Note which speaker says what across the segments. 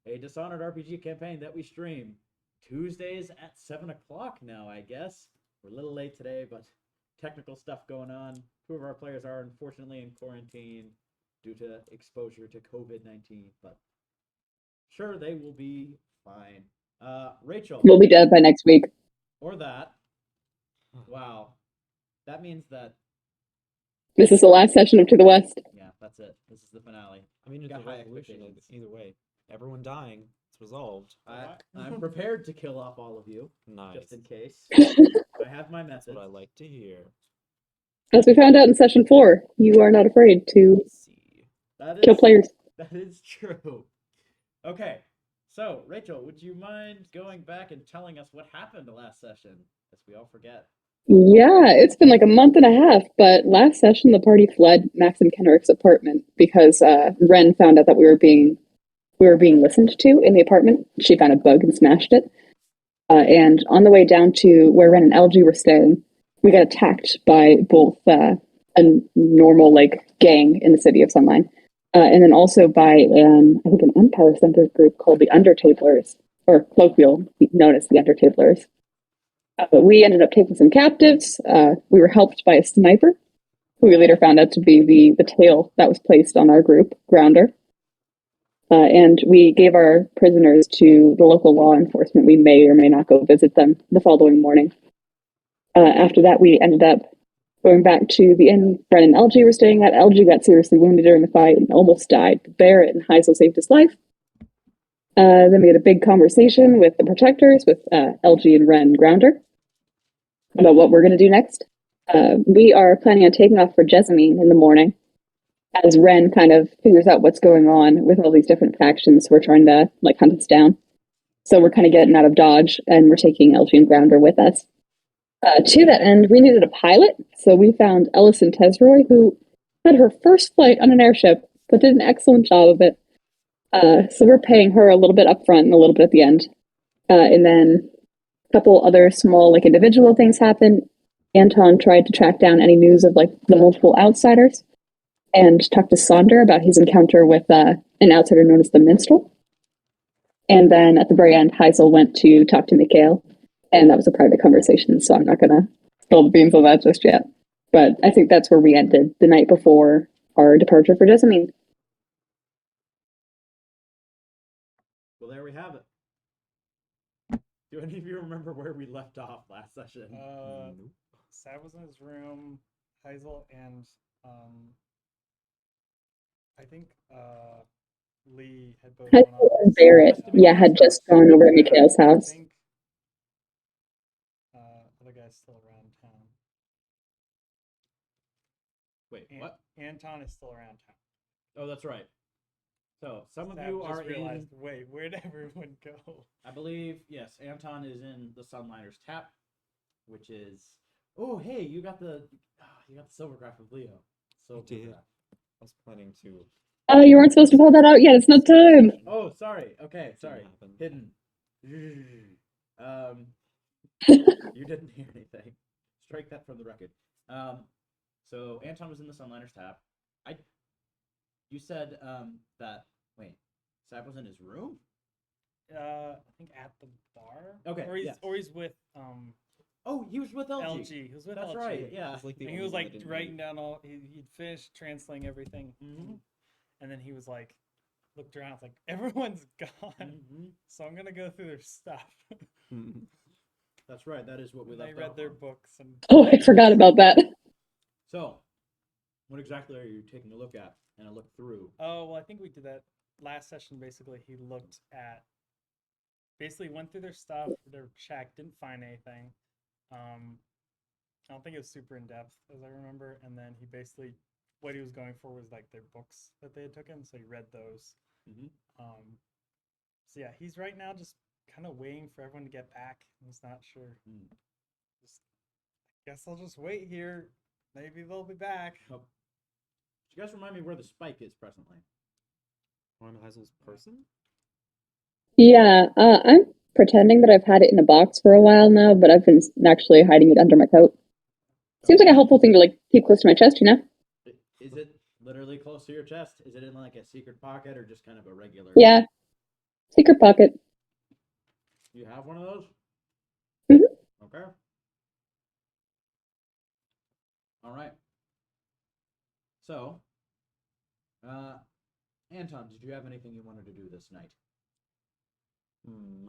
Speaker 1: a Dishonored RPG campaign that we stream Tuesdays at 7 o'clock now, I guess. We're a little late today, but technical stuff going on. Two of our players are unfortunately in quarantine due to exposure to COVID-19, but sure, they will be fine. Rachel,
Speaker 2: We'll be dead by next week.
Speaker 1: or that. Wow. That means that,
Speaker 2: This is the last session of To the West.
Speaker 1: yeah, that's it. This is the finale.
Speaker 3: I mean, it's
Speaker 1: Got
Speaker 3: a
Speaker 1: high
Speaker 3: resolution
Speaker 1: expectations.
Speaker 3: either way. Everyone dying, it's resolved.
Speaker 1: I'm prepared to kill off all of you,
Speaker 3: Nice.
Speaker 1: just in case. I have my
Speaker 3: That's
Speaker 1: methods.
Speaker 3: what I like to hear.
Speaker 2: As we found out in session 4, you are not afraid to
Speaker 3: Let's see.
Speaker 2: kill players.
Speaker 1: That is true. Okay, so Rachel, would you mind going back and telling us what happened last session, as we all forget?
Speaker 2: Yeah, it's been like a month and a half, but last session the party fled Max and Kenrick's apartment because Ren found out that we were being listened to in the apartment. She found a bug and smashed it. And on the way down to where Ren and LG were staying, we got attacked by both a normal like gang in the city of Sunline, and then also by I think an Empire Center group called the Undertablers, or colloquial known as the Undertablers. We ended up taking some captives. We were helped by a sniper, who we later found out to be the tail that was placed on our group, Grounder. And we gave our prisoners to the local law enforcement. We may or may not go visit them the following morning. After that, we ended up going back to the inn Bren and LG were staying at. LG got seriously wounded during the fight and almost died. Barrett and Heisel saved his life. Then we had a big conversation with the protectors, with LG and Ren Grounder, about what we're going to do next. We are planning on taking off for Jessamine in the morning, as Ren kind of figures out what's going on with all these different factions who are trying to like hunt us down. So we're kind of getting out of Dodge, and we're taking LG and Grounder with us. To that end, we needed a pilot, so we found Ellison Tesroy, who had her first flight on an airship, but did an excellent job of it. So we're paying her a little bit up front and a little bit at the end. And then a couple other small like individual things happened. Anton tried to track down any news of like the multiple outsiders and talked to Sonder about his encounter with an outsider known as the Minstrel. And then at the very end, Heisel went to talk to Mikhail, and that was a private conversation, so I'm not going to spill the beans on that just yet. But I think that's where we ended the night before our departure for Jessamine.
Speaker 1: Well, there we have it. Do any of you remember where we left off last session?
Speaker 4: Sav was in his room. Heisel and I think Lee had both
Speaker 2: Heisel
Speaker 4: gone off.
Speaker 2: and Barrett, had just gone over to Mikhail's house.
Speaker 4: I think other guy's still around town.
Speaker 1: Wait, what?
Speaker 4: Anton is still around town.
Speaker 1: Oh, that's right. So some of
Speaker 4: Sav
Speaker 1: you
Speaker 4: just
Speaker 1: are
Speaker 4: realized, wait, where'd everyone go?
Speaker 1: I believe, yes, Anton is in the Sunliners Tap, which is. Oh, hey, you got the Silvergraph of Leo.
Speaker 3: Did. I was planning to.
Speaker 2: Oh, you weren't supposed to pull that out yet. It's not time.
Speaker 1: Oh, sorry. Okay, sorry. Hidden. You didn't hear anything. Strike that from the record. So Anton was in the Sunliners Tap. You said that. Wait, Sav was in his room.
Speaker 4: I think at the bar.
Speaker 1: Okay,
Speaker 4: Or he's with
Speaker 1: Oh, he was with LG.
Speaker 4: LG. He was with
Speaker 1: That's
Speaker 4: LG.
Speaker 1: right. Yeah.
Speaker 3: Like
Speaker 4: And he was like writing down all. He'd finished translating everything, and then he was like, looked around, like everyone's gone, so I'm gonna go through their stuff.
Speaker 1: That's right. That is what we left.
Speaker 4: They read
Speaker 1: off
Speaker 4: their
Speaker 1: on.
Speaker 4: books and.
Speaker 2: Oh, I forgot about that.
Speaker 1: So, what exactly are you taking a look at and a look through?
Speaker 4: Oh well, I think we did that last session. Basically, he looked at. Basically, went through their stuff, their check, didn't find anything. I don't think it was super in depth, as I remember. And then he basically, what he was going for was like their books that they had taken, so he read those. So yeah, he's right now just kind of waiting for everyone to get back. He's not sure. Just, I guess I'll just wait here. Maybe they'll be back.
Speaker 1: Oh. Do you guys remind me where the spike is presently?
Speaker 3: On Heisel's person?
Speaker 2: Yeah, I'm pretending that I've had it in a box for a while now, but I've been actually hiding it under my coat. Seems like a helpful thing to like keep close to my chest, you know?
Speaker 1: Is it literally close to your chest? Is it in like a secret pocket or just kind of a regular?
Speaker 2: Yeah. Secret pocket.
Speaker 1: You have one of those?
Speaker 2: Mhm.
Speaker 1: Okay. All right. So, Anton, did you have anything you wanted to do this night?
Speaker 3: Hmm.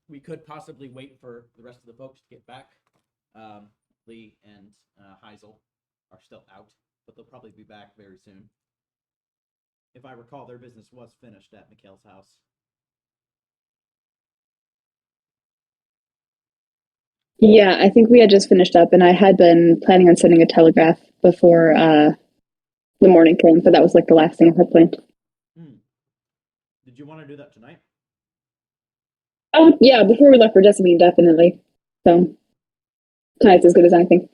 Speaker 1: We could possibly wait for the rest of the folks to get back. Lee and Heisel are still out, but they'll probably be back very soon. If I recall, their business was finished at Mikhail's house.
Speaker 2: Yeah, I think we had just finished up, and I had been planning on sending a telegraph before the morning came, but that was like the last thing I had planned.
Speaker 1: Did you want to do that tonight?
Speaker 2: Yeah, before we left for Jessamine, definitely. So tonight's as good as anything.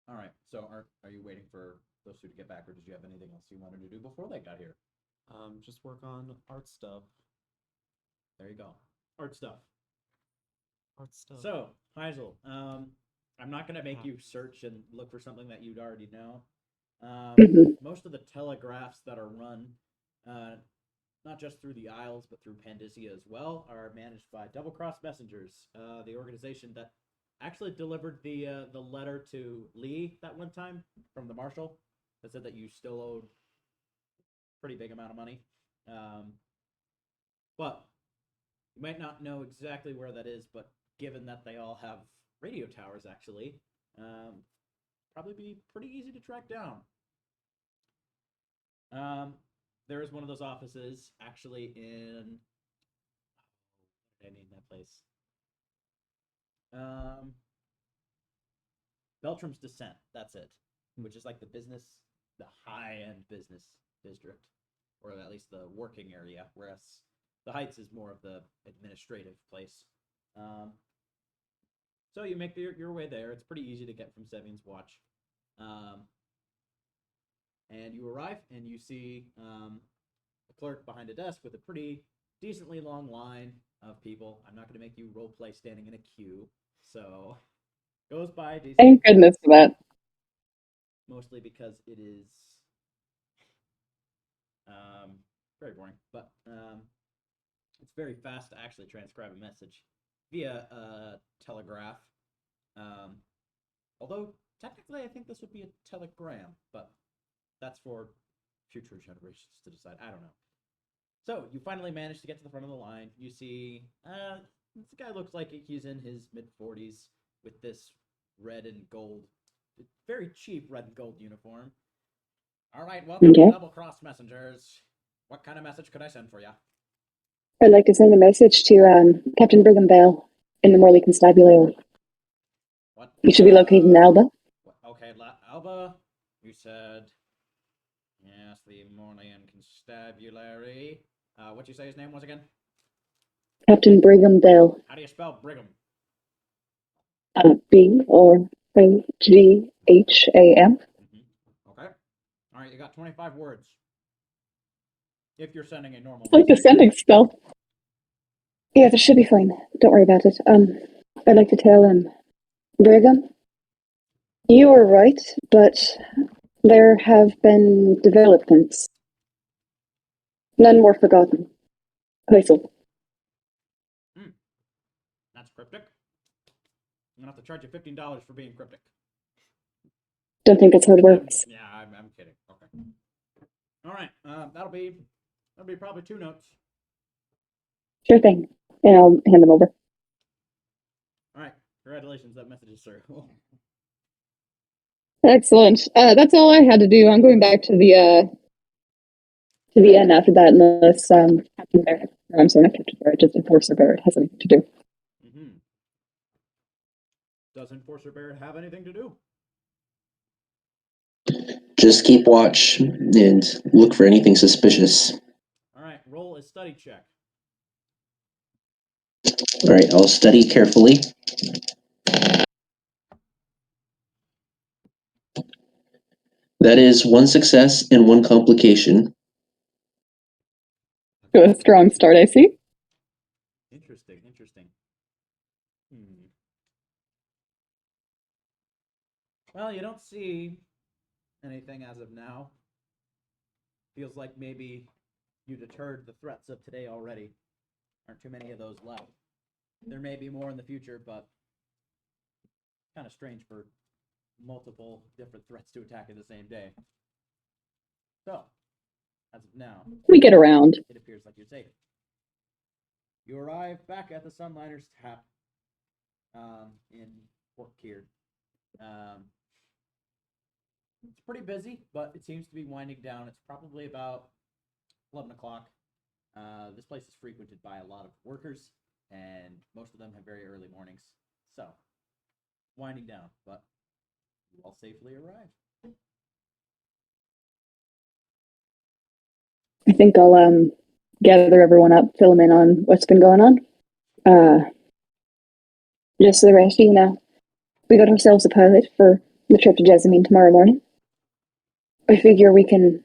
Speaker 1: All right. So, are you waiting for those two to get back, or did you have anything else you wanted to do before they got here?
Speaker 3: Just work on art stuff.
Speaker 1: There you go. Art stuff.
Speaker 3: Art stuff.
Speaker 1: So, Heisel, I'm not going to make you search and look for something that you'd already know.
Speaker 2: Mhm.
Speaker 1: Most of the telegraphs that are run, not just through the Isles, but through Pandisia as well, are managed by Double Cross Messengers, the organization that actually delivered the letter to Lee that one time from the Marshal that said that you still owed a pretty big amount of money. But you might not know exactly where that is, but given that they all have radio towers, actually, probably be pretty easy to track down. There is one of those offices actually in. What did I name that place? Beltram's Descent. That's it. Which is like the high-end business district, or at least the working area, whereas the Heights is more of the administrative place. So you make your way there. It's pretty easy to get from Sevian's Watch. And you arrive and you see a clerk behind a desk with a pretty decently long line of people. I'm not going to make you role play standing in a queue. So goes by decently
Speaker 2: Thank goodness for that.
Speaker 1: mostly because it is very boring, but it's very fast to actually transcribe a message via telegraph. Um, although technically, I think this would be a telegram, but that's for future generations to decide. I don't know. So you finally manage to get to the front of the line. You see, this guy looks like he's in his mid-40s with this red and gold, very cheap red and gold uniform. All right, welcome to Double Cross Messengers. What kind of message could I send for you?
Speaker 2: I'd like to send a message to Captain Brigham Bell in the Morley Constabulary.
Speaker 1: What?
Speaker 2: You should be located in Alba.
Speaker 1: Okay, Alba. You said yes, the Morley Constabulary. What'd you say his name was again?
Speaker 2: Captain Brigham Bell.
Speaker 1: How do you spell Brigham?
Speaker 2: Brigham.
Speaker 1: Okay. All right, you got 25 words. If you're sending a normal
Speaker 2: It's like a sending spell. Yeah, that should be fine. Don't worry about it. I'd like to tell him, Brigham, you were right, but there have been developments. None more forgotten. Heisel.
Speaker 1: That's cryptic. I'm gonna have to charge you $15 for being cryptic.
Speaker 2: Don't think that's how it works.
Speaker 1: Yeah, I'm kidding. Okay. All right. That'll be probably 2 notes.
Speaker 2: Sure thing. And I'll hand them over.
Speaker 1: All right. Congratulations. That message is through.
Speaker 2: Excellent. That's all I had to do. I'm going back to the end after that, unless Captain Barrett, or I'm sorry, not Captain Barrett, just Enforcer Barrett has anything to do.
Speaker 1: Does Enforcer Barrett have anything to do?
Speaker 5: Just keep watch and look for anything suspicious.
Speaker 1: All right. Roll a study check.
Speaker 5: All right, I'll study carefully. That is 1 success and 1 complication.
Speaker 2: A strong start, I see.
Speaker 1: Interesting. Well, you don't see anything as of now. feels like maybe you deterred the threats of today already. Aren't too many of those left. There may be more in the future, but kind of strange for multiple different threats to attack in the same day. So, as of now,
Speaker 2: We get around.
Speaker 1: it appears like you're safe. You arrive back at the Sunliners Tap in Port Keir. It's pretty busy, but it seems to be winding down. It's probably about 11 o'clock. This place is frequented by a lot of workers, and most of them have very early mornings. So, winding down, but you all safely arrive.
Speaker 2: I think I'll gather everyone up, fill them in on what's been going on. Just so the rest of you know, we got ourselves a pilot for the trip to Jessamine tomorrow morning. I figure we can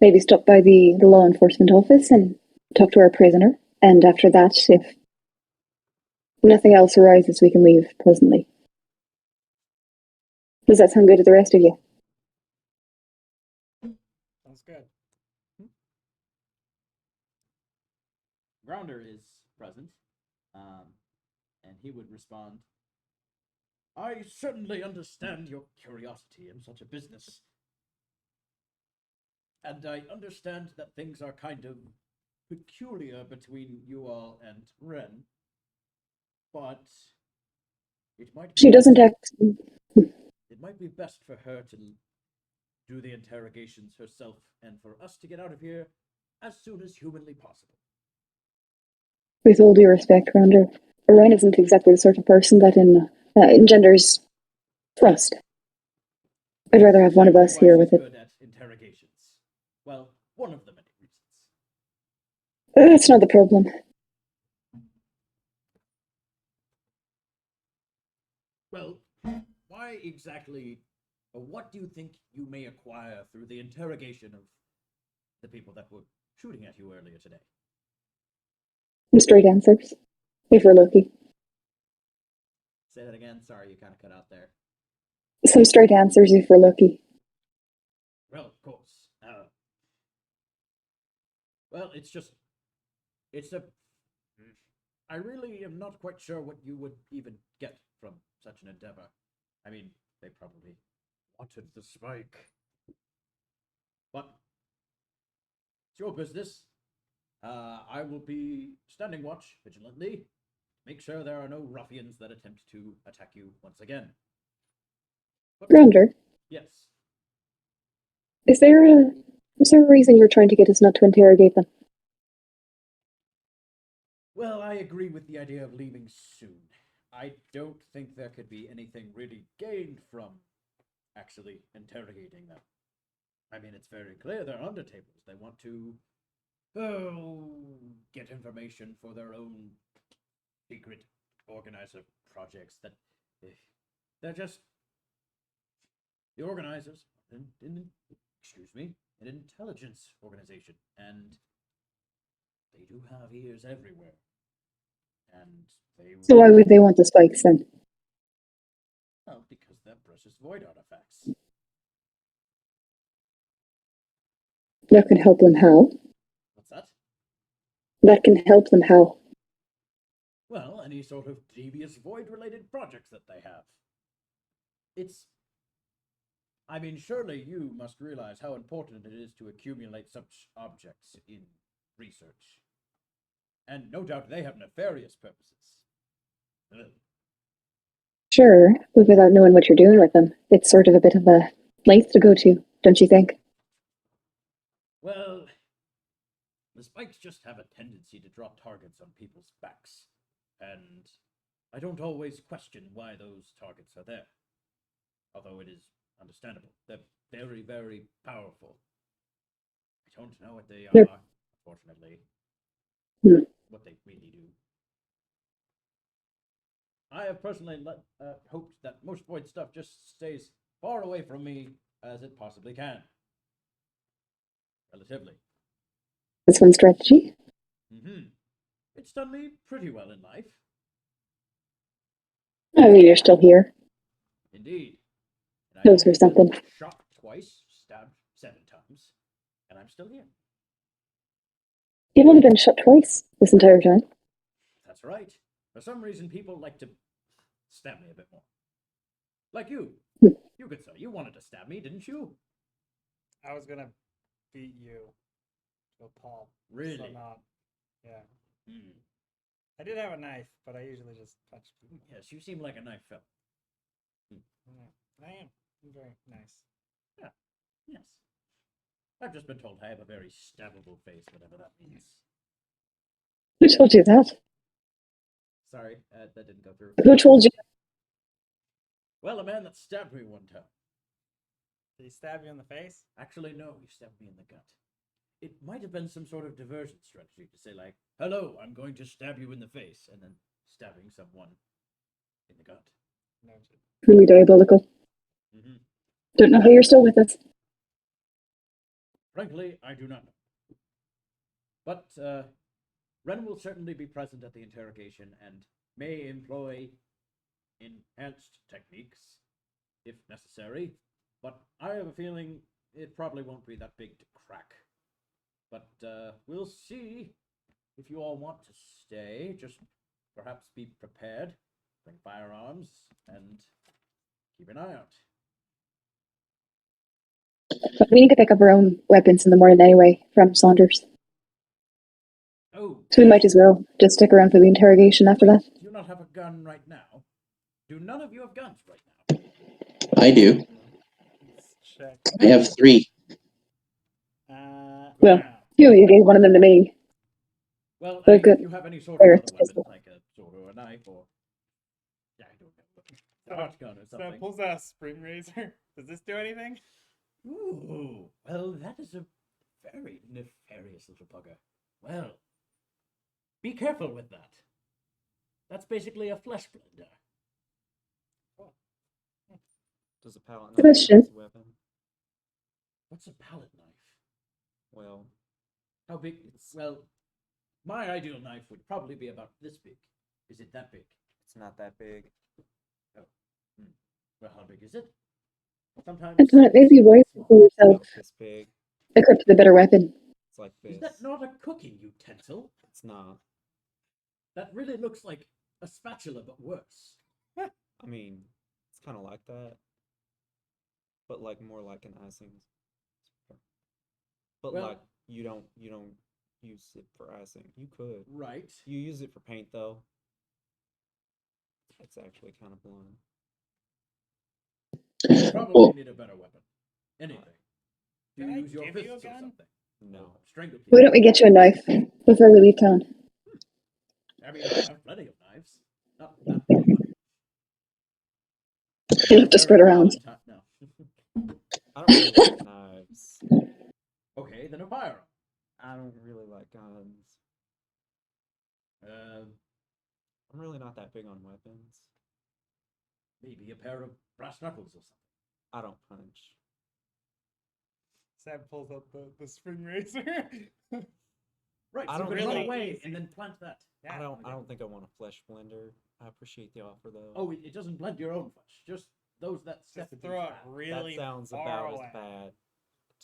Speaker 2: maybe stop by the law enforcement office and talk to our prisoner, and after that, if nothing else arises, we can leave presently. Does that sound good to the rest of you?
Speaker 4: Sounds good.
Speaker 1: Grounder is present, and he would respond, I certainly understand your curiosity in such a business. And I understand that things are kind of peculiar between you all and Ren. But it might be
Speaker 2: She doesn't act.
Speaker 1: it might be best for her to do the interrogations herself and for us to get out of here as soon as humanly possible.
Speaker 2: With all due respect, Rounder, Ren isn't exactly the sort of person that engenders trust. I'd rather have one of us
Speaker 1: Exactly
Speaker 2: here
Speaker 1: why
Speaker 2: with
Speaker 1: she's
Speaker 2: it.
Speaker 1: good at interrogations. Well, one of the many reasons.
Speaker 2: That's not the problem.
Speaker 1: Well, why exactly, or what do you think you may acquire through the interrogation of the people that were shooting at you earlier today?
Speaker 2: Some straight answers, if we're lucky.
Speaker 1: Say that again. Sorry, you kind of cut out there.
Speaker 2: Some straight answers, if we're lucky.
Speaker 1: Well, of course. Well, it's a. I really am not quite sure what you would even get from such an endeavor. I mean, they probably wanted the spike. But it's your business. I will be standing watch vigilantly. Make sure there are no ruffians that attempt to attack you once again. But,
Speaker 2: Grounder,
Speaker 1: yes.
Speaker 2: is there a reason you're trying to get us not to interrogate them?
Speaker 1: Well, I agree with the idea of leaving soon. I don't think there could be anything really gained from actually interrogating them. I mean, it's very clear they're undertables. They want to, get information for their own secret organizer projects that they're just the organizers in an intelligence organization, and they do have ears everywhere. And they
Speaker 2: So why would they want the spikes then?
Speaker 1: well, because they're precious void artifacts.
Speaker 2: That can help them how?
Speaker 1: What's that?
Speaker 2: That can help them how?
Speaker 1: Well, any sort of devious void-related projects that they have. I mean, surely you must realize how important it is to accumulate such objects in research. And no doubt they have nefarious purposes. Ugh.
Speaker 2: Sure, but without knowing what you're doing with them, it's sort of a bit of a length to go to, don't you think?
Speaker 1: Well, the spikes just have a tendency to drop targets on people's backs. And I don't always question why those targets are there. Although it is understandable. They're very, very powerful. I don't know what they
Speaker 2: They're-
Speaker 1: are, unfortunately.
Speaker 2: Hmm.
Speaker 1: What they really do. I have personally hoped that most void stuff just stays far away from me as it possibly can. Relatively.
Speaker 2: That's one strategy.
Speaker 1: It's done me pretty well in life.
Speaker 2: I mean, you're still here.
Speaker 1: Indeed. And
Speaker 2: Those
Speaker 1: I've
Speaker 2: were something.
Speaker 1: been shot twice, stabbed 7 times. And I'm still here.
Speaker 2: You've only been shot twice this entire time.
Speaker 1: That's right. For some reason, people like to stab me a bit more. Like you.
Speaker 2: Hmm.
Speaker 1: You good sir, you wanted to stab me, didn't you?
Speaker 4: I was gonna beat you to a pulp. So
Speaker 1: Really?
Speaker 4: not. Yeah.
Speaker 1: Hmm.
Speaker 4: I did have a knife, but I usually just punch people.
Speaker 1: Yes, you seem like a knife fellow.
Speaker 4: Yeah, I am. I'm very nice.
Speaker 1: Yeah. Yes. I've just been told I have a very stabbable face, whatever that means.
Speaker 2: Who told you that?
Speaker 1: Sorry, that didn't go through.
Speaker 2: Who told you?
Speaker 1: Well, a man that stabbed me one time.
Speaker 4: Did he stab you in the face?
Speaker 1: Actually, no, he stabbed me in the gut. It might have been some sort of diversion strategy to say, like, hello, I'm going to stab you in the face, and then stabbing someone in the gut.
Speaker 4: Noted.
Speaker 2: Really diabolical.
Speaker 1: Mm-hmm.
Speaker 2: Don't know how you're still with us.
Speaker 1: Frankly, I do not know. But Ren will certainly be present at the interrogation and may employ enhanced techniques if necessary. But I have a feeling it probably won't be that big to crack. But we'll see if you all want to stay. Just perhaps be prepared, bring firearms, and keep an eye out.
Speaker 2: We need to pick up our own weapons in the morning anyway from Saunders.
Speaker 1: Oh,
Speaker 2: So we might as well just stick around for the interrogation after that.
Speaker 1: do you not have a gun right now? Do none of you have guns right now?
Speaker 5: I do.
Speaker 4: Let's check.
Speaker 5: I have 3.
Speaker 2: Well,
Speaker 4: no.
Speaker 2: you gave one of them to me.
Speaker 1: Well, I
Speaker 2: Very
Speaker 1: mean,
Speaker 2: good.
Speaker 1: if you have any sort of
Speaker 2: There,
Speaker 1: other
Speaker 2: it's
Speaker 1: weapon,
Speaker 2: pistol.
Speaker 1: like a sword or a knife or yeah, I don't know, a
Speaker 4: So-
Speaker 1: shotgun or
Speaker 4: So
Speaker 1: something.
Speaker 4: pulls out a spring razor. Does this do anything?
Speaker 1: Ooh, well, that is a very nefarious little bugger. Well, be careful with that. That's basically a flesh blender.
Speaker 3: Does a palette
Speaker 2: Good
Speaker 3: knife
Speaker 2: question.
Speaker 3: count as a weapon?
Speaker 1: What's a palette knife?
Speaker 3: Well,
Speaker 1: How big? Well, my ideal knife would probably be about this big. Is it that big?
Speaker 3: it's not that big.
Speaker 1: Well, how big is it? Sometimes.
Speaker 2: Antoinette, maybe
Speaker 1: it's
Speaker 2: wise
Speaker 1: small.
Speaker 2: for yourself.
Speaker 3: About this big.
Speaker 2: Equipped with a better weapon.
Speaker 3: It's like
Speaker 1: Is
Speaker 3: this.
Speaker 1: that not a cooking utensil?
Speaker 3: It's not.
Speaker 1: That really looks like a spatula, but worse.
Speaker 3: I mean, it's kind of like that, but like more like an icing. But
Speaker 1: Well-
Speaker 3: like you don't use it for icing. You could.
Speaker 1: Right.
Speaker 3: You use it for paint though. It's actually kind of blunt.
Speaker 1: You probably
Speaker 5: Well-
Speaker 1: need a better weapon. Anything. Do
Speaker 4: Can
Speaker 1: you
Speaker 4: I
Speaker 1: use your
Speaker 4: give you a
Speaker 1: fists or
Speaker 4: gun?
Speaker 1: something?
Speaker 3: No.
Speaker 1: Or strangle people?
Speaker 2: Why don't we get you a knife before we leave town?
Speaker 1: I mean, I have plenty of knives. Not that many, but
Speaker 2: You have to spread around.
Speaker 1: No.
Speaker 3: I don't really like knives.
Speaker 1: Okay, then a firearm.
Speaker 3: I don't really like guns. I'm really not that big on weapons.
Speaker 1: Maybe a pair of brass knuckles or something.
Speaker 3: I don't punch.
Speaker 4: Sam pulls out the spring razor.
Speaker 1: Right,
Speaker 3: I
Speaker 1: so
Speaker 3: don't
Speaker 1: you can run
Speaker 4: really-
Speaker 1: away
Speaker 4: easy.
Speaker 1: and then plant that.
Speaker 4: Yeah,
Speaker 3: I don't
Speaker 4: okay.
Speaker 3: think I want a flesh blender. I appreciate the offer though.
Speaker 1: Oh, it doesn't blend your own flesh. Just those that
Speaker 4: Just
Speaker 1: step
Speaker 4: throw it
Speaker 3: that
Speaker 4: really
Speaker 3: sounds
Speaker 4: far
Speaker 3: about
Speaker 4: away.
Speaker 3: as bad,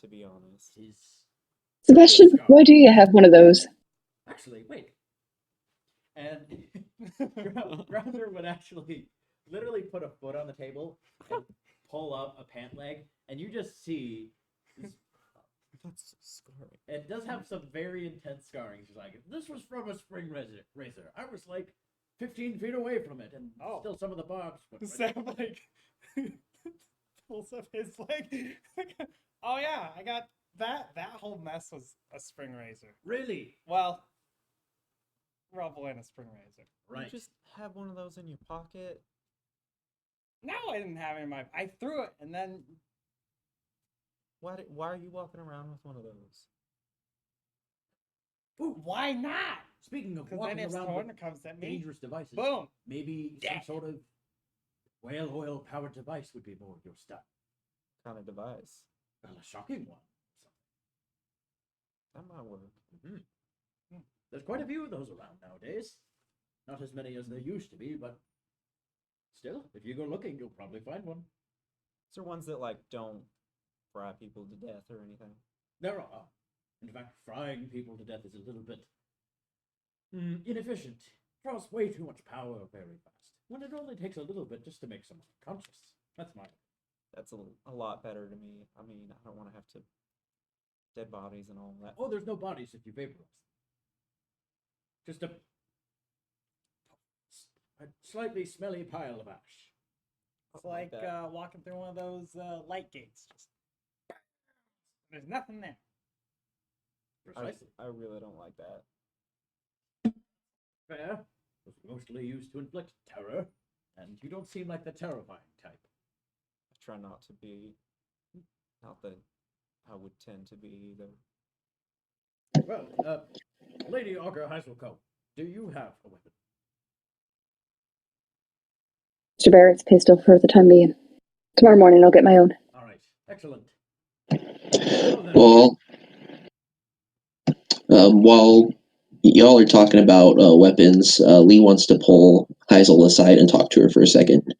Speaker 3: to be honest.
Speaker 1: Is
Speaker 2: Sebastian, why do you have one of those?
Speaker 1: actually wait. And Grounder would actually literally put a foot on the table and pull up a pant leg, and you just see this.
Speaker 3: That's scarring.
Speaker 1: It does have some very intense scarring. She's like, this was from a spring razor. I was like 15 feet away from it, and
Speaker 4: Oh.
Speaker 1: still some of the barbs. went right
Speaker 4: Sam
Speaker 1: through it."
Speaker 4: like pulls up his leg. Oh yeah, I got that. That whole mess was a spring razor.
Speaker 1: Really?
Speaker 4: Well, rubble and a spring razor.
Speaker 1: Right.
Speaker 3: You just have one of those in your pocket.
Speaker 4: No, I didn't have it in my. I threw it and then
Speaker 3: Why are you walking around with one of those?
Speaker 1: Ooh,
Speaker 4: why not?
Speaker 1: speaking of
Speaker 4: Because
Speaker 1: walking
Speaker 4: then if
Speaker 1: around
Speaker 4: someone
Speaker 1: with
Speaker 4: comes at me,
Speaker 1: dangerous devices,
Speaker 4: boom.
Speaker 1: maybe
Speaker 4: Dead.
Speaker 1: some sort of whale oil powered device would be more your stuff.
Speaker 3: Kind of device.
Speaker 1: Well, a shocking one.
Speaker 3: That might work.
Speaker 1: There's quite a few of those around nowadays. Not as many as there used to be, but still, if you go looking, you'll probably find one.
Speaker 3: Is there ones that like don't fry people to death or anything?
Speaker 1: There are. In fact, frying people to death is a little bit inefficient. Draws way too much power very fast. When it only takes a little bit just to make someone conscious. That's my.
Speaker 3: That's a lot better to me. I mean, I don't want to have to dead bodies and all that.
Speaker 1: Oh, there's no bodies if you vaporize them. Just a slightly smelly pile of ash.
Speaker 4: It's
Speaker 3: Something
Speaker 4: like
Speaker 3: that.
Speaker 4: walking through one of those light gates. Just there's nothing there.
Speaker 1: Precisely.
Speaker 3: I really don't like that.
Speaker 1: Fair. Was mostly used to inflict terror, and you don't seem like the terrifying type.
Speaker 3: I try not to be. Not that I would tend to be either.
Speaker 1: Well, Lady Augur Heiselko, do you have a weapon?
Speaker 2: Mr. Barrett's pistol for the time being. Tomorrow morning I'll get my own.
Speaker 1: All right, excellent. Well,
Speaker 5: Well, while y'all are talking about weapons, Lee wants to pull Heisel aside and talk to her for a second.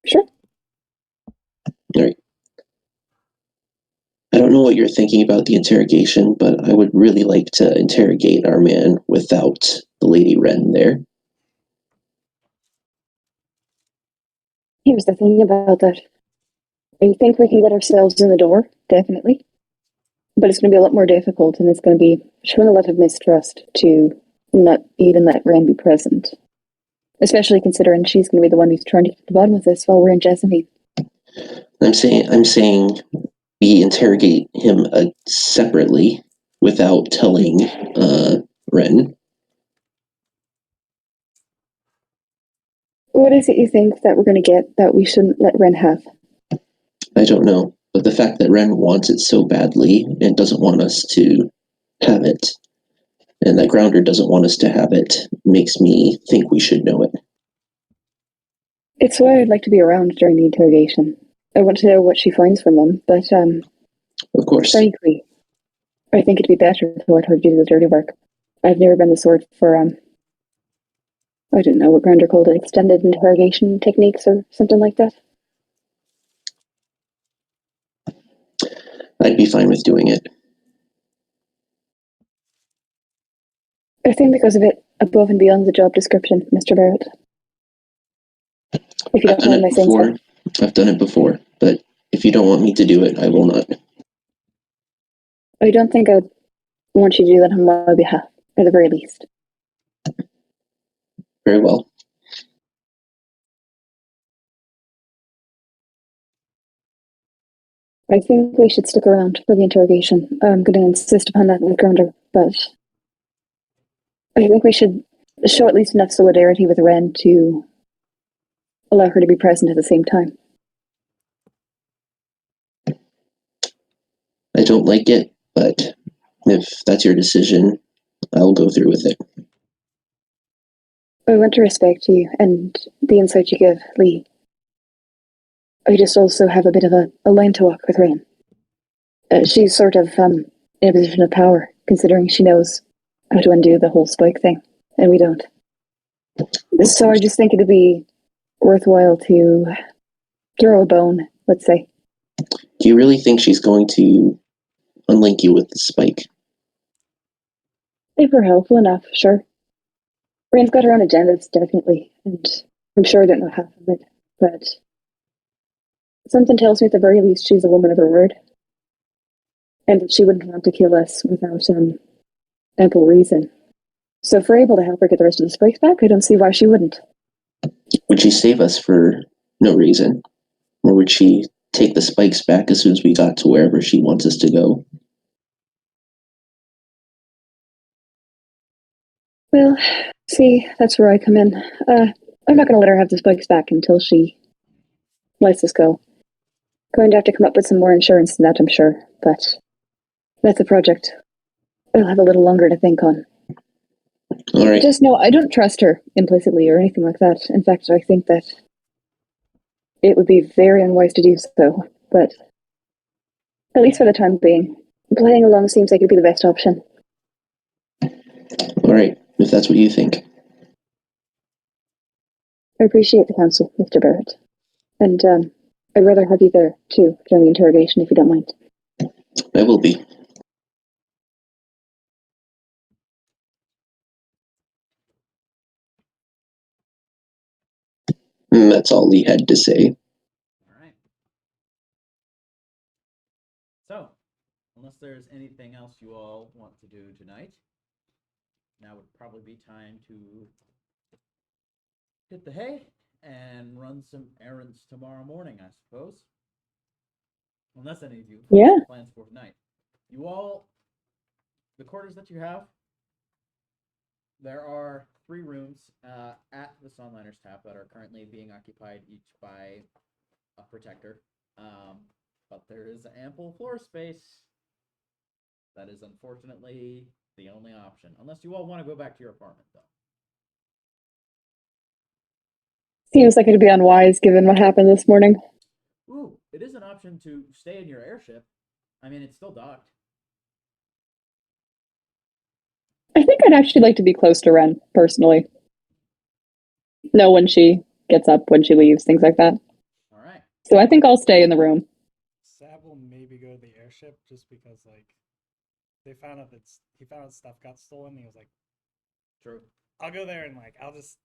Speaker 2: Sure.
Speaker 5: All right. I don't know what you're thinking about the interrogation, but I would really like to interrogate our man without the Lady Wren there.
Speaker 2: Here's the thing about that. I think we can get ourselves in the door, definitely. But it's going to be a lot more difficult, and it's going to be showing a lot of mistrust to not even let Wren be present. Especially considering she's going to be the one who's trying to get to the bottom of this while we're in Jessamine.
Speaker 5: I'm saying we interrogate him separately without telling Wren.
Speaker 2: What is it you think that we're going to get that we shouldn't let Wren have?
Speaker 5: I don't know, but the fact that Wren wants it so badly and doesn't want us to have it, and that Grounder doesn't want us to have it, makes me think we should know it.
Speaker 2: It's why I'd like to be around during the interrogation. I want to know what she finds from them, but
Speaker 5: Of course.
Speaker 2: frankly, I think it'd be better to let her do the dirty work. I've never been the sort for I don't know what Grounder called it, extended interrogation techniques or something like that.
Speaker 5: I'd be fine with doing it.
Speaker 2: I think because of it above and beyond the job description, Mr. Barrett. If you
Speaker 5: I've
Speaker 2: don't
Speaker 5: done
Speaker 2: mind my
Speaker 5: it
Speaker 2: saying
Speaker 5: before.
Speaker 2: so.
Speaker 5: I've done it before, but if you don't want me to do it, I will not.
Speaker 2: I don't think I'd want you to do that on my behalf, at the very least.
Speaker 5: Very well.
Speaker 2: I think we should stick around for the interrogation. I'm going to insist upon that with Grounder, but I think we should show at least enough solidarity with Wren to allow her to be present at the same time.
Speaker 5: I don't like it, but if that's your decision, I'll go through with it.
Speaker 2: I want to respect you and the insight you give, Lee. I just also have a bit of a line to walk with Wren. She's sort of in a position of power, considering she knows how to undo the whole Spike thing, and we don't. So I just think it'd be worthwhile to throw a bone, let's say.
Speaker 5: Do you really think she's going to unlink you with the spike?
Speaker 2: If we're helpful enough, sure. Wren's got her own agendas, definitely, and I'm sure I don't know half of it, but something tells me at the very least she's a woman of her word, and that she wouldn't want to kill us without ample reason. So if we're able to help her get the rest of the spikes back, I don't see why she wouldn't.
Speaker 5: Would she save us for no reason? Or would she take the spikes back as soon as we got to wherever she wants us to go?
Speaker 2: Well, see, that's where I come in. I'm not going to let her have the spikes back until she lets us go. Going to have to come up with some more insurance than that, I'm sure, but that's a project I'll have a little longer to think on.
Speaker 5: All right.
Speaker 2: Just know I don't trust her implicitly or anything like that. In fact, I think that it would be very unwise to do so, but at least for the time being, playing along seems like it'd be the best option.
Speaker 5: All right, if that's what you think.
Speaker 2: I appreciate the counsel, Mr. Barrett. And I'd rather have you there, too, during the interrogation, if you don't mind.
Speaker 5: I will be. And that's all he had to say.
Speaker 1: All right. So, unless there's anything else you all want to do tonight, now would probably be time to hit the hay and run some errands tomorrow morning, I suppose. Unless any of you have
Speaker 2: Yeah.
Speaker 1: some plans for tonight. You all, the quarters that you have, there are 3 rooms at the Sunliners Tap that are currently being occupied each by a protector. But there is ample floor space. That is unfortunately the only option. Unless you all want to go back to your apartment, though.
Speaker 2: Seems like it'd be unwise given what happened this morning.
Speaker 1: Ooh, it is an option to stay in your airship. I mean, it's still docked.
Speaker 2: I think I'd actually like to be close to Ren, personally. Know when she gets up, when she leaves, things like that.
Speaker 1: All right.
Speaker 2: So I think I'll stay in the room.
Speaker 4: Sab will maybe go to the airship just because like he found out stuff got stolen. He was like,
Speaker 1: True.
Speaker 4: I'll go there and like I'll just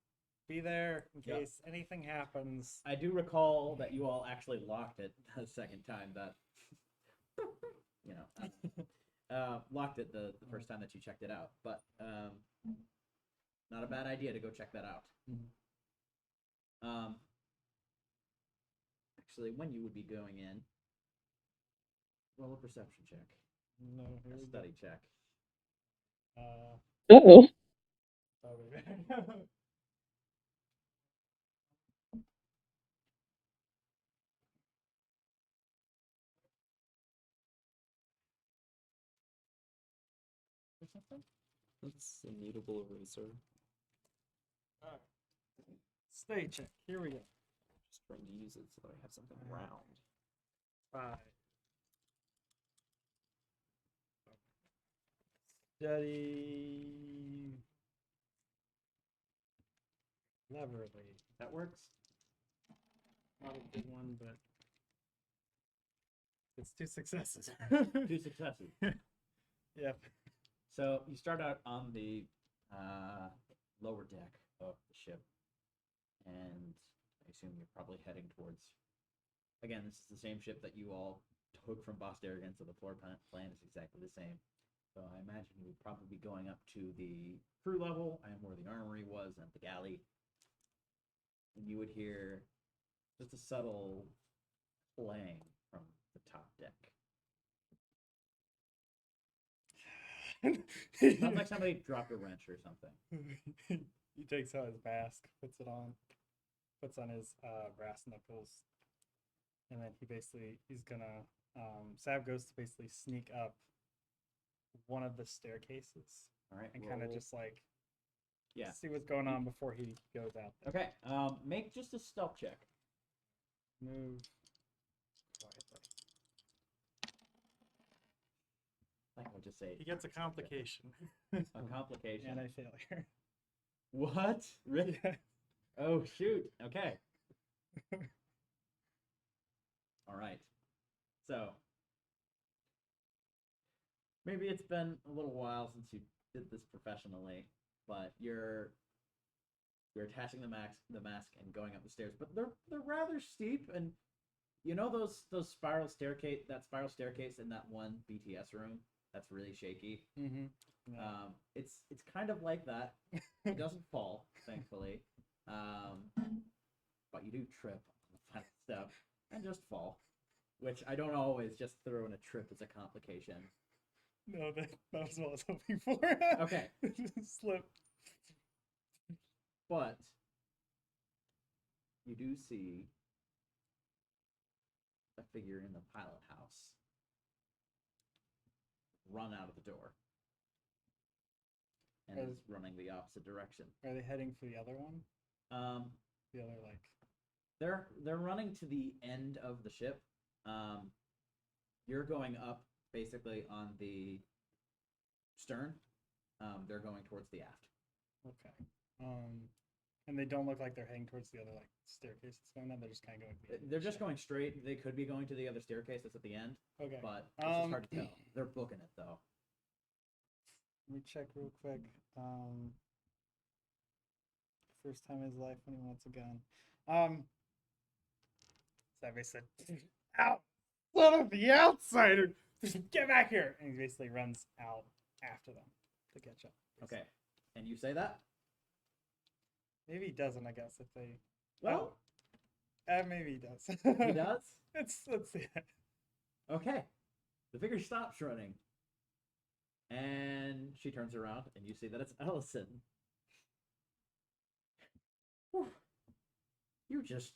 Speaker 4: be there in
Speaker 1: Yep.
Speaker 4: case anything happens.
Speaker 1: I do recall that you all actually locked it the second time that, you know, locked it the first time that you checked it out. But not a bad idea to go check that out. Actually, when you would be going in, roll a perception check.
Speaker 4: No, here
Speaker 1: A
Speaker 4: we
Speaker 1: study check.
Speaker 4: go.
Speaker 2: Uh-oh.
Speaker 1: Or something?
Speaker 3: That's a mutable eraser.
Speaker 4: Alright. Stay check. Here we go.
Speaker 3: Just trying to use it so that I have something round.
Speaker 4: 5. Study. Cleverly.
Speaker 1: That works.
Speaker 4: Not a good one, but it's 2 successes.
Speaker 1: 2 successes.
Speaker 4: Yep.
Speaker 1: So you start out on the lower deck of the ship, and I assume you're probably heading towards. Again, this is the same ship that you all took from Boss Darrigan, so the floor plan is exactly the same. So I imagine you would probably be going up to the crew level and where the armory was and the galley, and you would hear just a subtle clang from the top deck. Sounds like somebody dropped a wrench or something.
Speaker 4: He takes out his mask, puts on his brass knuckles, and then he's gonna Sav goes to basically sneak up one of the staircases
Speaker 1: All right,
Speaker 4: and kind of
Speaker 1: roll.
Speaker 4: just like
Speaker 1: Yeah.
Speaker 4: see what's going on before he goes out there.
Speaker 1: Okay. Make just a stealth check.
Speaker 4: Move.
Speaker 1: I would just say
Speaker 4: He gets a complication
Speaker 1: a complication.
Speaker 4: and a failure.
Speaker 1: What? Really?
Speaker 4: Yeah.
Speaker 1: Oh shoot. Okay. All right. So maybe it's been a little while since you did this professionally, but you're attaching the mask and going up the stairs, but they're rather steep, and you know those spiral staircase in that one BTS room that's really shaky.
Speaker 4: Mm-hmm. Yeah.
Speaker 1: It's kind of like that. It doesn't fall, thankfully, but you do trip on the final step and just fall, which I don't always just throw in a trip as a complication.
Speaker 4: No, that was what I was hoping for.
Speaker 1: Okay.
Speaker 4: Slip.
Speaker 1: But you do see a figure in the pilot house run out of the door and is running the opposite direction.
Speaker 4: Are they heading for the other one? The other like
Speaker 1: They're running to the end of the ship. You're going up basically on the stern. They're going towards the aft.
Speaker 4: okay. And they don't look like they're heading towards the other like staircase that's going down. They're just kind of going.
Speaker 1: They're just going straight. They could be going to the other staircase that's at the end,
Speaker 4: Okay.
Speaker 1: but it's just hard to tell. They're booking it though.
Speaker 4: Let me check real quick. First time in his life when he wants a gun. Zabby said, "Out, son of the outsider! Get back here!" And he basically runs out after them to catch up.
Speaker 1: Okay, and you say that?
Speaker 4: Maybe he doesn't. I guess if they.
Speaker 1: Well,
Speaker 4: Maybe he does.
Speaker 1: he does.
Speaker 4: Let's see.
Speaker 1: Okay, the figure stops running, and she turns around, and you see that it's Ellison. Whew. You just.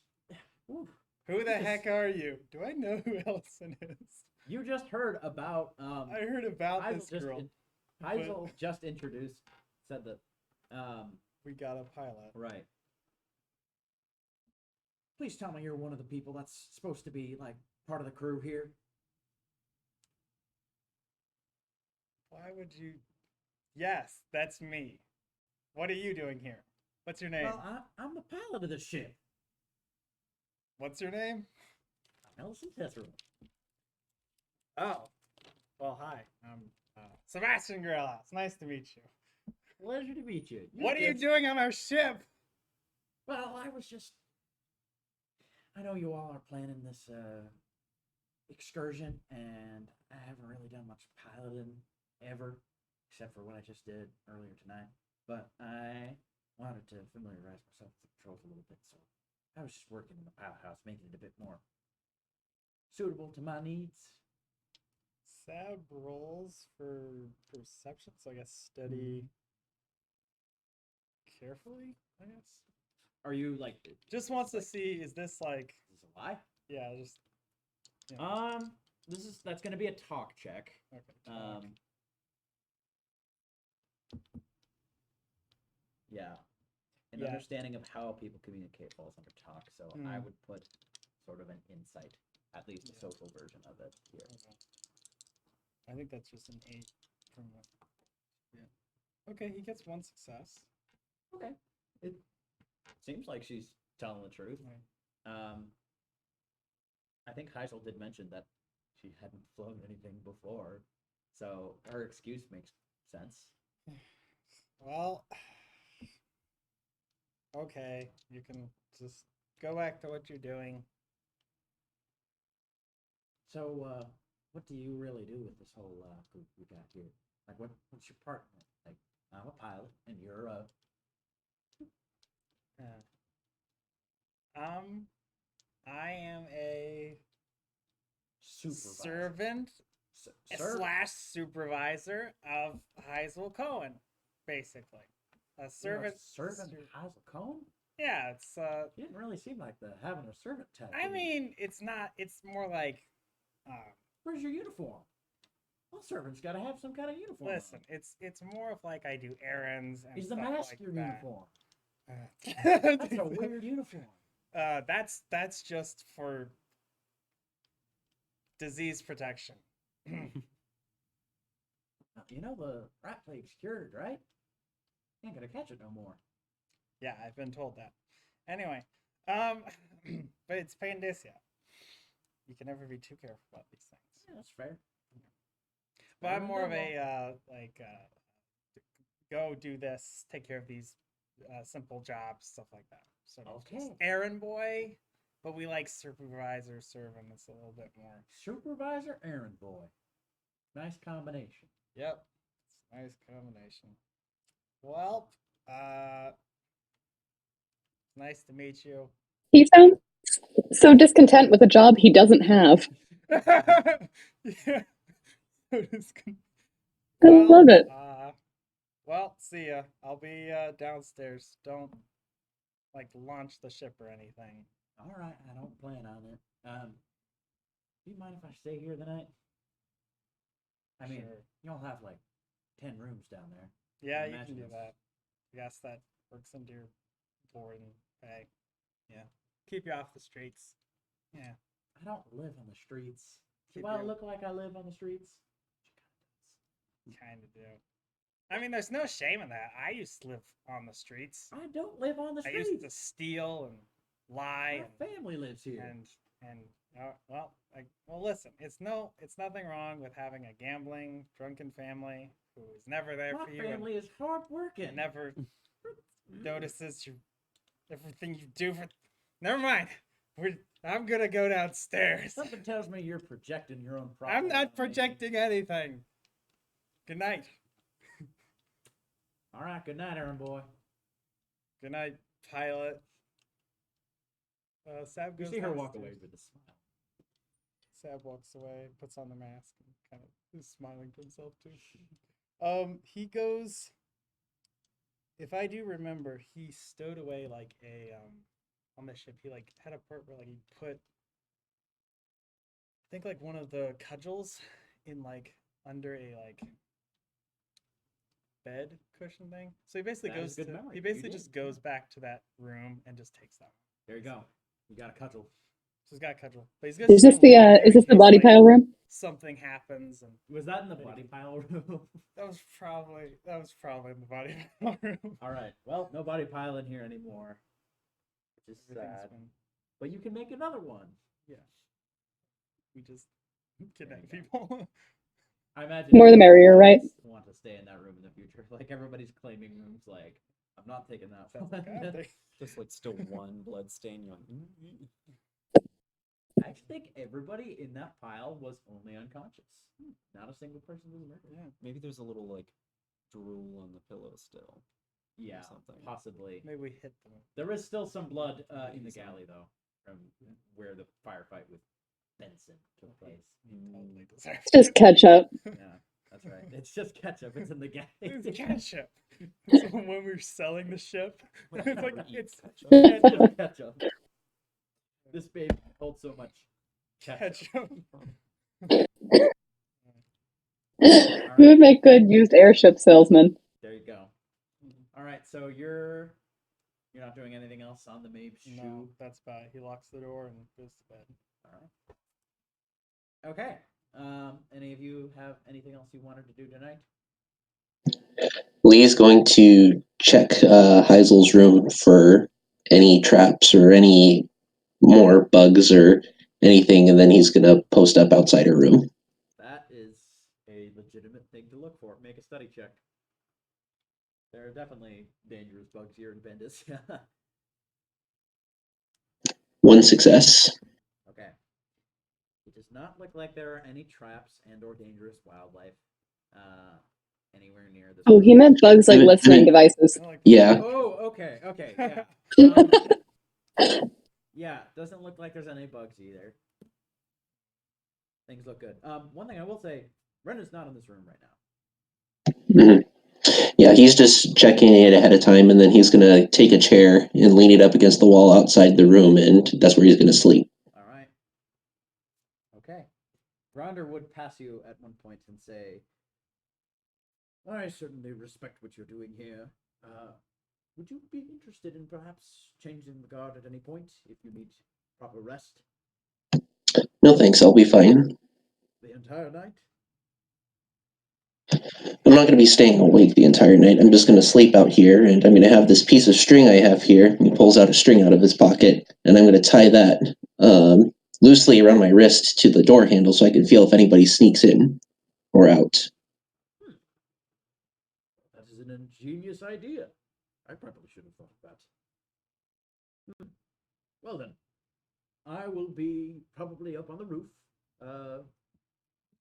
Speaker 1: Whew.
Speaker 4: Who the heck are you? Do I know who Ellison is?
Speaker 1: You just heard about.
Speaker 4: I heard about
Speaker 1: Heisel
Speaker 4: this girl.
Speaker 1: Heisel just introduced, said that.
Speaker 4: We got a pilot.
Speaker 1: Right. Please tell me you're one of the people that's supposed to be like part of the crew here.
Speaker 4: Why would you? Yes, that's me. What are you doing here? What's your name?
Speaker 1: Well, I'm the pilot of the ship.
Speaker 4: What's your name?
Speaker 1: I'm Ellison Tesserell.
Speaker 4: Oh, well, hi. I'm Sebastian Gorilla. It's nice to meet you.
Speaker 1: Pleasure to meet you.
Speaker 4: What are you doing on our ship?
Speaker 1: Well, I was just. I know you all are planning this excursion, and I haven't really done much piloting ever, except for what I just did earlier tonight. But I wanted to familiarize myself with the controls a little bit, so I was just working in the pilot house, making it a bit more suitable to my needs.
Speaker 4: Sab rolls for perception, so I guess study carefully, I guess.
Speaker 1: Are you like?
Speaker 4: Just wants to see, is this like,
Speaker 1: Is this a lie?
Speaker 4: yeah, just. You know,
Speaker 1: That's gonna be a talk check.
Speaker 4: okay. Talk.
Speaker 1: Yeah. An
Speaker 4: Yeah.
Speaker 1: understanding of how people communicate falls under talk, so I
Speaker 4: Mm.
Speaker 1: would put sort of an insight, at least a
Speaker 4: Yeah.
Speaker 1: social version of it here.
Speaker 4: Okay. I think that's just an 8 from what. Yeah. Okay, he gets 1 success.
Speaker 1: Okay. It seems like she's telling the truth.
Speaker 4: Right.
Speaker 1: I think Heisel did mention that she hadn't flown anything before, so her excuse makes sense.
Speaker 4: Well, okay, you can just go back to what you're doing.
Speaker 1: So, what do you really do with this whole group we got here? Like, what's your partner? Like, I'm a pilot, and you're a.
Speaker 4: I am a
Speaker 1: Supervisor.
Speaker 4: servant slash supervisor of Heisel Cohen, basically. A
Speaker 1: You're a
Speaker 4: servant.
Speaker 1: servant Heisel Cohen?
Speaker 4: Yeah, it's
Speaker 1: You didn't really seem like having a servant tag.
Speaker 4: I mean, it's not. It's more like.
Speaker 1: Where's your uniform? Well, servants got to have some kind of uniform.
Speaker 4: Listen, it's more of like I do errands and
Speaker 1: Is the
Speaker 4: stuff
Speaker 1: mask
Speaker 4: like
Speaker 1: your
Speaker 4: that.
Speaker 1: uniform?
Speaker 4: That's
Speaker 1: That's a weird uniform.
Speaker 4: That's just for disease protection.
Speaker 1: You know the rat plague's cured, right? Ain't gonna catch it no more.
Speaker 4: Yeah, I've been told that. Anyway, but it's Pandacia. You can never be too careful about these things.
Speaker 1: Yeah, that's fair.
Speaker 4: But I'm more of a go do this, take care of these simple jobs, stuff like that. So just
Speaker 1: Okay.
Speaker 4: errand boy, but we like supervisor, servant. It's a little bit more.
Speaker 1: Supervisor, errand boy. Nice combination.
Speaker 4: Yep, it's a nice combination. Well, nice to meet you.
Speaker 2: He sounds so discontent with a job he doesn't have.
Speaker 4: Yeah.
Speaker 2: I love it.
Speaker 4: Well, see ya. I'll be downstairs. Don't like launch the ship or anything.
Speaker 1: All right, I don't plan on it. Do you mind if I stay here the night? I mean,
Speaker 4: Sure.
Speaker 1: y'all have like 10 rooms down there.
Speaker 4: Yeah,
Speaker 1: I
Speaker 4: you can
Speaker 1: imagine
Speaker 4: do
Speaker 1: it's-
Speaker 4: that. Yes, that works into your board and pay. Yeah. Keep you off the streets. Yeah.
Speaker 1: I don't live on the streets.
Speaker 4: Keep
Speaker 1: Do I
Speaker 4: your-
Speaker 1: look like I live on the streets?
Speaker 4: Kind of do. I mean, there's no shame in that. I used to live on the streets.
Speaker 1: I don't live on the
Speaker 4: I
Speaker 1: streets.
Speaker 4: used to steal and lie
Speaker 1: My family lives here.
Speaker 4: and well, listen, it's nothing wrong with having a gambling, drunken family who is never there
Speaker 1: My
Speaker 4: for you
Speaker 1: family is hardworking.
Speaker 4: and never notices everything you do for. Never mind. I'm gonna go downstairs.
Speaker 1: Something tells me you're projecting your own
Speaker 4: I'm
Speaker 1: problems
Speaker 4: not
Speaker 1: on me.
Speaker 4: projecting anything. Good night.
Speaker 1: All right, good night, Aaron boy.
Speaker 4: Good night, pilot. Sab
Speaker 1: You
Speaker 4: goes
Speaker 1: see her walk
Speaker 4: downstairs.
Speaker 1: away with a smile.
Speaker 4: Sab walks away, puts on the mask, and kind of is smiling to himself too. He goes. If I do remember, he stowed away like a on the ship. He like had a part where like he put, I think like one of the cudgels in like under a like bed cushion thing. So he basically
Speaker 1: That is
Speaker 4: goes
Speaker 1: good
Speaker 4: to
Speaker 1: memory.
Speaker 4: he
Speaker 1: You
Speaker 4: basically
Speaker 1: did,
Speaker 4: just goes back to that room and just takes that.
Speaker 1: There you go. You got a cudgel.
Speaker 4: So he's got a cudgel, but he's got.
Speaker 2: Is this the body pile room?
Speaker 4: Something happens and
Speaker 1: Was that in the body pile room?
Speaker 4: that was probably in the body pile room.
Speaker 1: All right. Well, no body pile in here anymore. Which is
Speaker 4: Everything's
Speaker 1: sad.
Speaker 4: been-
Speaker 1: But you can make another one.
Speaker 4: yeah. We just kidnap
Speaker 1: There you
Speaker 4: people.
Speaker 1: I imagine
Speaker 2: More the merrier, right?
Speaker 1: Want to stay in that room in the future. Like everybody's claiming rooms. Like I'm not taking that.
Speaker 4: Sounds
Speaker 1: one.
Speaker 4: like a thing.
Speaker 3: Just like still one blood stain. You're like,
Speaker 1: I actually think everybody in that pile was only unconscious. Not a single person was murdered.
Speaker 3: yeah, maybe there's a little like drool on the pillow still.
Speaker 1: Yeah,
Speaker 3: something.
Speaker 1: possibly.
Speaker 4: Maybe we hit them.
Speaker 1: There is still some blood in the
Speaker 3: Maybe some.
Speaker 1: galley though, from where the firefight with Benson took place.
Speaker 4: Totally deserved
Speaker 2: It's just
Speaker 4: it.
Speaker 2: ketchup.
Speaker 1: Yeah, that's right. It's just ketchup. It's in the galley.
Speaker 4: It's ketchup. So when we were selling the ship,
Speaker 3: Would
Speaker 4: it's
Speaker 3: never
Speaker 4: like
Speaker 3: eat
Speaker 4: it's
Speaker 3: ketchup.
Speaker 1: It's just ketchup. This baby holds so much ketchup.
Speaker 4: ketchup.
Speaker 2: We would make good used airship salesmen.
Speaker 1: There you go. All right, so you're not doing anything else on the Mabe shoe.
Speaker 4: No, that's about it. He locks the door and goes to bed.
Speaker 1: All right. Okay. Any of you have anything else you wanted to do tonight?
Speaker 5: Lee's going to check Heisel's room for any traps or any more bugs or anything, and then he's going to post up outside her room.
Speaker 1: That is a legitimate thing to look for. Make a study check. There are definitely dangerous bugs here in Bendis.
Speaker 5: One success.
Speaker 1: Okay. It does not look like there are any traps and or dangerous wildlife anywhere near this.
Speaker 2: Oh, he
Speaker 1: room.
Speaker 2: meant bugs like
Speaker 5: I mean-
Speaker 2: listening devices.
Speaker 4: I like
Speaker 5: Yeah.
Speaker 1: Oh, okay, yeah. Yeah, doesn't look like there's any bugs either. Things look good. One thing I will say, Ren is not in this room right now.
Speaker 5: Mhm. Yeah, he's just checking it ahead of time, and then he's going to take a chair and lean it up against the wall outside the room, and that's where he's going to sleep.
Speaker 1: All right. Okay. Ronder would pass you at one point and say, I certainly respect what you're doing here. Would you be interested in perhaps changing the guard at any point if you need proper rest?
Speaker 5: No thanks, I'll be fine.
Speaker 1: The entire night?
Speaker 5: I'm not going to be staying awake the entire night. I'm just going to sleep out here, and I'm going to have this piece of string I have here. He pulls out a string out of his pocket, and I'm going to tie that loosely around my wrist to the door handle so I can feel if anybody sneaks in or out.
Speaker 1: That is an ingenious idea. I probably should have thought of that. Well then, I will be probably up on the roof,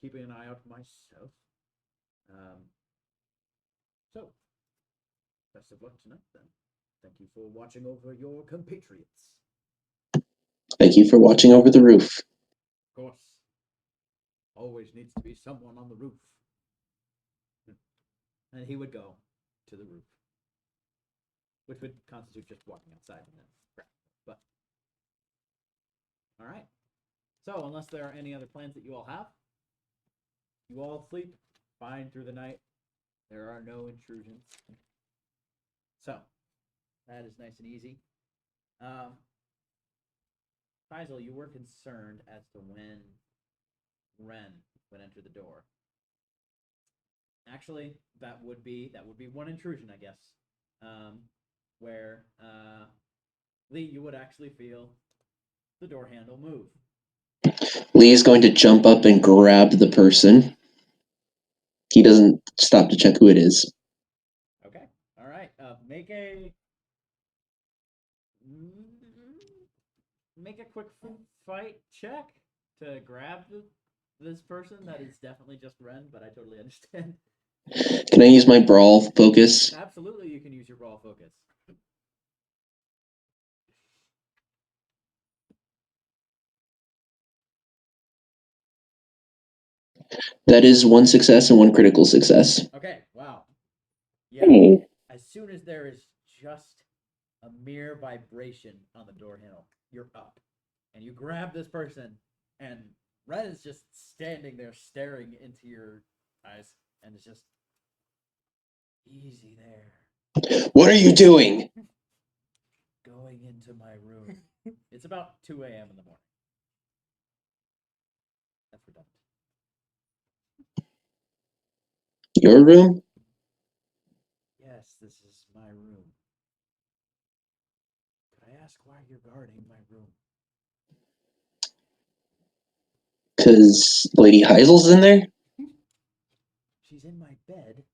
Speaker 1: keeping an eye out myself. So, best of luck tonight then. Thank you for watching over your compatriots.
Speaker 5: Thank you for watching over the roof.
Speaker 1: Of course. Always needs to be someone on the roof. And he would go to the roof, which would constitute just walking outside and then but all right. So unless there are any other plans that you all have, you all sleep fine through the night. There are no intrusions. So that is nice and easy. Faisal, you were concerned as to when Ren would enter the door. actually, that would be one intrusion, I guess. Where Lee, you would actually feel the door handle move.
Speaker 5: Lee's going to jump up and grab the person. He doesn't stop to check who it is.
Speaker 1: Okay. All right. Make a quick fight check to grab this person. That is definitely just Ren, but I totally understand.
Speaker 5: Can I use my brawl focus?
Speaker 1: Absolutely, you can use your brawl focus.
Speaker 5: That is 1 success and 1 critical success.
Speaker 1: Okay. Wow. Yeah.
Speaker 2: Hey.
Speaker 1: As soon as there is just a mere vibration on the door handle, you're up, and you grab this person, and Ren is just standing there staring into your eyes, and it's just easy there.
Speaker 5: What are you doing?
Speaker 1: Going into my room. It's about 2 a.m. in the morning. That's redundant.
Speaker 5: Your room?
Speaker 1: Yes, this is my room. Could I ask why you're guarding my room?
Speaker 5: Because Lady Heisel's in there?
Speaker 1: She's in my bed.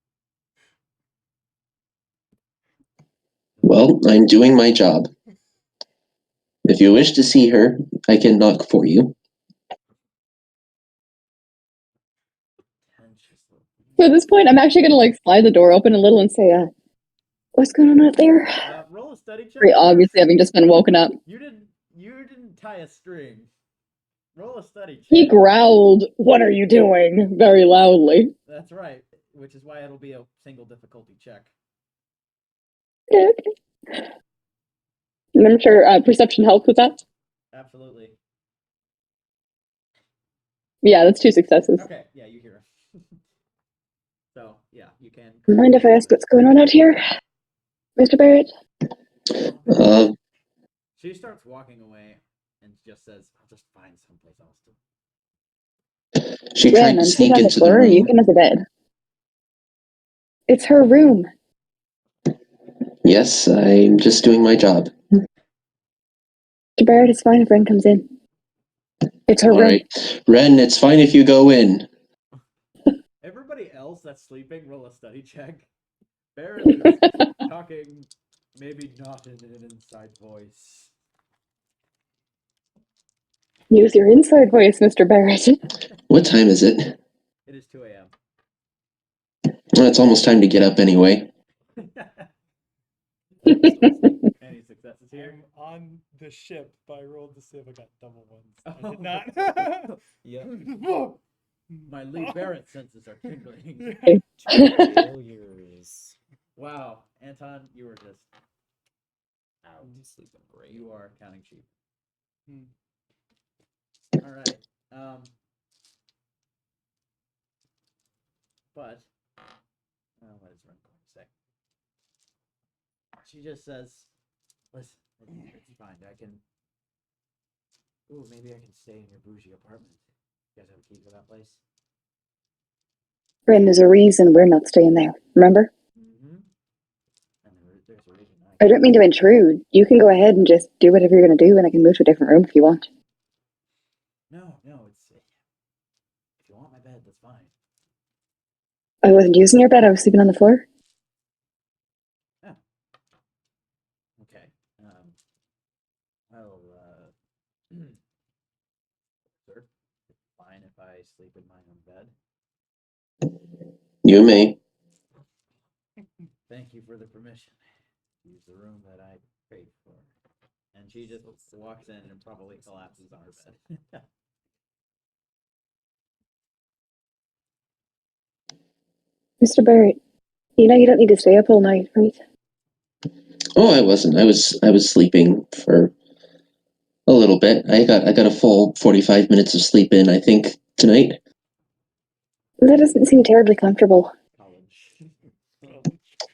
Speaker 5: Well, I'm doing my job. If you wish to see her, I can knock for you.
Speaker 2: So at this point, I'm actually gonna like slide the door open a little and say, what's going on out there?
Speaker 1: Roll a study check.
Speaker 2: Very obviously, having just been woken up.
Speaker 1: You didn't tie a string. Roll a study check.
Speaker 2: He growled, "What are you doing?" very loudly.
Speaker 1: That's right, which is why it'll be a single difficulty check.
Speaker 2: Okay. And I'm sure perception helped with that.
Speaker 1: Absolutely.
Speaker 2: Yeah, that's 2 successes.
Speaker 1: Okay, yeah, you hear him. So, yeah, you can.
Speaker 2: Mind if I ask what's going on out here, Mr. Barrett?
Speaker 1: She starts walking away and just says, "I'll just find someplace else to."
Speaker 5: She tried to sneak into the room.
Speaker 2: You can have the bed. It's her room.
Speaker 5: Yes, I'm just doing my job.
Speaker 2: Mr. Barrett, it's fine if Ren comes in. It's her
Speaker 5: All
Speaker 2: room.
Speaker 5: right. Ren, it's fine if you go in.
Speaker 1: Everybody else that's sleeping, roll a study check. Barrett is talking, maybe not in an inside voice.
Speaker 2: Use your inside voice, Mr. Barrett.
Speaker 5: What time is it?
Speaker 1: It is 2 a.m.
Speaker 5: Well, it's almost time to get up anyway.
Speaker 1: Any successes here?
Speaker 4: I'm on the ship, but I rolled to see if I got double ones. I did not.
Speaker 3: Yeah.
Speaker 1: My Lee Barrett senses are tingling.
Speaker 3: Failures.
Speaker 1: Wow, Anton, you were just out.
Speaker 3: I'm sleeping great.
Speaker 1: You are counting sheep.
Speaker 4: Hmm.
Speaker 1: All right. But what is Ren going to say? She just says, "Listen, it's fine. I can. Ooh, maybe I can stay in your bougie apartment. You guys have a key for that place?"
Speaker 2: Ren, there's a reason we're not staying there. Remember?
Speaker 1: Mm-hmm. And there's a reason
Speaker 2: I don't mean to intrude. You can go ahead and just do whatever you're going to do, and I can move to a different room if you want.
Speaker 1: No, it's if you want my bed, that's fine.
Speaker 2: I wasn't using your bed. I was sleeping on the floor.
Speaker 1: Oh. Okay. I'll sir, it's fine if I sleep in my own bed.
Speaker 5: You may.
Speaker 1: Thank you for the permission to use the room that I paid for. And she just walks in and probably collapses on her bed.
Speaker 2: Mr. Barrett, you know you don't need to stay up all night, right?
Speaker 5: Oh, I wasn't. I was sleeping for a little bit. I got a full 45 minutes of sleep in, I think, tonight.
Speaker 2: That doesn't seem terribly comfortable.
Speaker 1: College.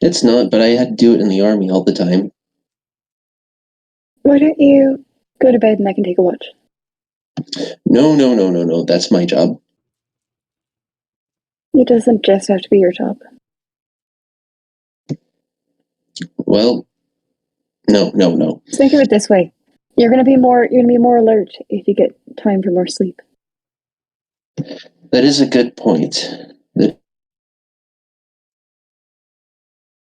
Speaker 5: It's not, but I had to do it in the army all the time.
Speaker 2: Why don't you go to bed and I can take a watch?
Speaker 5: No. That's my job.
Speaker 2: It doesn't just have to be your job.
Speaker 5: Well, no.
Speaker 2: Just think of it this way: you're gonna be more alert if you get time for more sleep.
Speaker 5: That is a good point.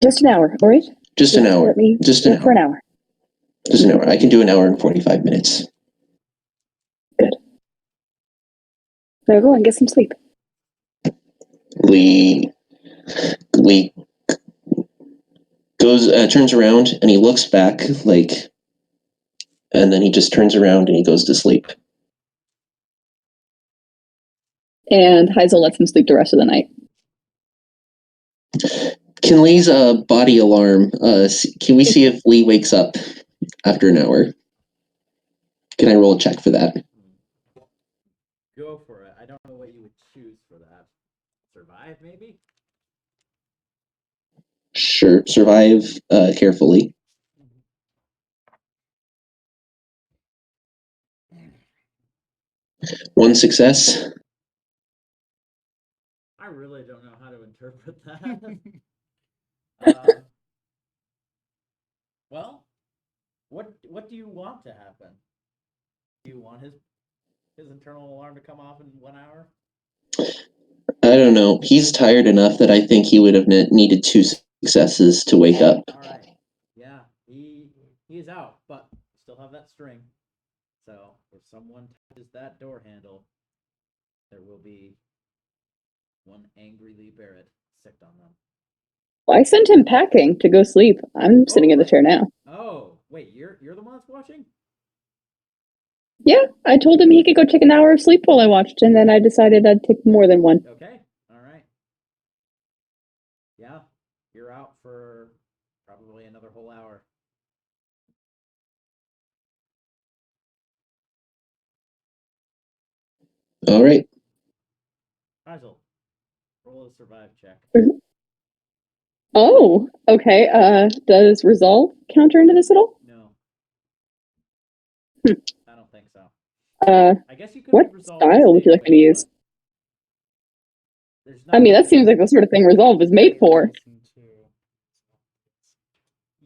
Speaker 2: Just an hour, all right?
Speaker 5: Just an hour.
Speaker 2: Let me
Speaker 5: Just an
Speaker 2: work for an
Speaker 5: hour.
Speaker 2: hour.
Speaker 5: Just an hour. I can do an hour and 45 minutes.
Speaker 2: Good. So go and get some sleep.
Speaker 5: Lee goes, turns around and he looks back, like, and then he just turns around and he goes to sleep.
Speaker 2: And Heisel lets him sleep the rest of the night.
Speaker 5: Can Lee's body alarm? Can we see if Lee wakes up after an hour? Can I roll a check for that?
Speaker 1: Go for it. I don't know what you would choose for that. Survive, maybe?
Speaker 5: Sure. Survive carefully. One success.
Speaker 1: I really don't know how to interpret that. Well, what do you want to happen? Do you want his internal alarm to come off in 1 hour?
Speaker 5: I don't know. He's tired enough that I think he would have needed 2 successes to wake up.
Speaker 1: All right. Yeah, he is out, but we still have that string. So if someone touches that door handle, there will be one angry Lee Barrett sicked on them.
Speaker 2: Well, I sent him packing to go sleep. I'm sitting in the chair now.
Speaker 1: Oh, wait, you're the one that's watching?
Speaker 2: Yeah, I told him he could go take an hour of sleep while I watched, and then I decided I'd take more than one.
Speaker 1: Okay, all right. Yeah, you're out for probably another whole hour.
Speaker 5: All right.
Speaker 1: Nigel, roll a survive check.
Speaker 2: Oh, okay. Does resolve counter into this at all?
Speaker 1: No.
Speaker 2: Hmm.
Speaker 1: I don't think so. I guess you could
Speaker 2: What
Speaker 1: resolve
Speaker 2: style would you like me to use? I mean, that seems like the sort of thing resolve is made for.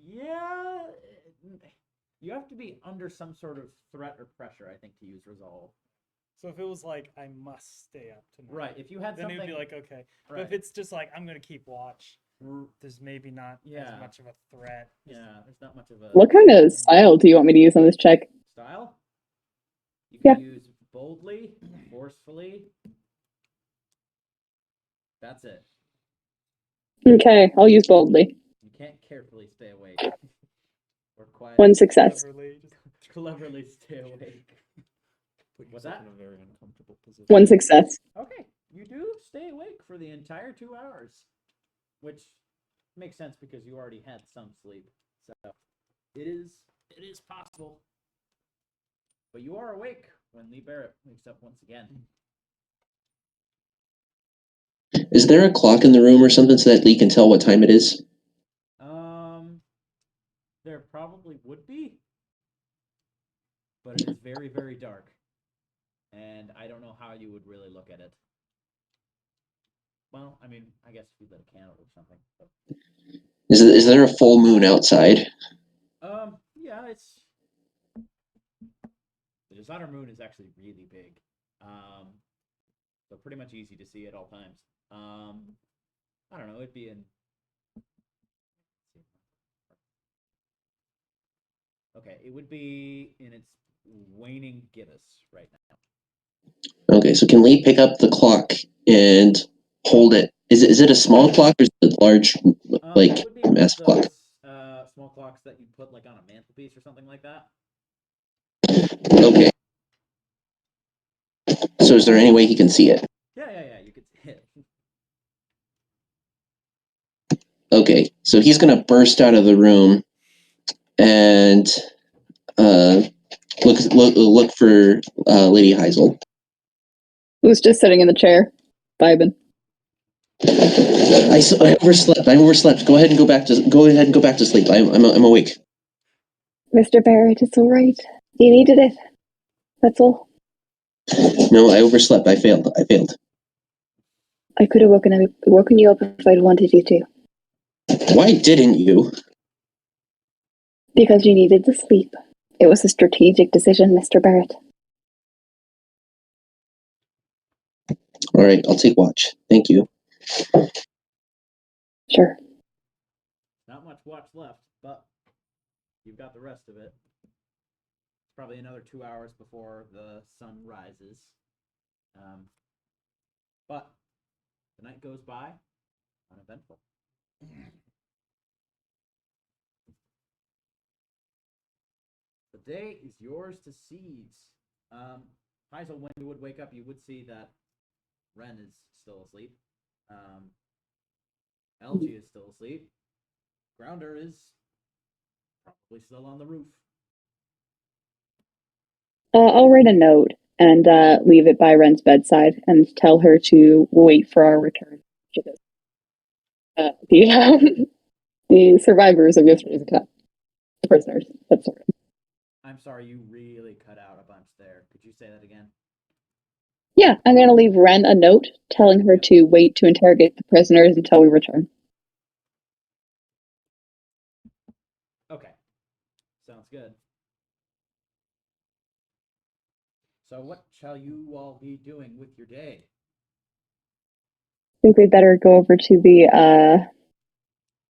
Speaker 1: Yeah, you have to be under some sort of threat or pressure, I think, to use resolve.
Speaker 4: So if it was like I must stay up tonight,
Speaker 1: Right? If you had
Speaker 4: then
Speaker 1: something,
Speaker 4: it'd be like okay.
Speaker 1: right.
Speaker 4: But if it's just like I'm gonna keep watch, there's maybe not as much of a threat.
Speaker 1: Yeah, there's not much of a.
Speaker 2: What kind of style do you want me to use on this check?
Speaker 1: Style? You can use boldly, forcefully. That's it.
Speaker 2: Okay, I'll use boldly.
Speaker 1: You can't carefully stay awake. Or quietly.
Speaker 2: One success.
Speaker 1: Cleverly stay awake. What's that?
Speaker 3: In a very uncomfortable position.
Speaker 2: One success.
Speaker 1: Okay, you do stay awake for the entire 2 hours, which makes sense because you already had some sleep. So it is possible. But you are awake when Lee Barrett wakes up once again.
Speaker 5: Is there a clock in the room or something so that Lee can tell what time it is?
Speaker 1: There probably would be, but it is very, very dark. And I don't know how you would really look at it. Well, I mean, I guess if you lit a candle or something. But...
Speaker 5: Is there a full moon outside?
Speaker 1: Yeah, it's... The Dishonored moon is actually really big. So pretty much easy to see at all times. I don't know, it'd be in... Okay, it would be in its waning gibbous right now.
Speaker 5: Okay, so can Lee pick up the clock and hold it? Is it a small clock or is it a large, like, massive clock?
Speaker 1: Small clocks that you put like on a mantelpiece or something like that.
Speaker 5: Okay. So is there any way he can see it?
Speaker 1: Yeah, you can see it.
Speaker 5: Okay, so he's gonna burst out of the room and look for Lady Heisel.
Speaker 2: Who's just sitting in the chair, vibing.
Speaker 5: I overslept. Go ahead and go back to sleep. I'm awake.
Speaker 2: Mr. Barrett, it's all right. You needed it. That's all.
Speaker 5: No, I overslept. I failed.
Speaker 2: I could have woken you up if I'd wanted you to.
Speaker 5: Why didn't you?
Speaker 2: Because you needed the sleep. It was a strategic decision, Mr. Barrett.
Speaker 5: All right, I'll take watch. Thank you.
Speaker 2: Sure.
Speaker 1: Not much watch left, but you've got the rest of it. It's probably another 2 hours before the sun rises. But the night goes by uneventful. The day is yours to seize. Heisel, when you would wake up, you would see that Ren is still asleep. LG is still asleep. Grounder is probably still on the roof.
Speaker 2: I'll write a note and leave it by Ren's bedside and tell her to wait for our return. The survivors of yesterday's attack, the prisoners. That's sort of.
Speaker 1: I'm sorry, you really cut out a bunch there. Could you say that again?
Speaker 2: Yeah, I'm going to leave Ren a note telling her to wait to interrogate the prisoners until we return.
Speaker 1: Okay. Sounds good. So what shall you all be doing with your day?
Speaker 2: I think we'd better go over to the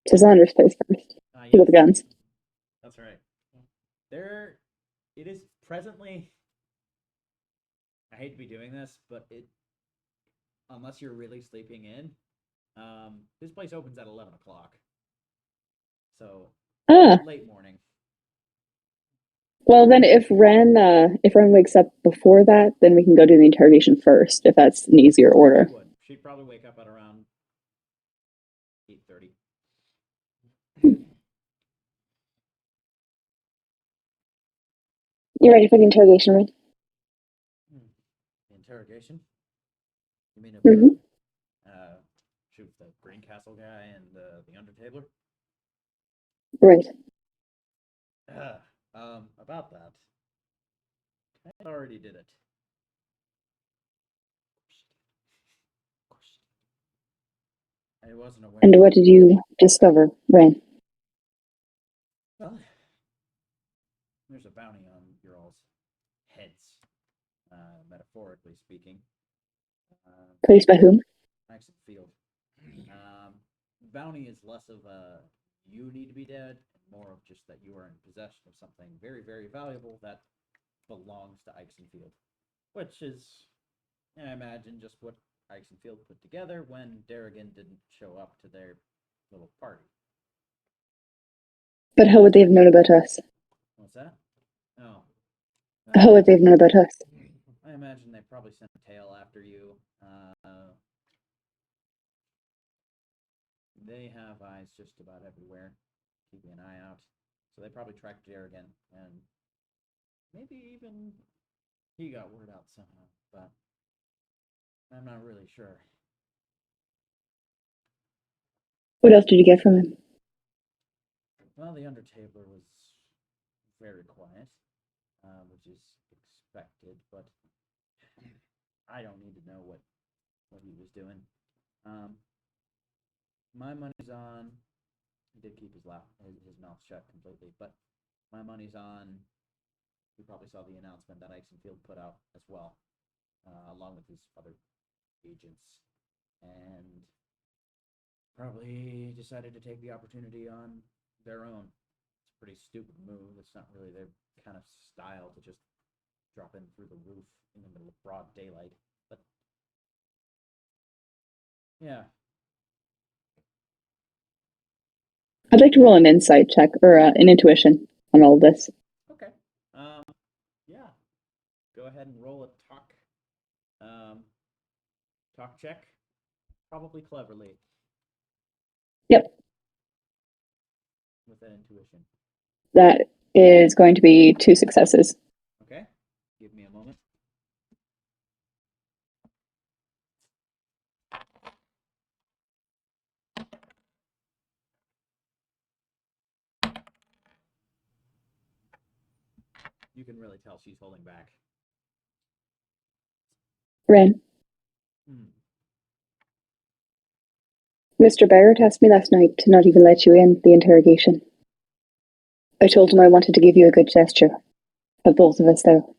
Speaker 2: Dishonored place first.
Speaker 1: Yes.
Speaker 2: With the guns.
Speaker 1: That's right. It is presently, I hate to be doing this, but unless you're really sleeping in, this place opens at 11 o'clock. So, late morning.
Speaker 2: Well, then if Ren wakes up before that, then we can go do the interrogation first, if that's an easier order.
Speaker 1: She'd probably wake up at around 8:30.
Speaker 2: You ready for the interrogation, Ren?
Speaker 1: Interrogation? You mean shoot the Greencastle guy and the Undertabler?
Speaker 2: Right.
Speaker 1: About that. I already did it. I wasn't aware.
Speaker 2: And what did you discover, Ren?
Speaker 1: Well, there's a bounty on your all's heads, metaphorically speaking.
Speaker 2: Placed by whom?
Speaker 1: Maxon Field. Bounty is less of a you need to be dead, and more of just that you are in possession of something very, very valuable that belongs to Field, which is, I imagine, just what Field put together when Darrigan didn't show up to their little party.
Speaker 2: But how would they have known about us?
Speaker 1: What's that? Oh.
Speaker 2: How would they have known about us?
Speaker 1: I imagine they probably sent a tail after you. They have eyes just about everywhere, keeping an eye out. So they probably tracked Darrigan, and maybe even he got word out somehow, but I'm not really sure.
Speaker 2: What else did you get from him?
Speaker 1: Well, the Undertabler was very quiet, which is expected, but I don't need to know what he was doing. My money's on. He did keep his mouth shut completely, but my money's on. You probably saw the announcement that Field put out as well, along with his other agents, and probably decided to take the opportunity on their own. It's a pretty stupid move. It's not really their kind of style to just drop in through the roof in the middle of broad daylight. But yeah.
Speaker 2: I'd like to roll an insight check or an intuition on all of this.
Speaker 1: Okay. Yeah. Go ahead and roll a talk check. Probably cleverly.
Speaker 2: Yep.
Speaker 1: With that intuition.
Speaker 2: That is going to be 2 successes.
Speaker 1: Okay. Give me a moment. You can really tell she's holding back.
Speaker 2: Ren. Mr. Barrett asked me last night to not even let you in the interrogation. I told him I wanted to give you a good gesture. Of both of us, though.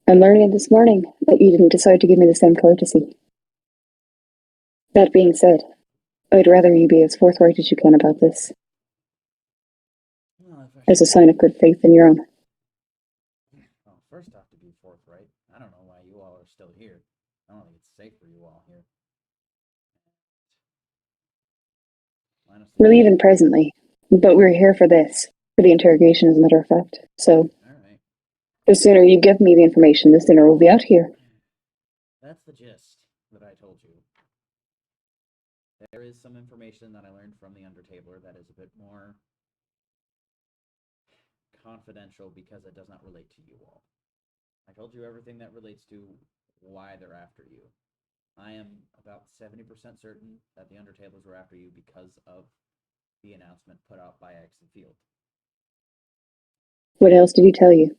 Speaker 2: I'm learning this morning that you didn't decide to give me the same courtesy. That being said, I'd rather you be as forthright as you can about this,
Speaker 1: Well, if I
Speaker 2: as a
Speaker 1: should-
Speaker 2: sign of good faith in your own.
Speaker 1: Well, first off, to be forthright, I don't know why you all are still here. I don't think it's safe for you all here. Minus the
Speaker 2: We're
Speaker 1: fact-
Speaker 2: leaving presently, but we're here for this, for the interrogation, as a matter of fact. So,
Speaker 1: All right.
Speaker 2: the sooner you give me the information, the sooner we'll be out here.
Speaker 1: That's the gist that I told you. There is some information that I learned from the Undertabler that is a bit more confidential because it does not relate to you all. I told you everything that relates to why they're after you. I am about 70% certain that the Undertablers were after you because of the announcement put out by Exit Field.
Speaker 2: What else did he tell you?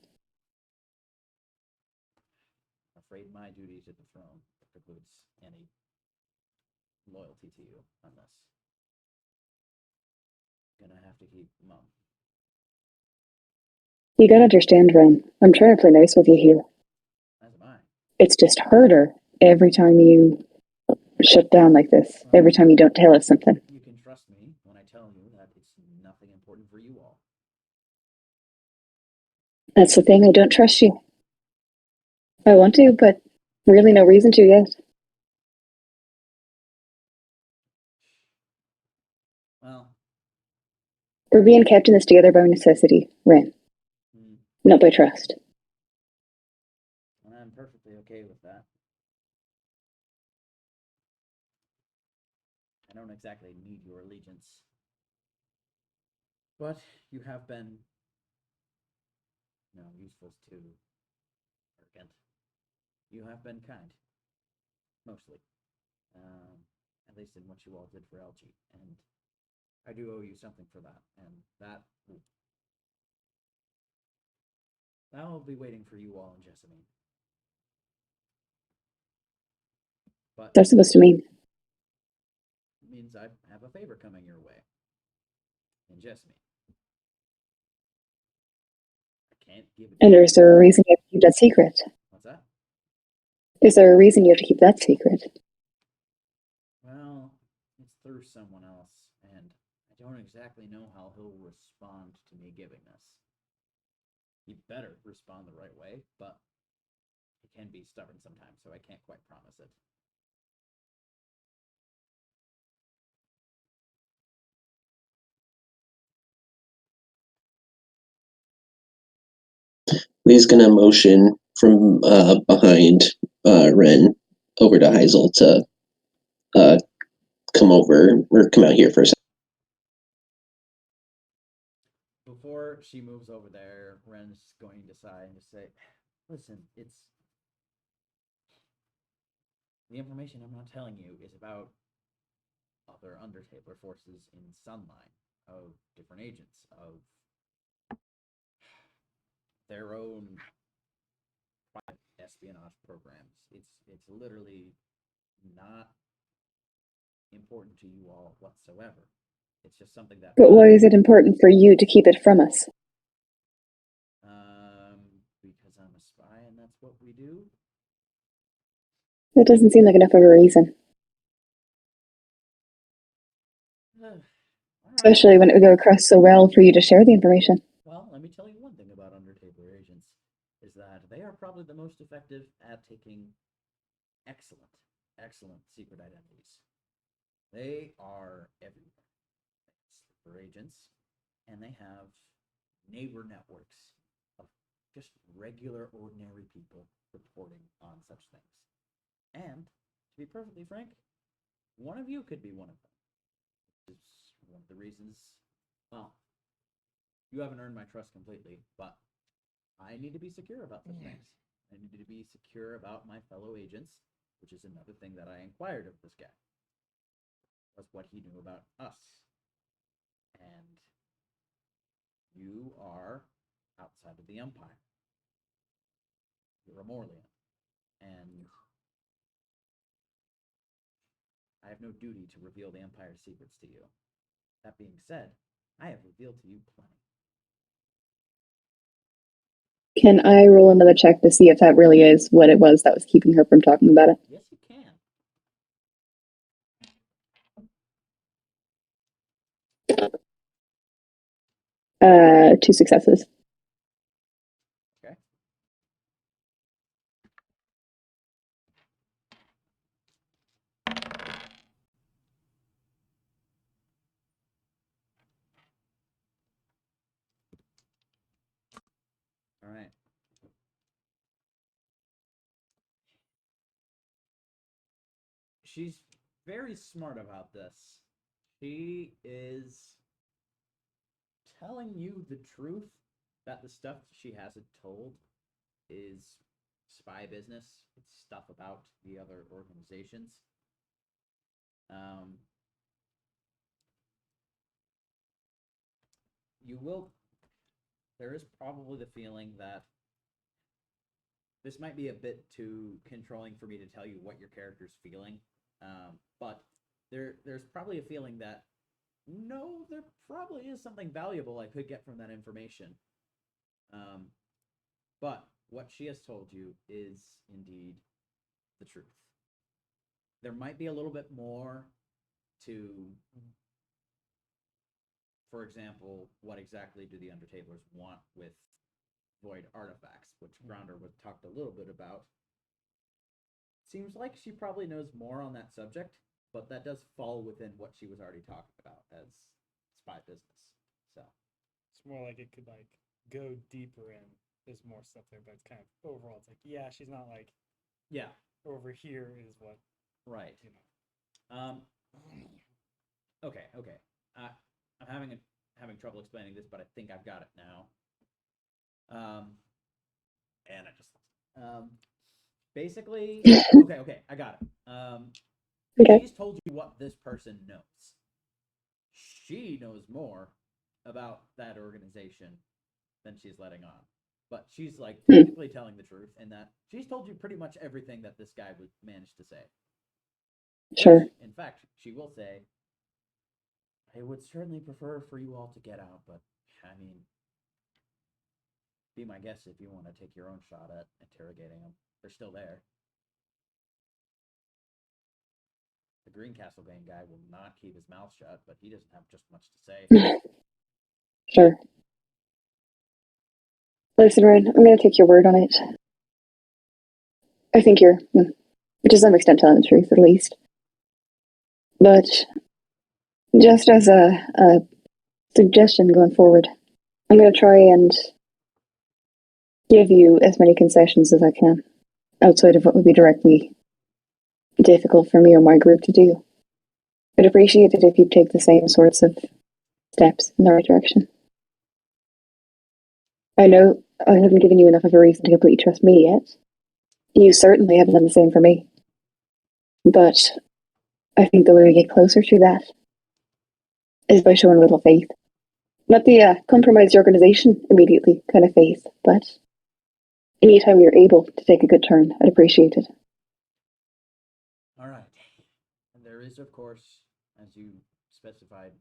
Speaker 1: I'm afraid my duty to the throne precludes any loyalty to you on this. Gonna have to keep mum.
Speaker 2: You gotta understand, Ren. I'm trying to play nice with you here.
Speaker 1: As am I.
Speaker 2: It's just harder every time you shut down like this, every time you don't tell us something.
Speaker 1: You can trust me when I tell you that it's nothing important for you all.
Speaker 2: That's the thing, I don't trust you. I want to, but really no reason to yet.
Speaker 1: Well,
Speaker 2: We're being kept in this together by necessity, Ren, not by trust.
Speaker 1: I'm perfectly okay with that. I don't exactly need your allegiance. But you have been, useful to Argent. You have been kind. Mostly. At least in what you all did for LG. And I do owe you something for that. And I'll be waiting for you all in Jessamine. But
Speaker 2: That's supposed to mean.
Speaker 1: it means I have a favor coming your way. In Jessamine. I can't give it to
Speaker 2: And
Speaker 1: you.
Speaker 2: is there a reason you have to keep that secret?
Speaker 1: What's that?
Speaker 2: Is there a reason you have to keep that secret?
Speaker 1: Well, it's through someone else, and I don't exactly know how he'll respond to me giving this. He better respond the right way, but he can be stubborn sometimes, so I can't quite promise it.
Speaker 5: Lee's gonna motion from behind Ren over to Heisel to come over or come out here for a second.
Speaker 1: Before she moves over there, Ren's going to sigh and just say, listen, it's... The information I'm not telling you is about other Undertabler forces in Sunline, of different agents, of their own private espionage programs. It's literally not important to you all whatsoever. It's just something that.
Speaker 2: But why is it important for you to keep it from us?
Speaker 1: Because I'm a spy and that's what we do.
Speaker 2: That doesn't seem like enough of a reason.
Speaker 1: All right.
Speaker 2: Especially when it would go across so well for you to share the information.
Speaker 1: Well, let me tell you one thing about Undertabler agents, is that they are probably the most effective at taking excellent secret identities. They are everywhere. Sleeper agents, and they have neighbor networks of just regular, ordinary people reporting on such things. And, to be perfectly frank, one of you could be one of them. It's one of the reasons, well, you haven't earned my trust completely, but I need to be secure about such things. I need to be secure about my fellow agents, which is another thing that I inquired of this guy. Was what he knew about us. And you are outside of the Empire. You're a Morlian. And I have no duty to reveal the Empire's secrets to you. That being said, I have revealed to you plenty.
Speaker 2: Can I roll another check to see if that really is what it was that was keeping her from talking about it?
Speaker 1: Yes, you can.
Speaker 2: 2 successes.
Speaker 1: Okay. All right. She's very smart about this. She is telling you the truth that the stuff she hasn't told is spy business. It's stuff about the other organizations. You will. There is probably the feeling that this might be a bit too controlling for me to tell you what your character's feeling, but there's probably a feeling that no, there probably is something valuable I could get from that information. But what she has told you is indeed the truth. There might be a little bit more to, for example, what exactly do the Undertablers want with void artifacts, which Grounder was talked a little bit about. Seems like she probably knows more on that subject, but that does fall within what she was already talking about as spy business. So
Speaker 4: It's more like it could like go deeper in. There's more stuff there, but it's kind of overall. It's like, yeah, she's not like,
Speaker 1: yeah,
Speaker 4: over here is what,
Speaker 1: right.
Speaker 4: you know.
Speaker 1: Okay. I'm having trouble explaining this, but I think I've got it now. And I just basically okay, I got it.
Speaker 2: Okay.
Speaker 1: She's told you what this person knows. She knows more about that organization than she's letting on. But she's like technically telling the truth in that she's told you pretty much everything that this guy would manage to say.
Speaker 2: Sure.
Speaker 1: Which, in fact, she will say, I would certainly prefer for you all to get out, but I mean, be my guest if you want to take your own shot at interrogating them. They're still there. The Greencastle gang guy will not keep his mouth shut, but he doesn't have just much to say.
Speaker 2: Sure. Listen, Ryan, I'm going to take your word on it. I think you're, to some extent, telling the truth, at least. But just as a suggestion going forward, I'm going to try and give you as many concessions as I can, outside of what would be directly difficult for me or my group to do. I'd appreciate it if you'd take the same sorts of steps in the right direction. I know I haven't given you enough of a reason to completely trust me yet. You certainly haven't done the same for me. But I think the way we get closer to that is by showing a little faith. Not the compromise the organization immediately kind of faith, but anytime you're able to take a good turn, I'd appreciate it.
Speaker 1: All right. And there is, of course, as you specified,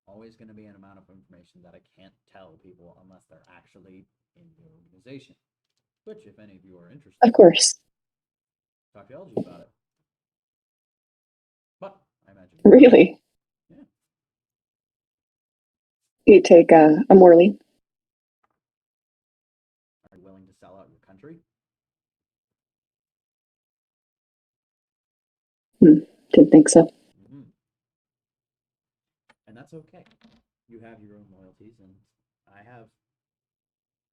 Speaker 1: always going to be an amount of information that I can't tell people unless they're actually in the organization. Which, if any of you are interested,
Speaker 2: Of course.
Speaker 1: talk to LG about it. But I imagine.
Speaker 2: Really?
Speaker 1: Yeah.
Speaker 2: You take a Morley.
Speaker 1: Are you willing to sell out your country?
Speaker 2: Didn't think so.
Speaker 1: Mm-hmm. And that's okay. You have your own loyalties, and I have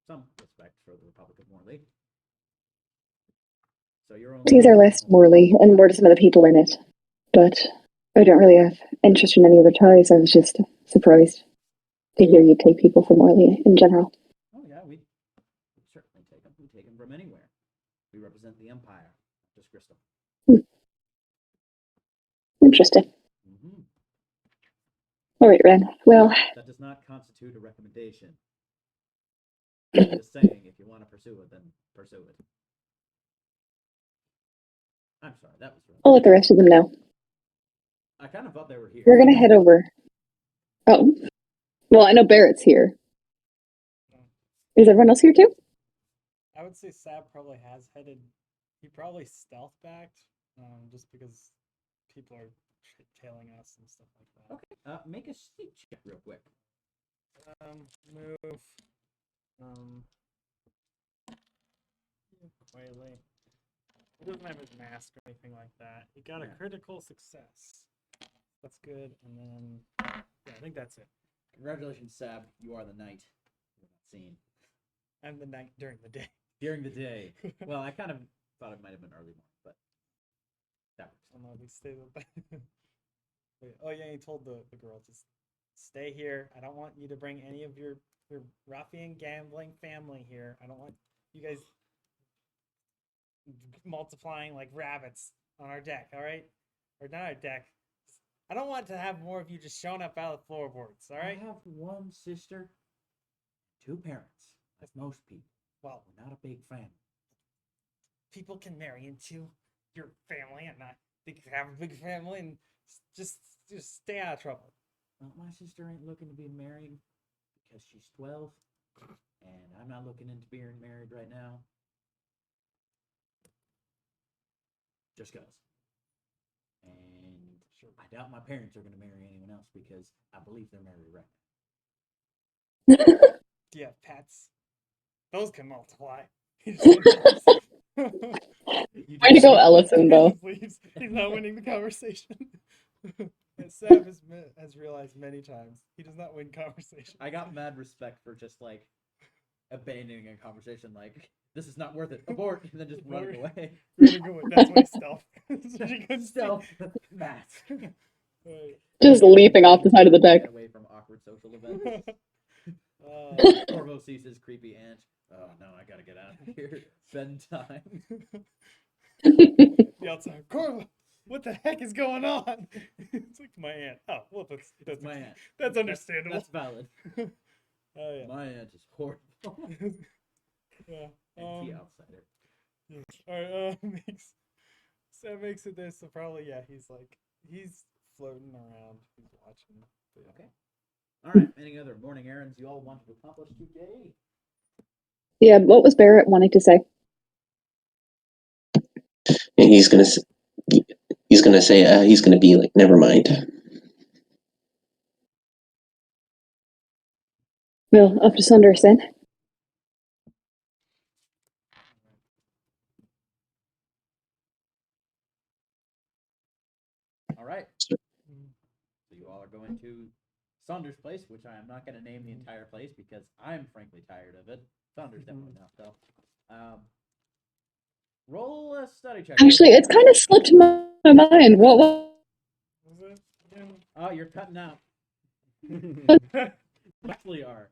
Speaker 1: some respect for the Republic of Morley. So your own.
Speaker 2: These are less Morley and more to some of the people in it. But I don't really have interest in any other ties. I was just surprised to hear you take people from Morley in general.
Speaker 1: Oh yeah, we certainly take them. We take them from anywhere. We represent the Empire, not just Crystal.
Speaker 2: Interesting.
Speaker 1: Mm-hmm.
Speaker 2: All right, Ren. Well,
Speaker 1: that does not constitute a recommendation. I'm just saying, if you want to pursue it, then pursue it. I'm sorry, that was wrong.
Speaker 2: I'll let the rest of them know.
Speaker 1: I kind of thought they were here.
Speaker 2: We're gonna head over. Oh, well, I know Barrett's here. Is everyone else here too?
Speaker 4: I would say Sab probably has headed. He probably stealth backed, just because people are tailing us and stuff like that.
Speaker 1: Okay. Make a sneak check real quick.
Speaker 4: Move. Quietly. He doesn't have his mask or anything like that. He got a
Speaker 1: Yeah.
Speaker 4: critical success. That's good. And then, yeah, I think that's it.
Speaker 1: Congratulations, Sab. You are the knight. You're not seen.
Speaker 4: I'm the night during the day.
Speaker 1: During the day. Well, I kind of thought it might have been early morning, but that works.
Speaker 4: I'm gonna stay with that. Oh yeah, he told the girl to stay here. I don't want you to bring any of your ruffian gambling family here. I don't want you guys multiplying like rabbits on our deck, all right? Or not our deck. I don't want to have more of you just showing up out of the floorboards, all right?
Speaker 1: I have one sister, two parents, like most people.
Speaker 4: Well,
Speaker 1: We're not a big family.
Speaker 4: people can marry into your family and not they can have a big family and just stay out of trouble.
Speaker 1: Well, my sister ain't looking to be married because she's 12, and I'm not looking into being married right now. Just cause. And
Speaker 4: Sure.
Speaker 1: I doubt my parents are gonna marry anyone else because I believe they're married right now.
Speaker 4: Do you have pets? Those can multiply.
Speaker 1: You
Speaker 2: Way to
Speaker 1: just-
Speaker 2: go, Ellison, though.
Speaker 4: Leaves. He's not winning the conversation. As Sam has realized many times, he does not win conversation.
Speaker 1: I got mad respect for just like abandoning a conversation like this is not worth it. Abort and then just running
Speaker 4: Abort.
Speaker 1: away.
Speaker 4: Really good. That's why stealth. So she couldn't see.
Speaker 1: Stealth mask.
Speaker 4: Right.
Speaker 2: Just leaping off the side of the deck.
Speaker 1: Get away from awkward social events. Corvo sees his creepy aunt. Oh no, I gotta get out of here. Bedtime.
Speaker 4: The outside, Corvo, what the heck is going on? It's like my aunt. Oh, well, that's
Speaker 1: my aunt.
Speaker 4: That's understandable.
Speaker 1: That's valid.
Speaker 4: Oh yeah.
Speaker 1: My aunt is horrible.
Speaker 4: Yeah.
Speaker 1: And the outsider.
Speaker 4: Yeah. All right. Sam makes it there, so probably he's floating around, he's watching. But yeah.
Speaker 1: Okay. Alright, any other morning errands you all want to accomplish today?
Speaker 2: Yeah, what was Barrett wanting to say?
Speaker 5: And he's gonna say he's gonna be like, never mind.
Speaker 2: Well, up to Sunders then.
Speaker 1: Alright.
Speaker 4: Mm.
Speaker 1: So you all are going to Saunders' place, which I am not going to name the entire place because I'm frankly tired of it. Saunders definitely not, though. Roll a study check.
Speaker 2: Actually, it's kind of slipped my mind. What was
Speaker 4: Was it? Yeah.
Speaker 1: Oh, you're cutting out. Actually are.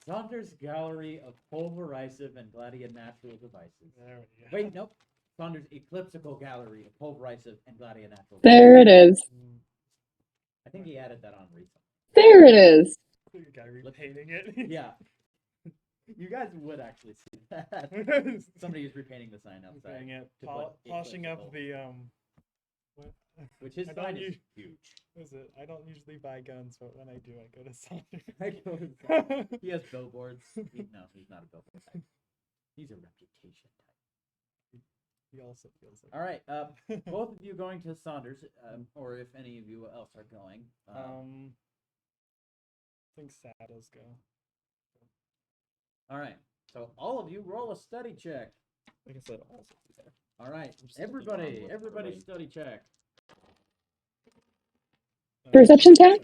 Speaker 1: Saunders' gallery of pulverisive and gladianatural devices.
Speaker 4: There we go.
Speaker 1: Wait, nope. Saunders' ecliptical gallery of pulverisive and gladianatural.
Speaker 2: There it is.
Speaker 4: Mm.
Speaker 1: I think he added that on recently.
Speaker 2: There it is.
Speaker 4: The guy repainting it.
Speaker 1: Yeah. You guys would actually see that. Somebody is repainting the sign outside.
Speaker 4: Repainting it,
Speaker 1: to put
Speaker 4: polishing up
Speaker 1: ecliptical,
Speaker 4: the what?
Speaker 1: which his
Speaker 4: I don't
Speaker 1: sign is
Speaker 4: use-
Speaker 1: huge.
Speaker 4: What is it? I don't usually buy guns, but when I do, I go to Saunders.
Speaker 1: I go to Saunders. He has billboards. No, he's not a billboard type. He's a reputation type.
Speaker 4: He also feels like.
Speaker 1: All right, both of you going to Saunders, or if any of you else are going.
Speaker 4: I think Saddles go.
Speaker 1: All right, so all of you roll a study check.
Speaker 3: Like I said, also there.
Speaker 1: All right,
Speaker 3: I'm still thinking on
Speaker 1: everybody,
Speaker 3: what
Speaker 1: everybody
Speaker 3: the-
Speaker 1: study check.
Speaker 2: Perception check?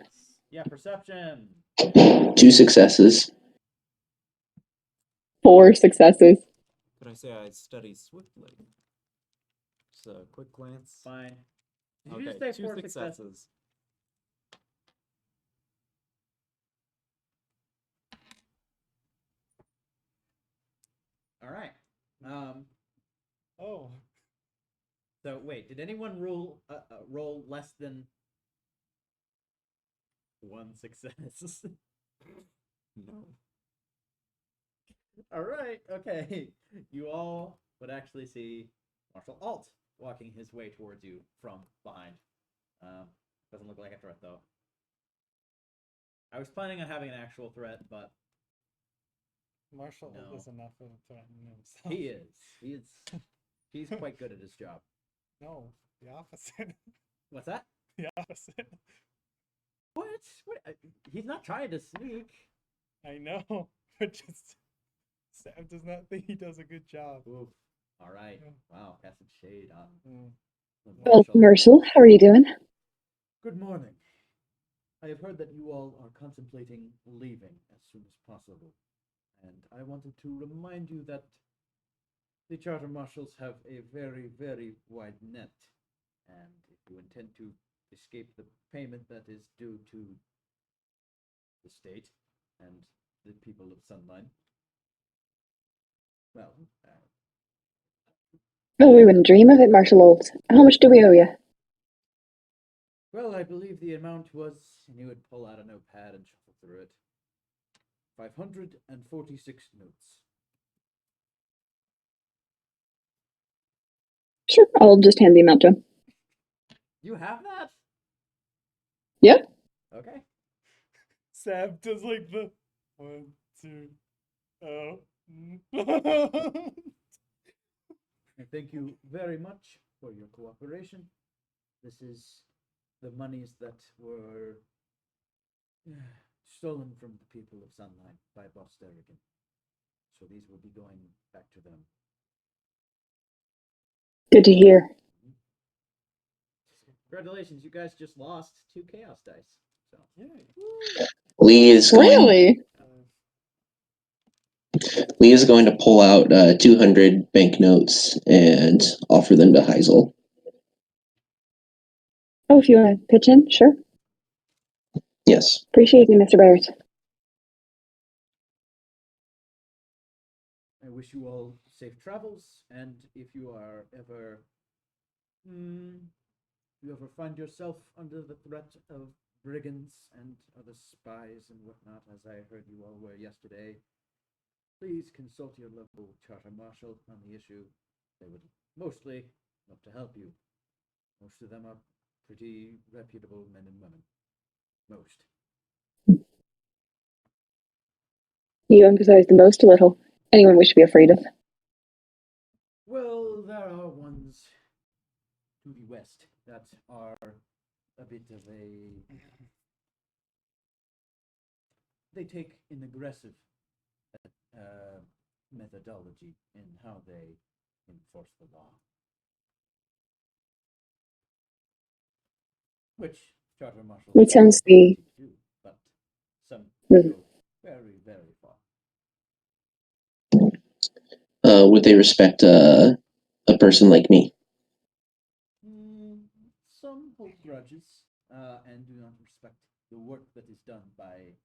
Speaker 1: Yeah, perception.
Speaker 5: 2 successes.
Speaker 2: 4 successes.
Speaker 3: Could I say I study swiftly? Just a quick glance.
Speaker 1: Fine. Did you
Speaker 3: Okay,
Speaker 1: just say
Speaker 3: 2
Speaker 1: 4 successes?
Speaker 3: successes.
Speaker 1: All right.
Speaker 4: Oh,
Speaker 1: So wait, did anyone roll less than 1 success?
Speaker 3: No.
Speaker 1: All right. Okay. You all would actually see Marshal Alt walking his way towards you from behind Doesn't look like a threat though. I was planning on having an actual threat, but
Speaker 4: Marshall
Speaker 1: No.
Speaker 4: is enough of a threat in himself.
Speaker 1: he is. He's quite good at his job.
Speaker 4: No, the opposite.
Speaker 1: What's that?
Speaker 4: The opposite.
Speaker 1: What? He's not trying to sneak.
Speaker 4: I know, but just Sam does not think he does a good job.
Speaker 1: Oof. All right.
Speaker 4: Yeah.
Speaker 1: Wow, casting shade on
Speaker 4: Mm.
Speaker 2: Well,
Speaker 1: Marshall.
Speaker 2: Marshall, how are you doing?
Speaker 1: Good morning. I have heard that you all are contemplating leaving as soon as possible, and I wanted to remind you that the charter marshals have a very, very wide net, and if you intend to escape the payment that is due to the state and the people of Sunline, well,
Speaker 2: Oh, we wouldn't dream of it, Marshall Old. How much do we owe you?
Speaker 1: well, I believe the amount was, and you would pull out a notepad and shuffle through it, 546 notes.
Speaker 2: Sure, I'll just hand the amount to him.
Speaker 1: You have that?
Speaker 2: Yeah.
Speaker 1: Okay.
Speaker 4: Sam does like the 1, 2, oh.
Speaker 1: And thank you very much for your cooperation. This is the monies that were stolen from the people of Sunline by Boss Derrigan. So these will be going back to them.
Speaker 2: Good to hear.
Speaker 1: Congratulations, you guys just lost 2 chaos dice. So
Speaker 5: Lee is going.
Speaker 2: Really?
Speaker 5: Lee is going to pull out 200 banknotes and offer them to Heisel.
Speaker 2: Oh, if you want to pitch in, sure.
Speaker 5: Yes.
Speaker 2: Appreciate you, Mr. Barrett.
Speaker 1: I wish you all safe travels, and if you are ever you ever find yourself under the threat of brigands and other spies and whatnot, as I heard you all were yesterday, please consult your local charter marshal on the issue. They would mostly love to help you. Most of them are pretty reputable men and women. Most.
Speaker 2: You emphasize the most a little. Anyone we should be afraid of?
Speaker 1: Well, there are ones to the west that are a bit of a... They take an aggressive methodology in how they enforce the law. Which charter marshals
Speaker 2: It sounds
Speaker 1: do, but some
Speaker 2: Mhm.
Speaker 1: go very, very far.
Speaker 5: Would they respect a person like me?
Speaker 1: Some hold grudges and do not respect the work that is done by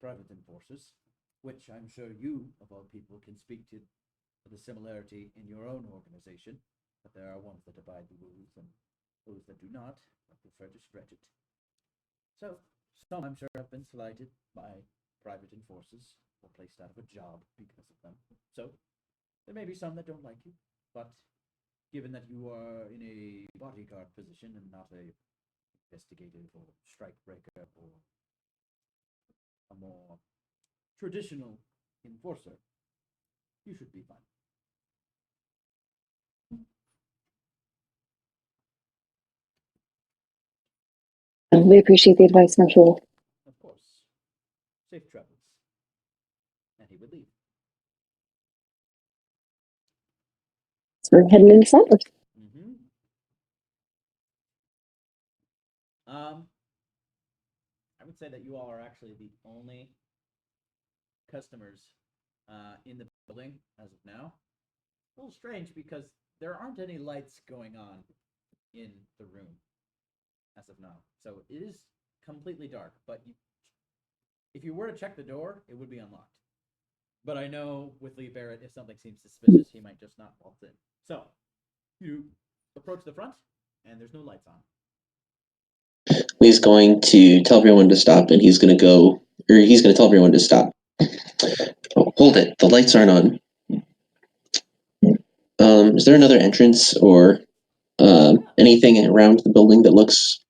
Speaker 1: private enforcers, which I'm sure you, of all people, can speak to the similarity in your own organization, but there are ones that abide the rules and those that do not prefer to stretch it. So, some I'm sure have been slighted by private enforcers or placed out of a job because of them. So, there may be some that don't like you, but given that you are in a bodyguard position and not a investigative or strike breaker or a more traditional enforcer, you should be fine.
Speaker 2: We appreciate the advice, Marshall.
Speaker 1: Of course. Safe travels. And he would leave.
Speaker 2: So we're heading into Southwest.
Speaker 1: Mm-hmm. I would say that you all are actually the only customers in the building as of now. A little strange because there aren't any lights going on in the room as of now. So it is completely dark, but if you were to check the door, it would be unlocked. But I know with Lee Barrett, if something seems suspicious, he might just not waltz in. So you approach the front, and there's no lights on.
Speaker 5: Lee's going to tell everyone to stop, and he's going to tell everyone to stop. Oh, hold it. The lights aren't on. Is there another entrance, or Anything around the building that looks.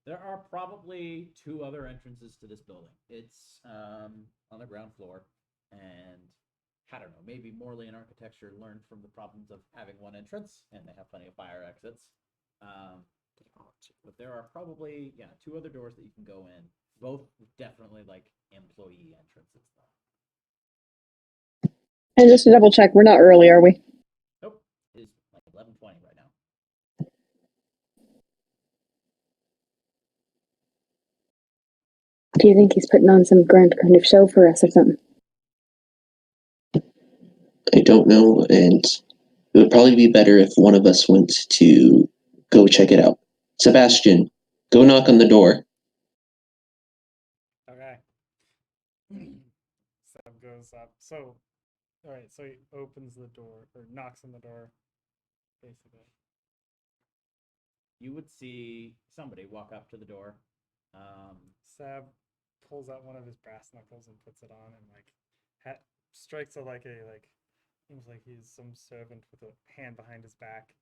Speaker 1: There are probably 2 other entrances to this building. It's on the ground floor, and I don't know, maybe Morley and architecture learned from the problems of having one entrance, and they have plenty of fire exits. But there are probably 2 other doors that you can go in. Both definitely like employee entrances, though.
Speaker 2: And just to double check, we're not early, are we?
Speaker 1: Nope, it's like 11:20 right now.
Speaker 2: Do you think he's putting on some grand kind of show for us or something?
Speaker 5: I don't know, and it would probably be better if one of us went to go check it out. Sebastian, go knock on the door.
Speaker 4: Okay. Seb goes up. So, all right. So he opens the door or knocks on the door, basically.
Speaker 1: You would see somebody walk up to the door.
Speaker 4: Seb pulls out one of his brass knuckles and puts it on, and like strikes a like seems like he's some servant with a hand behind his back,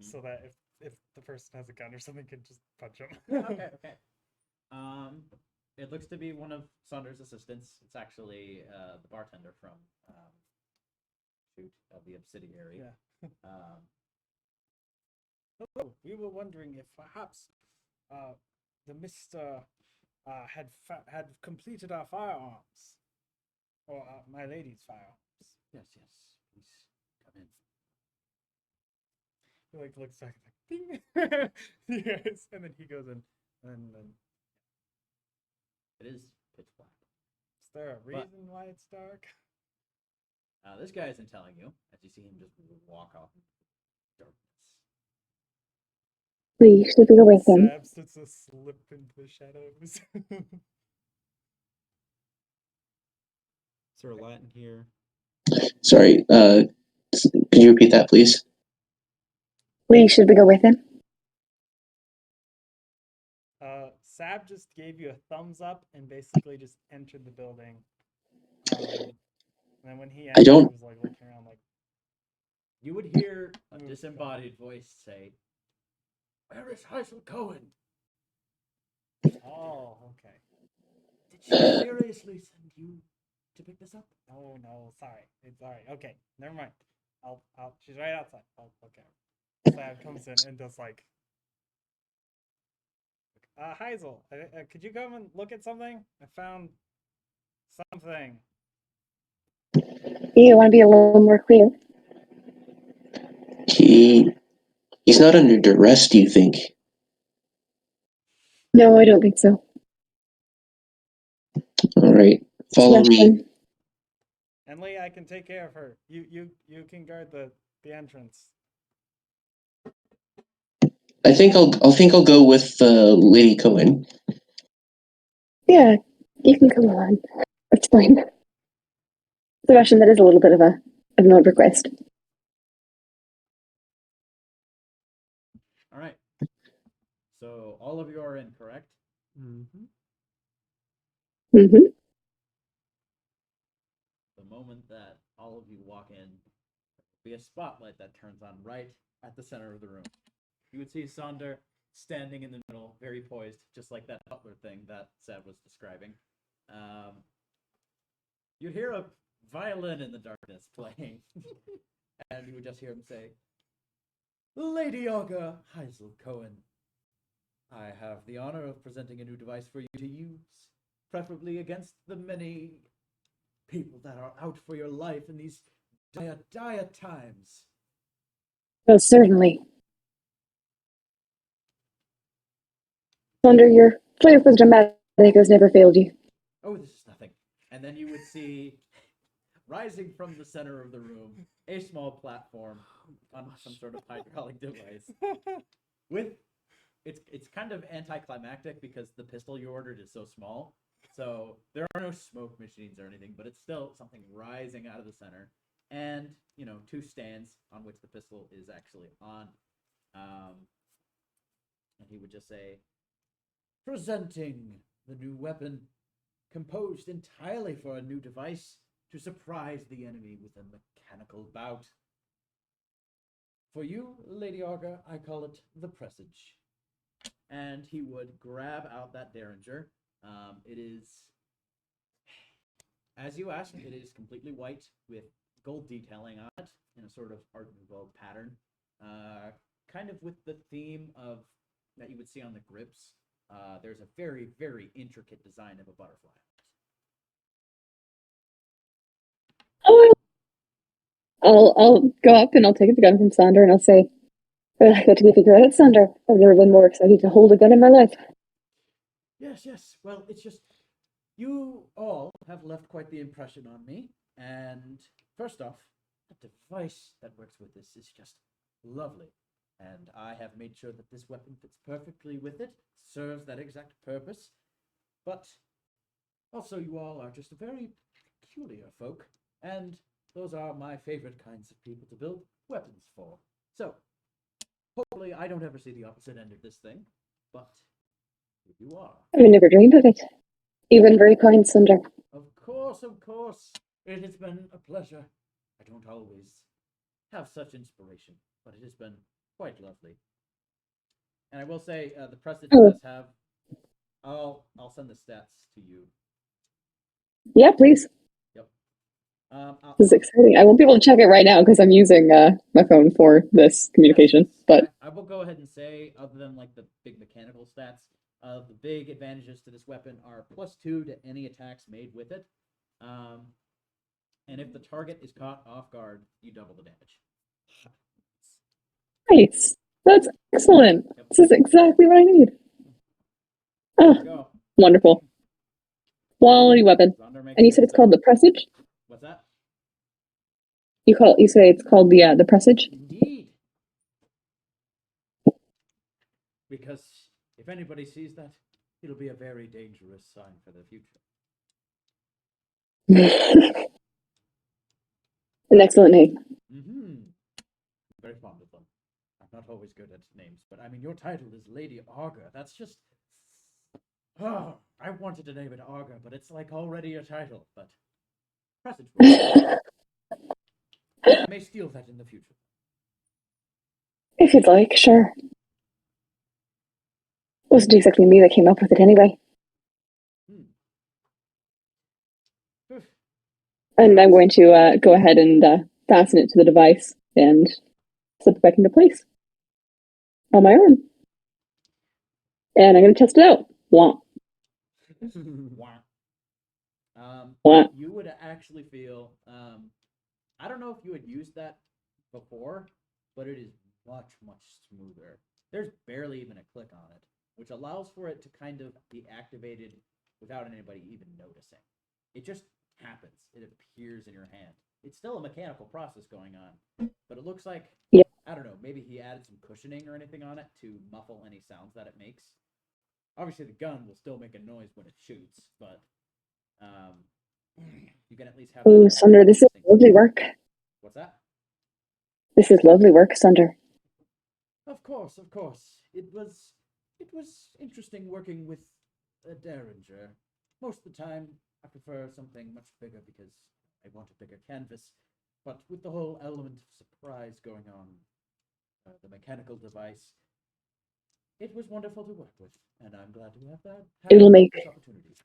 Speaker 4: so that if the person has a gun or something, can just punch him.
Speaker 1: Okay. It looks to be one of Saunders' assistants. It's actually the bartender from the Obsidiary.
Speaker 4: Yeah. Hello. We were wondering if perhaps the Mister had completed our firearms, or my lady's firearms.
Speaker 1: Yes. Please come in.
Speaker 4: He like looks back like ding. Yes, and then he goes in, and then
Speaker 1: It is pitch black.
Speaker 4: is there a reason why it's dark?
Speaker 1: This guy isn't telling you, as you see him just walk off into darkness.
Speaker 2: Please, should we go with him?
Speaker 4: Sab starts to slip into the shadows.
Speaker 3: Is there a light in here?
Speaker 5: Sorry, could you repeat that, please?
Speaker 2: Please, should we go with him?
Speaker 4: Sab just gave you a thumbs up and basically just entered the building. And then when he entered, he was like looking around like.
Speaker 1: You would hear a disembodied voice say, "Where is Heisel Cohen?
Speaker 4: Oh, okay.
Speaker 1: Did she seriously send you to pick this up?"
Speaker 4: Oh no, sorry. It's all right. Okay, never mind. I'll. She's right outside. I'll look at her. Sab comes in and does like. Heisel, could you come and look at something? I found something.
Speaker 2: You want to be a little more clear?
Speaker 5: He's not under duress, do you think?
Speaker 2: No, I don't think so.
Speaker 5: All right, follow me.
Speaker 4: And Lee, I can take care of her. You can guard the entrance.
Speaker 5: I think I'll go with Lady Cohen.
Speaker 2: Yeah, you can come on. That's fine. Sebastian, that is a little bit of an odd request.
Speaker 1: All right. So all of you are in, correct?
Speaker 3: Mm-hmm.
Speaker 2: Mm-hmm.
Speaker 1: The moment that all of you walk in, there'll be a spotlight that turns on right at the center of the room. You would see Sonder standing in the middle, very poised, just like that butler thing that Seb was describing. You'd hear a violin in the darkness playing, and you would just hear him say, "Lady Olga Heisel Cohen, I have the honor of presenting a new device for you to use, preferably against the many people that are out for your life in these dire times."
Speaker 2: Oh, certainly. Thunder, your flair for the dramatic has never failed you.
Speaker 1: "Oh, this is nothing." And then you would see, rising from the center of the room, a small platform on some sort of hydraulic device. It's kind of anticlimactic because the pistol you ordered is so small. So there are no smoke machines or anything, but it's still something rising out of the center. And, 2 stands on which the pistol is actually on. And he would just say, "Presenting the new weapon, composed entirely for a new device to surprise the enemy with a mechanical bout." For you, Lady Arga, I call it the Presage. And he would grab out that Derringer. It is, as you asked, it is completely white with gold detailing on it in a sort of Art Nouveau pattern. Kind of with the theme of that you would see on the grips. There's a very, very intricate design of a butterfly.
Speaker 2: Oh, I'll go up and I'll take the gun from Sander and I'll say, I got to give you credit, Sander. I've never been more excited to hold a gun in my life.
Speaker 1: Yes, yes. Well, it's just you all have left quite the impression on me. And first off, the device that works with this is just lovely. And I have made sure that this weapon fits perfectly with it, serves that exact purpose. But also, you all are just a very peculiar folk, and those are my favorite kinds of people to build weapons for. So, hopefully, I don't ever see the opposite end of this thing, but here you are.
Speaker 2: I would never dreamed of it. You've been very kind, Sander.
Speaker 1: Of course, of course. It has been a pleasure. I don't always have such inspiration, but it has been quite lovely. And I will say, the Prestige does have. I'll send the stats to you.
Speaker 2: Yeah, please.
Speaker 1: Yep.
Speaker 2: This is exciting. I won't be able to check it right now because I'm using my phone for this communication.
Speaker 1: Yes,
Speaker 2: But
Speaker 1: I will go ahead and say, other than like the big mechanical stats, the big advantages to this weapon are +2 to any attacks made with it. And if the target is caught off guard, you double the damage.
Speaker 2: nice. That's excellent.
Speaker 1: Yep.
Speaker 2: This is exactly what I need.
Speaker 1: There
Speaker 2: Oh,
Speaker 1: you go.
Speaker 2: wonderful. Quality weapon.
Speaker 1: Thunder makes
Speaker 2: And you said it's called the Presage?
Speaker 1: What's that?
Speaker 2: You say it's called the Presage?
Speaker 1: Indeed. Because if anybody sees that, it'll be a very dangerous sign for the future.
Speaker 2: An excellent name.
Speaker 1: Mm-hmm. Very fond of them. I'm not always good at names, but I mean, your title is Lady Arga. That's just. Oh, I wanted to name it Arga, but it's like already a title. But Presage. I may steal that in the future.
Speaker 2: If you'd like, sure. Wasn't exactly me that came up with it anyway. And I'm going to go ahead and fasten it to the device and slip it back into place on my arm. And I'm going to test it out. Wah. Wah.
Speaker 1: You would actually feel. I don't know if you had used that before, but it is much, much smoother. There's barely even a click on it, which allows for it to kind of be activated without anybody even noticing. It just happens. It appears in your hand. It's still a mechanical process going on, but it looks like,
Speaker 2: yeah.
Speaker 1: I don't know, maybe he added some cushioning or anything on it to muffle any sounds that it makes. Obviously, the gun will still make a noise when it shoots, but you can at least have.
Speaker 2: Oh, Sunder, this is lovely work.
Speaker 1: What's that?
Speaker 2: This is lovely work, Sunder.
Speaker 1: Of course, of course. It was interesting working with a Derringer. Most of the time, I prefer something much bigger because I want a bigger canvas. But with the whole element of surprise going on, the mechanical device, it was wonderful to work with, and I'm glad to have that.
Speaker 2: It'll make
Speaker 1: this opportunity.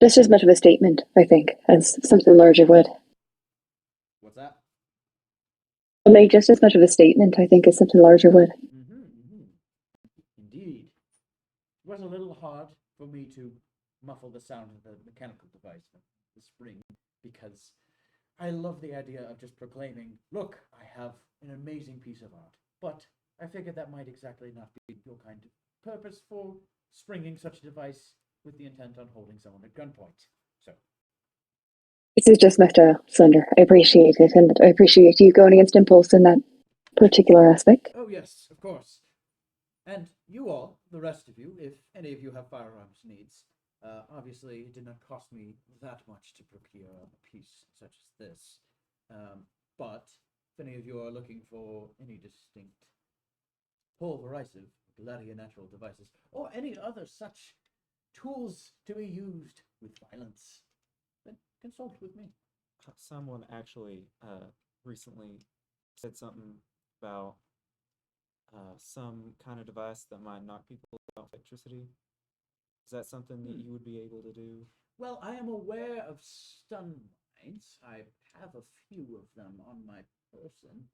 Speaker 2: just as much of a statement, I think, as something larger would.
Speaker 1: What's that?
Speaker 2: It'll make just as much of a statement, I think, as something larger would.
Speaker 1: Indeed. It was a little hard for me to muffle the sound of the mechanical device, the spring, because I love the idea of just proclaiming, look, I have an amazing piece of art. But I figured that might exactly not be your kind of purpose for springing such a device with the intent on holding someone at gunpoint. So.
Speaker 2: This is just my style, Sunder. I appreciate it, and I appreciate you going against impulse in that particular aspect.
Speaker 1: Oh, yes, of course. And you all, the rest of you, if any of you have firearms needs, obviously it did not cost me that much to procure a piece such as this. But if any of you are looking for any distinct pulverisive gladiatorial devices, or any other such tools to be used with violence, then consult with me.
Speaker 3: Someone actually recently said something about some kind of device that might knock people out with electricity. Is that something that you would be able to do?
Speaker 1: Well, I am aware of stun mines. I have a few of them on my person.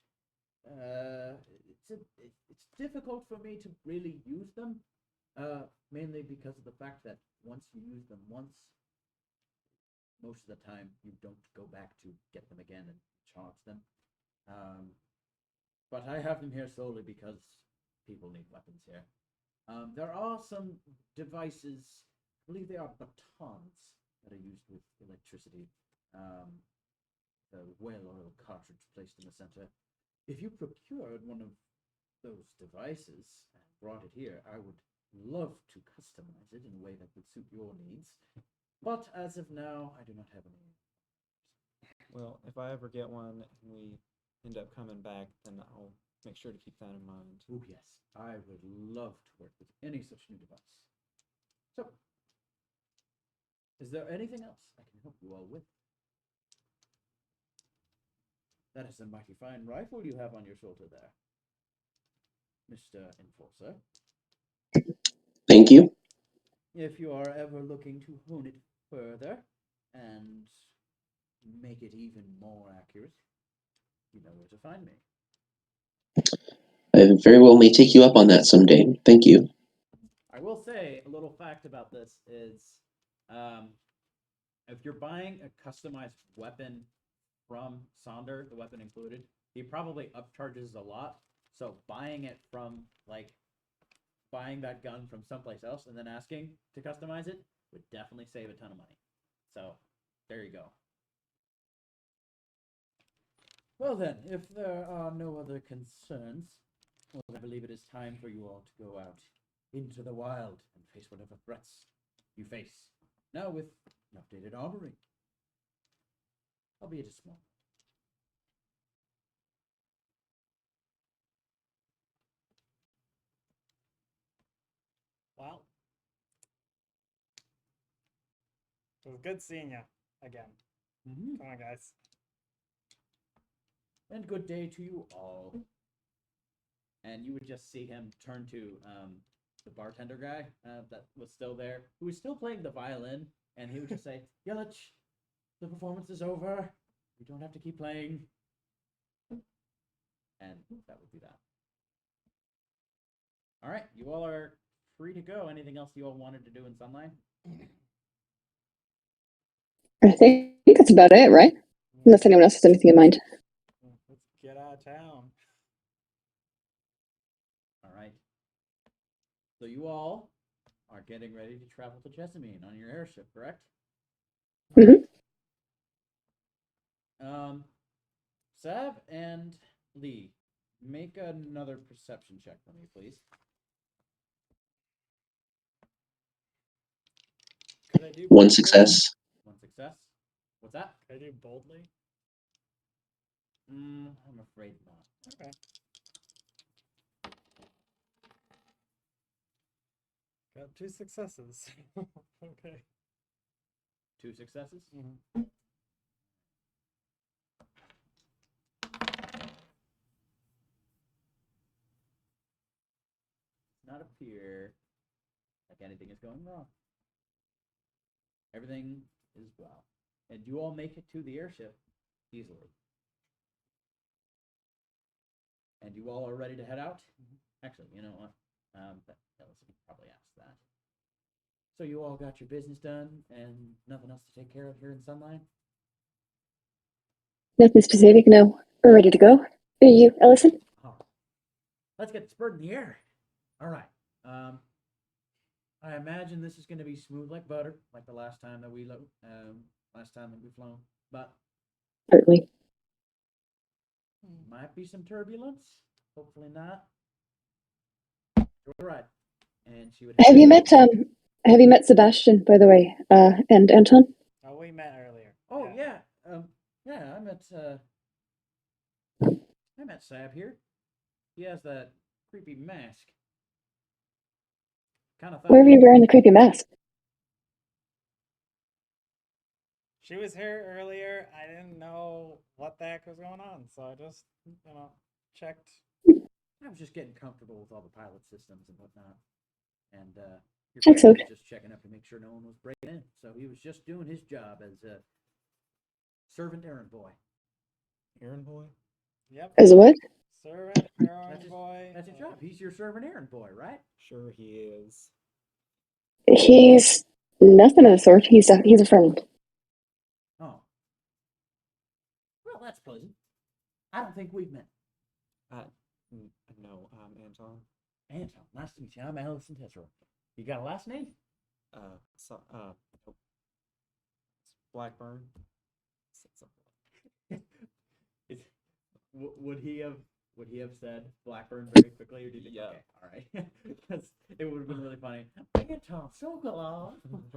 Speaker 1: It's difficult for me to really use them, mainly because of the fact that once you use them once, most of the time you don't go back to get them again and charge them. But I have them here solely because people need weapons here. There are some devices, I believe they are batons, that are used with electricity. The whale oil cartridge placed in the center. If you procured one of those devices and brought it here, I would love to customize it in a way that would suit your needs. But as of now, I do not have any.
Speaker 3: Well, if I ever get one and we end up coming back, then I'll make sure to keep that in mind.
Speaker 1: Oh, yes, I would love to work with any such new device. So, is there anything else I can help you all with? That is a mighty fine rifle you have on your shoulder there, Mr. Enforcer.
Speaker 5: Thank you.
Speaker 1: If you are ever looking to hone it further and make it even more accurate, you know where to find me.
Speaker 5: I very well may take you up on that someday. Thank you.
Speaker 1: I will say a little fact about this is if you're buying a customized weapon from Sonder, the weapon included, he probably upcharges a lot. So buying it from, like, buying that gun from someplace else and then asking to customize it would definitely save a ton of money. So there you go. Well then, if there are no other concerns, well, I believe it is time for you all to go out into the wild and face whatever threats you face. Now with an updated armory. Albeit a small.
Speaker 4: Well, it was good seeing you again. Come on, guys.
Speaker 1: And good day to you all. And you would just see him turn to the bartender guy that was still there, who was still playing the violin, and he would just say, Yelich, the performance is over. We don't have to keep playing. And that would be that. All right, you all are free to go. Anything else you all wanted to do in Sunline?
Speaker 2: I think that's about it, right? Unless anyone else has anything in mind.
Speaker 4: Let's get out of town.
Speaker 1: All right. So you all are getting ready to travel to Jessamine on your airship, correct?
Speaker 2: Mhm.
Speaker 1: Sav and Lee, make another perception check for me, please.
Speaker 4: Could I do
Speaker 5: One
Speaker 4: boldly?
Speaker 5: success.
Speaker 1: One success. What's that?
Speaker 4: Could I do boldly?
Speaker 1: I'm afraid not.
Speaker 4: Okay. Got 2 successes. Okay.
Speaker 1: 2 successes?
Speaker 4: Mhm.
Speaker 1: Not appear like anything is going wrong. Everything is well. And you all make it to the airship easily. And you all are ready to head out? Actually, you know what? Ellison probably asked that. So you all got your business done and nothing else to take care of here in Sunline?
Speaker 2: Nothing specific, no. We're ready to go. Are you, Ellison?
Speaker 1: Oh, let's get this bird in the air. All right. I imagine this is going to be smooth like butter, like the last time that we flown. But
Speaker 2: Certainly.
Speaker 1: might be some turbulence. Hopefully not. All right. And she would
Speaker 2: Have you met Sebastian, by the way, and Anton?
Speaker 4: Oh, we met earlier.
Speaker 1: Oh yeah. Yeah, I met Sab here. He has that creepy mask. Kind of thought
Speaker 2: Where were you wearing the creepy mask?
Speaker 4: She was here earlier. I didn't know what the heck was going on, so I just, checked
Speaker 1: I was just getting comfortable with all the pilot systems and whatnot. And your
Speaker 2: Excellent.
Speaker 1: captain was just checking up to make sure no one was breaking in. So he was just doing his job as a servant errand boy.
Speaker 3: Aaron boy?
Speaker 4: Yep.
Speaker 2: As a what?
Speaker 4: Servant, errand
Speaker 1: That's his,
Speaker 4: boy.
Speaker 1: that's his job. He's your servant errand boy, right?
Speaker 3: Sure he is.
Speaker 2: He's nothing of the sort. He's a friend.
Speaker 1: Oh. Well, that's pleasant. I don't think we've met.
Speaker 3: No, Anton.
Speaker 1: Anton, nice to meet you. I'm Allison Tesoro. You got a last name?
Speaker 3: Nope. It's Blackburn. Said something like
Speaker 1: Would he have said Blackburn very quickly, or do you think?
Speaker 3: Yeah.
Speaker 1: Okay, all right, because it would have been really funny. Anton Sokolov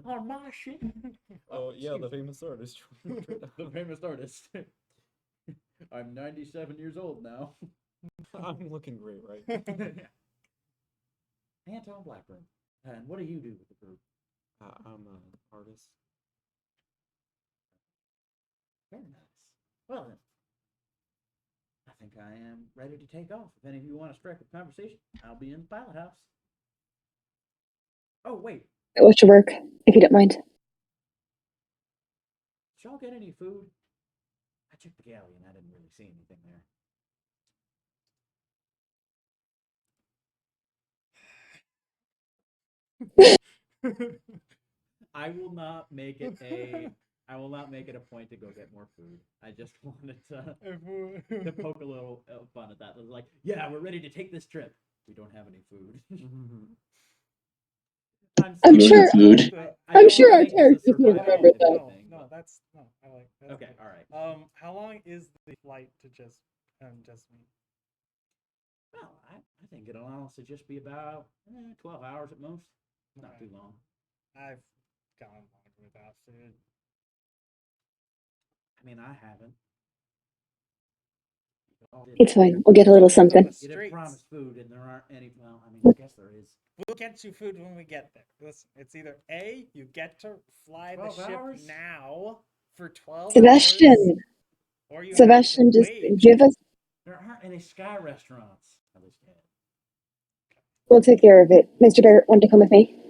Speaker 1: on my ship.
Speaker 3: Oh, yeah, the
Speaker 1: excuse me.
Speaker 3: famous artist.
Speaker 1: The famous artist. I'm 97 years old now.
Speaker 3: I'm looking great, right?
Speaker 1: Anton Blackburn. And what do you do with the group?
Speaker 3: I'm an artist.
Speaker 1: Very nice. Well then, I think I am ready to take off. If any of you want to strike a conversation, I'll be in the pilot house. Oh wait,
Speaker 2: What's your work, if you don't mind?
Speaker 1: did y'all get any food? I checked the galley and I didn't really see anything there. I will not make it a point to go get more food. I just wanted to poke a little fun at that. It was like, yeah, we're ready to take this trip. We don't have any food.
Speaker 2: I'm
Speaker 5: You
Speaker 2: sure.
Speaker 5: have food.
Speaker 2: I'm sure our characters would
Speaker 1: survival
Speaker 2: remember that.
Speaker 4: No,
Speaker 1: thing,
Speaker 4: no,
Speaker 1: but-
Speaker 4: that's no. I like that.
Speaker 1: Okay, all right.
Speaker 4: How long is the flight to just me?
Speaker 1: Well, I think it'll honestly just be about 12 hours at most. Not
Speaker 4: Okay.
Speaker 1: too long.
Speaker 4: I've gone longer without food.
Speaker 1: I mean, I haven't.
Speaker 2: It's fine. We'll get a little something.
Speaker 1: You didn't
Speaker 4: Streets.
Speaker 1: promise food, and there aren't any. Well, I mean, I guess there is.
Speaker 4: We'll get you food when we get there. Listen, it's either A, you get to fly the
Speaker 1: 12
Speaker 4: ship
Speaker 1: hours?
Speaker 4: now for 12 hours,
Speaker 2: Sebastian,
Speaker 4: or you
Speaker 2: Sebastian,
Speaker 4: have to
Speaker 2: just
Speaker 4: wait.
Speaker 2: give us.
Speaker 1: There aren't any sky restaurants. At least yet.
Speaker 2: We'll take care of it. Mr. Barrett, want to come with me?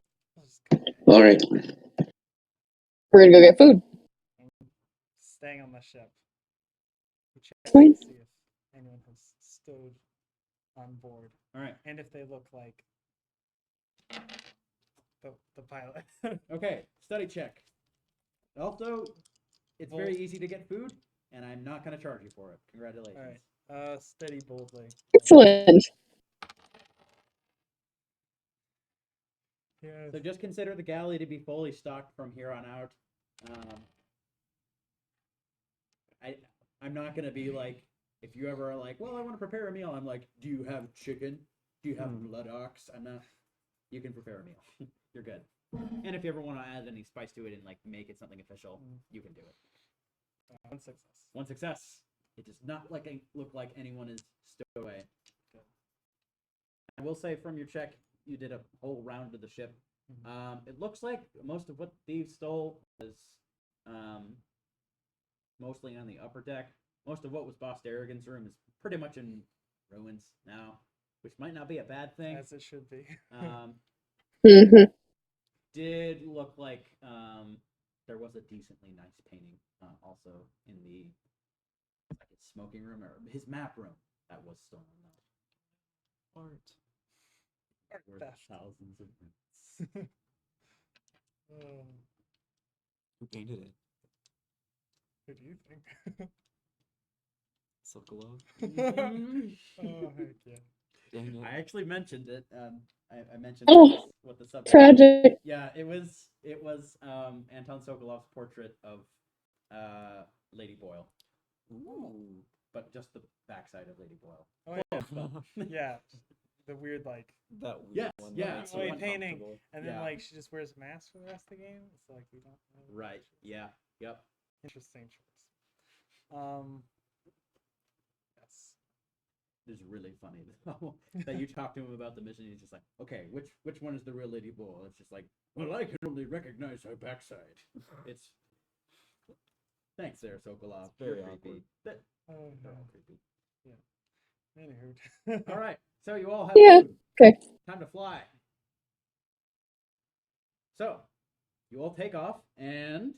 Speaker 5: All right.
Speaker 2: We're gonna go get food.
Speaker 4: Staying on the ship. We check
Speaker 2: Fine.
Speaker 4: to see if anyone has stowed on board,
Speaker 1: All right.
Speaker 4: and if they look like the pilot.
Speaker 1: Okay. Study check. Also, it's
Speaker 4: Bold.
Speaker 1: very easy to get food, and I'm not going to charge you for it. Congratulations.
Speaker 4: All right. Steady boldly.
Speaker 2: Excellent.
Speaker 4: Yeah.
Speaker 1: So just consider the galley to be fully stocked from here on out. I'm not gonna be like, if you ever are like, well, I want to prepare a meal. I'm like, do you have chicken? Do you have blood ox? I'm not. You can prepare a meal. You're good. And if you ever want to add any spice to it and like make it something official, you can do it.
Speaker 4: One success.
Speaker 1: One success. It does not look like anyone is stowed away. I will say from your check, you did a whole round of the ship. It looks like most of what thieves stole was mostly on the upper deck. Most of what was Boss Darrigan's room is pretty much in ruins now, which might not be a bad thing.
Speaker 4: As it should be.
Speaker 2: Mm-hmm.
Speaker 1: Did look like there was a decently nice painting also in the like his smoking room or his map room that was stolen though.
Speaker 4: Art
Speaker 1: Worth
Speaker 4: theft.
Speaker 1: thousands of roots.
Speaker 3: Who painted it?
Speaker 4: Who do you think?
Speaker 3: Sokolov?
Speaker 4: Oh, heck yeah.
Speaker 3: Dang it.
Speaker 1: I actually mentioned it. I mentioned
Speaker 2: Oh,
Speaker 1: what the subject.
Speaker 2: Tragic.
Speaker 1: Yeah, it was Anton Sokolov's portrait of Lady Boyle,
Speaker 3: Ooh.
Speaker 1: but just the backside of Lady Boyle.
Speaker 4: Oh yeah. Yeah. The weird like,
Speaker 3: That weird
Speaker 1: Yes,
Speaker 3: one.
Speaker 1: yeah,
Speaker 3: That makes
Speaker 1: so
Speaker 3: me
Speaker 1: one
Speaker 4: painting.
Speaker 3: uncomfortable.
Speaker 4: and then
Speaker 1: Yeah.
Speaker 4: like she just wears a mask for the rest of the game. It's like we don't know. what
Speaker 1: Right.
Speaker 4: she is.
Speaker 1: Yeah. Yep.
Speaker 4: Interesting choice. Yes.
Speaker 1: It's really funny though that you talk to him about the mission. He's just like, okay, which one is the real Lady Boyle? It's just like, well, I can only recognize her backside. It's thanks there, Sokolov.
Speaker 3: It's very
Speaker 1: You're creepy.
Speaker 3: awkward.
Speaker 1: That,
Speaker 4: Oh
Speaker 1: they're
Speaker 4: no.
Speaker 1: all creepy.
Speaker 4: Anywho.
Speaker 1: All right. So you all have
Speaker 2: Yeah,
Speaker 1: food.
Speaker 2: okay.
Speaker 1: Time to fly. So you all take off and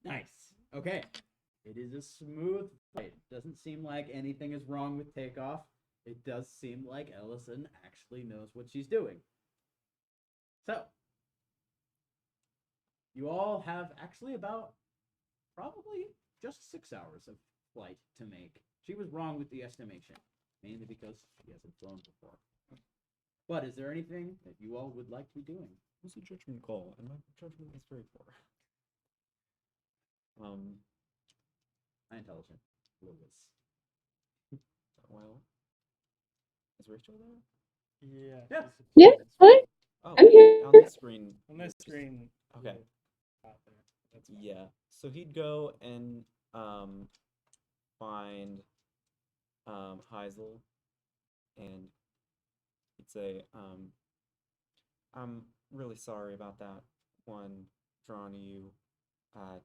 Speaker 1: nice. Okay. It is a smooth flight. Doesn't seem like anything is wrong with takeoff. It does seem like Ellison actually knows what she's doing. So you all have actually about probably just 6 hours of flight to make. She was wrong with the estimation, mainly because she hasn't flown before. But is there anything that you all would like to be doing?
Speaker 3: It was a judgment call, and my judgment is very poor.
Speaker 1: My intelligence. Lewis.
Speaker 3: Well, is Rachel there?
Speaker 4: Yeah.
Speaker 1: Yeah.
Speaker 4: she's
Speaker 2: Yeah,
Speaker 4: appeared.
Speaker 2: hi.
Speaker 3: Oh,
Speaker 2: I'm here.
Speaker 3: on this screen.
Speaker 4: On this
Speaker 3: just-
Speaker 4: screen.
Speaker 3: Okay.
Speaker 4: Out there. That's fine.
Speaker 3: Yeah. So he'd go and find Heisel, and he'd say, I'm really sorry about that one drawing to you. I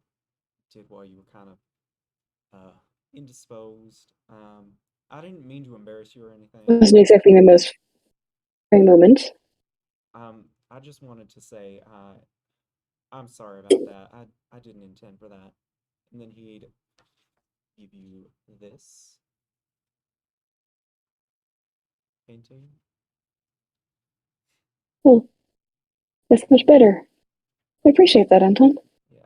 Speaker 3: did while you were kind of indisposed. I didn't mean to embarrass you or anything.
Speaker 2: Wasn't exactly my most flattering moment.
Speaker 3: I just wanted to say I'm sorry about that. I didn't intend for that. And then he'd give you this painting.
Speaker 2: Well, that's much better. I appreciate that, Anton.
Speaker 3: Yeah.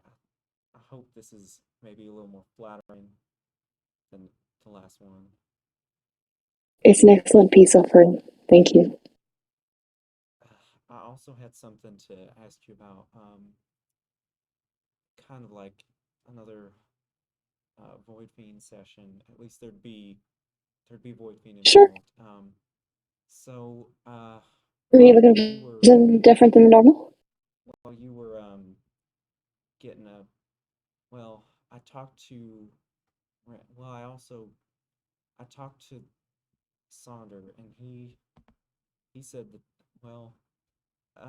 Speaker 3: I hope this is maybe a little more flattering than the last one.
Speaker 2: It's an excellent piece, Alfred. Thank you.
Speaker 3: I also had something to ask you about, kind of like another Void Fiend session. At least there'd be Void Fiend
Speaker 2: Sure.
Speaker 3: involved. So
Speaker 2: Are you looking
Speaker 3: you
Speaker 2: for
Speaker 3: were
Speaker 2: something different than normal?
Speaker 3: well, you were getting a well. I talked to well, I talked to Sonder, and he said that well, do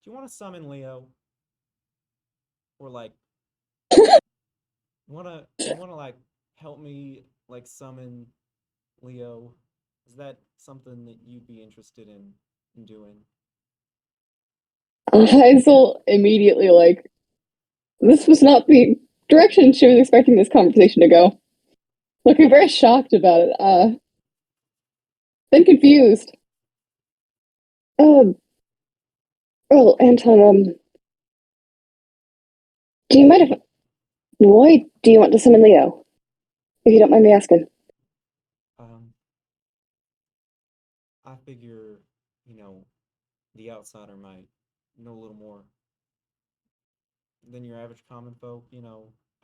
Speaker 3: you want to summon Leo? Or like you wanna like help me like summon Leo? Is that something that you'd be interested in doing?
Speaker 2: Hazel immediately this was not the direction she was expecting this conversation to go. Looking very shocked about it. Then confused. Um, well, Anton, do you mind if why do you want to summon Leo? If you don't mind me asking.
Speaker 3: Um, I figure, the outsider might know a little more than your average common folk.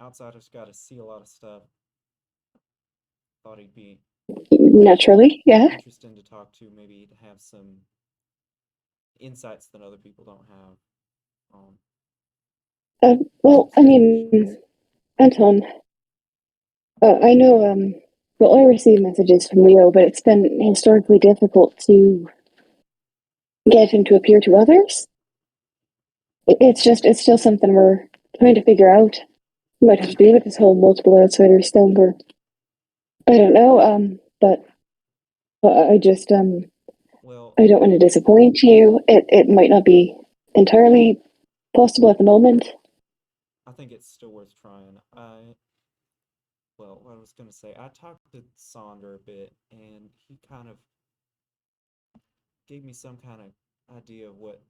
Speaker 3: Outsiders got to see a lot of stuff. Thought he'd be
Speaker 2: Naturally, yeah.
Speaker 3: interesting to talk to, maybe to have some insights that other people don't have.
Speaker 2: Well, I mean,
Speaker 3: Situations.
Speaker 2: Anton, I know, well, I receive messages from Leo, but it's been historically difficult to get him to appear to others. It's still something we're trying to figure out. Might have to do with this whole multiple outsiders thing, or I don't know, but I just,
Speaker 3: Well,
Speaker 2: I don't want to disappoint you. It might not be entirely possible at the moment.
Speaker 3: I think it's still worth trying. Well, what I was gonna say, I talked to Sonder a bit, and he kind of gave me some kind of idea of what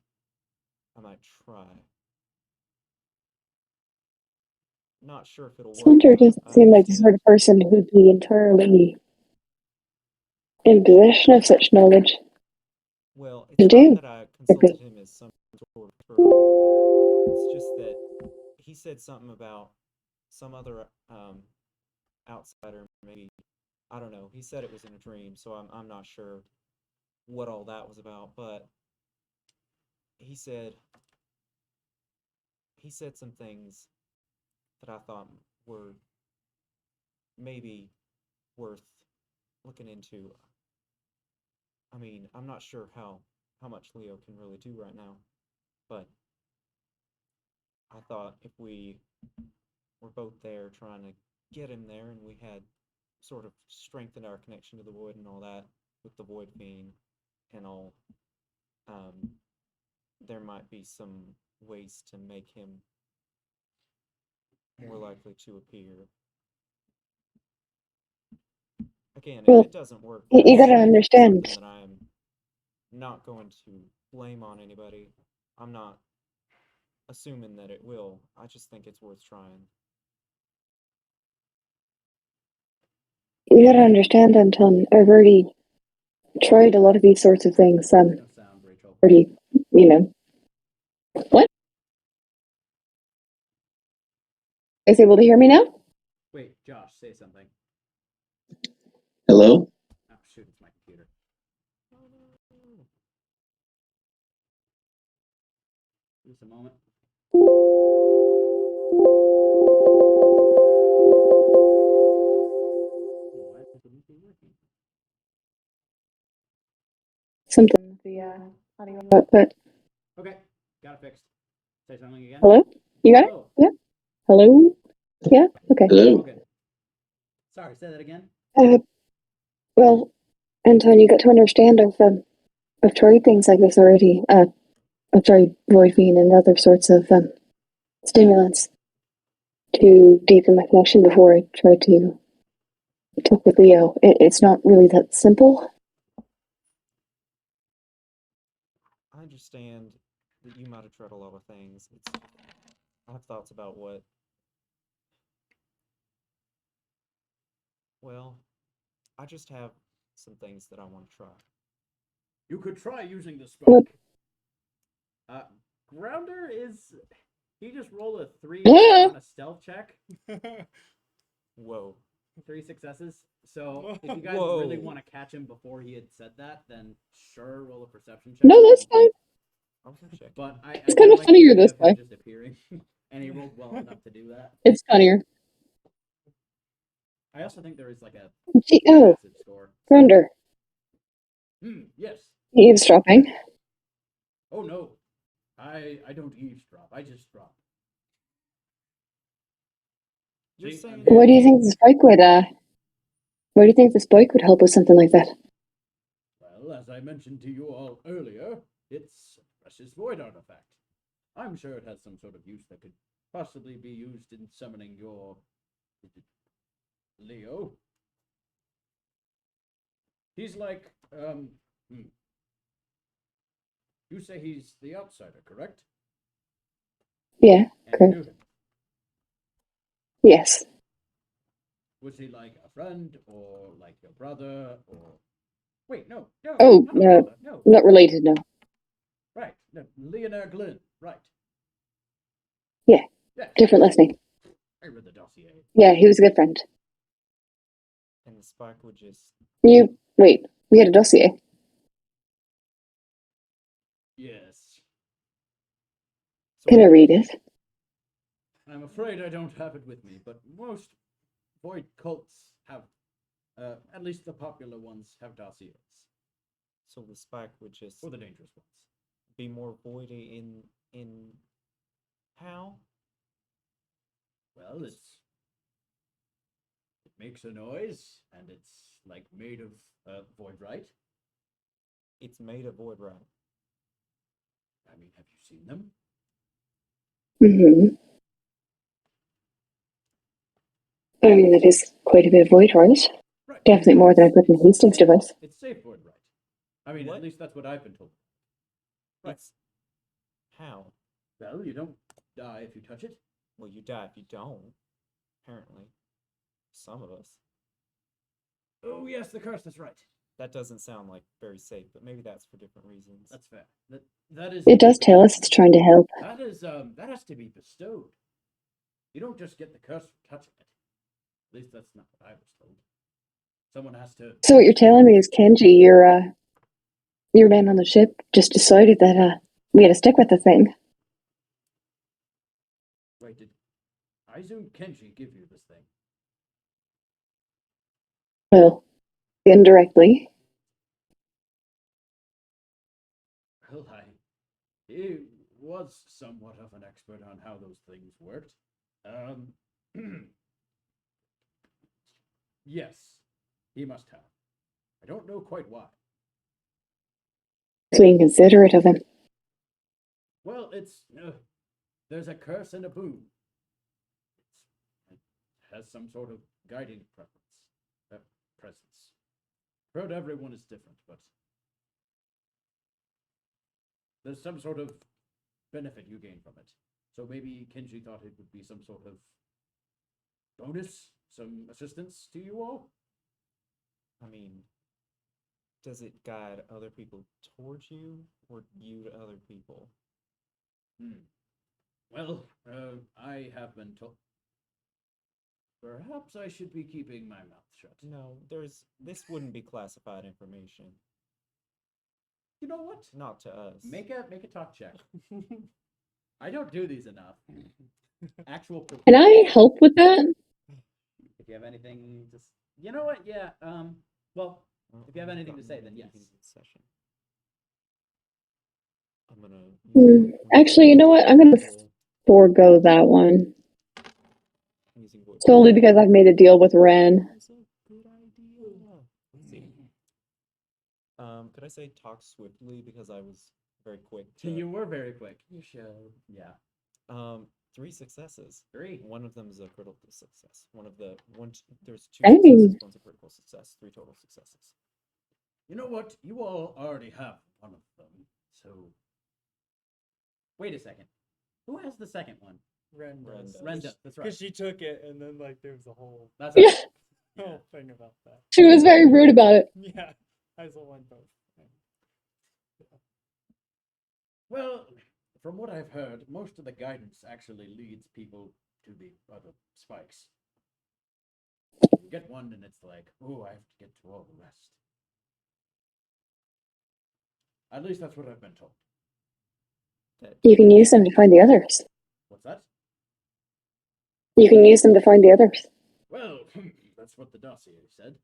Speaker 3: I might try. Not sure if it'll work or
Speaker 2: Saunders
Speaker 3: not.
Speaker 2: doesn't
Speaker 3: I
Speaker 2: seem like the sort
Speaker 3: understand.
Speaker 2: of person who'd be entirely in possession of such knowledge.
Speaker 3: Well,
Speaker 2: To
Speaker 3: it's not
Speaker 2: do.
Speaker 3: that I consulted him as some sort of tour guide. It's just that he said something about some other outsider, maybe. I don't know. He said it was in a dream, so I'm not sure what all that was about, but he said he said some things that I thought were maybe worth looking into. I mean, I'm not sure how much Leo can really do right now, but I thought if we were both there trying to get him there, and we had sort of strengthened our connection to the void and all that with the void fiend and all, um, there might be some ways to make him more likely to appear. Again,
Speaker 2: Well,
Speaker 3: if it doesn't work,
Speaker 2: you
Speaker 3: that's
Speaker 2: gotta understand.
Speaker 3: something that I am not going to blame on anybody. I'm not assuming that it will. I just think it's worth trying.
Speaker 2: You gotta understand, Anton. I've already tried a lot of these sorts of things.
Speaker 1: No sound, Rachel.
Speaker 2: Already, you know. What? Is able to hear me now?
Speaker 1: Wait, Josh, say something.
Speaker 5: Hello?
Speaker 1: Oh, shoot, it's my computer. Just a moment. Why isn't it working?
Speaker 2: Something with the audio output.
Speaker 1: Okay, got it fixed. Say something again.
Speaker 2: Hello? You got it?
Speaker 1: Hello.
Speaker 2: Yeah. Hello? Yeah? Okay.
Speaker 5: Hello?
Speaker 1: Okay. Sorry, say that again.
Speaker 2: Well, Anton, you got to understand I've tried things like this already. I've tried morphine and other sorts of stimulants to deepen my connection before I tried to talk with Leo. It's not really that simple.
Speaker 3: I understand that you might have tried a lot of things. I have thoughts about what. Well, I just have some things that I want to try.
Speaker 1: You could try using the
Speaker 2: What?
Speaker 1: spike. Grounder is. He just rolled a 3
Speaker 2: Yeah.
Speaker 1: on a stealth check.
Speaker 3: Whoa.
Speaker 1: 3 successes. So if you guys really want to catch him before he had said that, then sure, roll a perception check.
Speaker 2: No, that's fine.
Speaker 3: I was gonna check.
Speaker 1: But I
Speaker 2: It's
Speaker 1: do
Speaker 2: kind of
Speaker 1: like
Speaker 2: funnier
Speaker 1: the idea
Speaker 2: this
Speaker 1: of him
Speaker 2: way.
Speaker 1: just appearing, and he rolled well enough to do that.
Speaker 2: It's funnier.
Speaker 1: I also think there is like a
Speaker 2: Gee, oh,
Speaker 1: passive score.
Speaker 2: Grunder,
Speaker 1: Yes.
Speaker 2: eavesdropping.
Speaker 1: Oh no, I don't eavesdrop. I just drop.
Speaker 3: You're
Speaker 1: See,
Speaker 3: saying
Speaker 2: Why do you think the spike would why do you think the spike would help with something like that?
Speaker 1: Well, as I mentioned to you all earlier, it's a precious void artifact. I'm sure it has some sort of use that could possibly be used in summoning your Leo. He's like, you say he's the outsider, correct?
Speaker 2: Yeah,
Speaker 1: And
Speaker 2: correct.
Speaker 1: knew him.
Speaker 2: Yes.
Speaker 1: Was he like a friend or like your brother or? Wait, no.
Speaker 2: Oh,
Speaker 1: not a brother, no.
Speaker 2: not related, no.
Speaker 1: Right, no, Leonard Glynn, right.
Speaker 2: Yeah,
Speaker 1: Yes,
Speaker 2: different last name.
Speaker 1: I read the dossier.
Speaker 2: Yeah, he was a good friend.
Speaker 3: and the spike would just.
Speaker 2: Wait, we had a dossier.
Speaker 1: Yes.
Speaker 2: Can I read it?
Speaker 1: I'm afraid I don't have it with me, but most void cults have, at least the popular ones, have dossiers.
Speaker 3: So the spike would just
Speaker 1: Or the dangerous ones.
Speaker 3: be more voidy in how?
Speaker 1: Well, it makes a noise, and it's like made of void, right?
Speaker 3: It's made of void, right?
Speaker 1: I mean, have you seen them?
Speaker 2: Mm-hmm. I mean, it is quite a bit of void, right?
Speaker 1: Right.
Speaker 2: Definitely more than I put in Hastings' device.
Speaker 1: It's safe void, right? I mean,
Speaker 3: What?
Speaker 1: at least that's what I've been told. Right.
Speaker 3: It's how?
Speaker 1: Well, you don't die if you touch it.
Speaker 3: Well, you die if you don't. Apparently, some of us.
Speaker 1: Oh yes, the curse. That's right.
Speaker 3: That doesn't sound like very safe, but maybe that's for different reasons.
Speaker 1: That's fair. That is.
Speaker 2: It does tell us it's trying to help.
Speaker 1: That is that has to be bestowed. You don't just get the curse for touching it. At least that's not what I was told. Someone has to.
Speaker 2: So what you're telling me is, Kenji, your man on the ship just decided that we had to stick with the thing.
Speaker 1: Wait, did Izun Kenji give you this thing?
Speaker 2: Well, indirectly.
Speaker 1: Well, was somewhat of an expert on how those things worked. Yes, he must have. I don't know quite why.
Speaker 2: It's being considerate of him.
Speaker 1: Well, there's a curse and a boon. It has some sort of guiding presence. Heard everyone is different, but there's some sort of benefit you gain from it. So maybe Kenji thought it would be some sort of bonus, some assistance to you all.
Speaker 3: I mean, does it guide other people towards you or you to other people?
Speaker 1: Well, I have been told. Perhaps I should be keeping my mouth shut.
Speaker 3: No, this wouldn't be classified information.
Speaker 1: You know what?
Speaker 3: Not to us.
Speaker 1: Make a talk check. I don't do these enough. Actual.
Speaker 2: Can I help with that?
Speaker 1: If you have anything, just you know what? Yeah. Well, if you have anything to say, then yes.
Speaker 3: Session. I'm gonna.
Speaker 2: Actually, you know what? I'm gonna forego that one. Solely because I've made a deal with Ren.
Speaker 3: That's a good idea. Let's see. Could I say talk swiftly because I was very quick?
Speaker 1: You were very quick.
Speaker 3: You showed.
Speaker 1: Yeah.
Speaker 3: 3 successes.
Speaker 1: 3.
Speaker 3: One of them is a critical success. There's 2
Speaker 2: Hey.
Speaker 3: successes. One's a critical success. 3 total successes.
Speaker 1: You know what? You all already have one of them. So. Wait a second. Who has the second one?
Speaker 4: Ren does.
Speaker 1: Ren does. That's right.
Speaker 4: Because she took it, and then like there was a whole
Speaker 1: That's
Speaker 2: Yeah,
Speaker 1: right.
Speaker 4: whole thing about that.
Speaker 2: she was very rude about it.
Speaker 4: Yeah, I saw one both.
Speaker 1: Well, from what I've heard, most of the guidance actually leads people to the other spikes. You get one, and it's like, oh, I have to get to all the rest. At least that's what I've been told.
Speaker 2: You can use them to find the others.
Speaker 1: What's that?
Speaker 2: You can use them to find the others.
Speaker 1: Well, that's what the dossier said.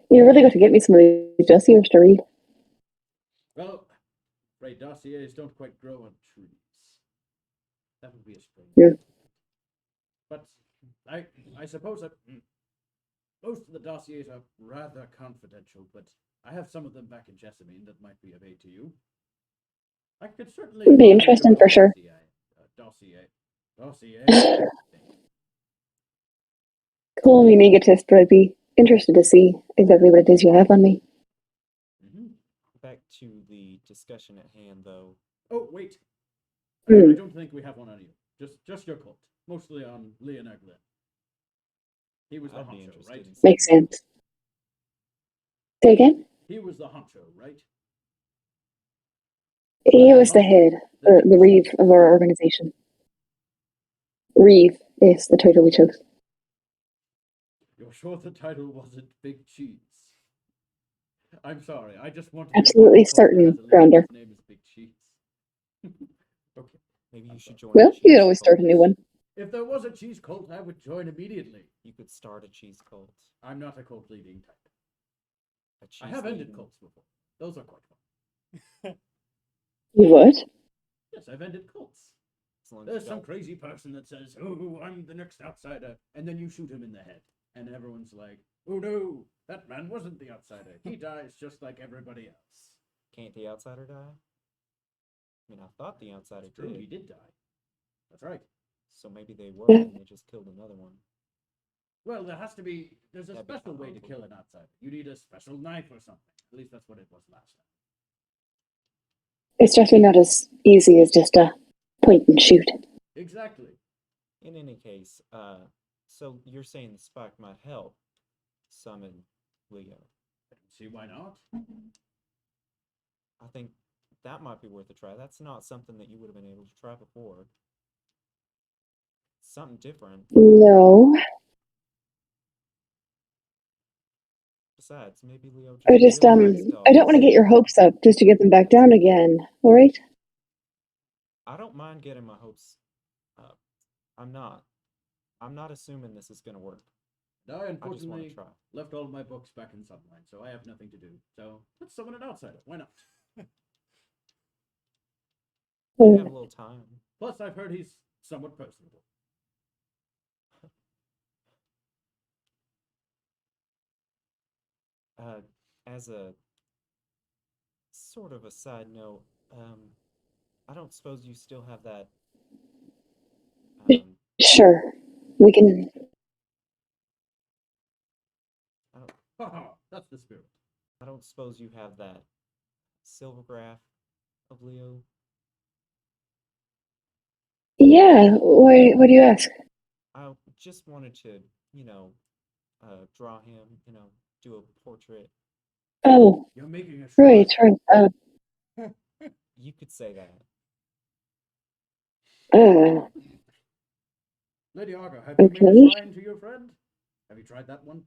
Speaker 2: You really got to get me some of these dossiers to read.
Speaker 1: Well, afraid dossiers don't quite grow on trees. That would be a strange.
Speaker 2: Yeah.
Speaker 1: But I suppose that most of the dossiers are rather confidential, but I have some of them back in Jessamine that might be of aid to you. I could certainly
Speaker 2: It'd be interesting for sure.
Speaker 1: Dossier.
Speaker 2: Call me an egotist, but I'd be interested to see exactly what it is you have on me.
Speaker 3: Back to the discussion at hand, though.
Speaker 1: Oh, wait.
Speaker 2: Hmm.
Speaker 1: I don't think we have one on you. Just your cult. Mostly on Leon Eglin. He was the
Speaker 3: I'd be
Speaker 1: honcho,
Speaker 3: interested
Speaker 1: right?
Speaker 3: in seeing
Speaker 2: Makes
Speaker 3: that.
Speaker 2: sense. Say again?
Speaker 1: He was the honcho, right?
Speaker 2: He was the head, the Reeve of our organization. Reeve is the title we chose.
Speaker 1: You're sure the title wasn't Big Cheese? I'm sorry, I just wanted
Speaker 2: Absolutely
Speaker 1: to cult that
Speaker 2: certain,
Speaker 1: has a leader
Speaker 2: Grounder.
Speaker 1: whose name is Big Cheese. Okay.
Speaker 3: Maybe you
Speaker 1: I'm
Speaker 3: should
Speaker 1: sorry.
Speaker 3: join.
Speaker 2: Well,
Speaker 3: a
Speaker 2: you could
Speaker 3: cheese
Speaker 2: always start a
Speaker 3: cult.
Speaker 2: new one.
Speaker 1: If there was a cheese cult, I would join immediately.
Speaker 3: You could start a cheese cult.
Speaker 1: I'm not a cult leading type.
Speaker 3: A cheese
Speaker 1: I have ended
Speaker 3: leading-
Speaker 1: cults before. Those are quite fun.
Speaker 2: You would?
Speaker 1: Yes, I've ended cults.
Speaker 3: as long as
Speaker 1: There's
Speaker 3: you
Speaker 1: some
Speaker 3: don't-
Speaker 1: crazy person that says, "Oh, I'm the next outsider," and then you shoot him in the head, and everyone's like, "Oh no, that man wasn't the outsider. He dies just like everybody else."
Speaker 3: Can't the outsider die? I mean, I thought the outsider
Speaker 1: It's true,
Speaker 3: did.
Speaker 1: he did die. That's right.
Speaker 3: So maybe they were,
Speaker 2: Yeah.
Speaker 3: and they just killed another one.
Speaker 1: Well, there's a
Speaker 3: That'd be
Speaker 1: special way to
Speaker 3: powerful.
Speaker 1: kill an outsider. You need a special knife or something. At least that's what it was last time.
Speaker 2: It's definitely not as easy as just a point and shoot.
Speaker 1: Exactly.
Speaker 3: In any case, so you're saying the spike might help summon Leo.
Speaker 1: I don't see why not.
Speaker 3: I think that might be worth a try. That's not something that you would have been able to try before. Something different.
Speaker 2: No,
Speaker 3: Besides, maybe Leo
Speaker 2: I just
Speaker 3: really likes
Speaker 2: I don't want to
Speaker 3: dogs.
Speaker 2: get your hopes up just to get them back down again. All right?
Speaker 3: I don't mind getting my hopes up. I'm not assuming this is gonna work.
Speaker 1: No, I
Speaker 3: I just want to
Speaker 1: unfortunately
Speaker 3: try.
Speaker 1: left all of my books back in Sunline, so I have nothing to do. So let's summon an outsider. Why not?
Speaker 3: We have a little time.
Speaker 1: Plus, I've heard he's somewhat personable.
Speaker 3: As a sort of a side note, I don't suppose you still have that.
Speaker 2: Sure, we can.
Speaker 3: I don't.
Speaker 1: Haha, that's the spirit.
Speaker 3: I don't suppose you have that silvergraph of Leo.
Speaker 2: Yeah. What do you ask?
Speaker 3: I just wanted to, draw him. Do a portrait.
Speaker 2: Oh,
Speaker 1: You're making a shrine.
Speaker 2: right.
Speaker 3: You could say that.
Speaker 1: Lady Arga, have you made a
Speaker 2: Okay.
Speaker 1: shrine to your friend? Have you tried that one?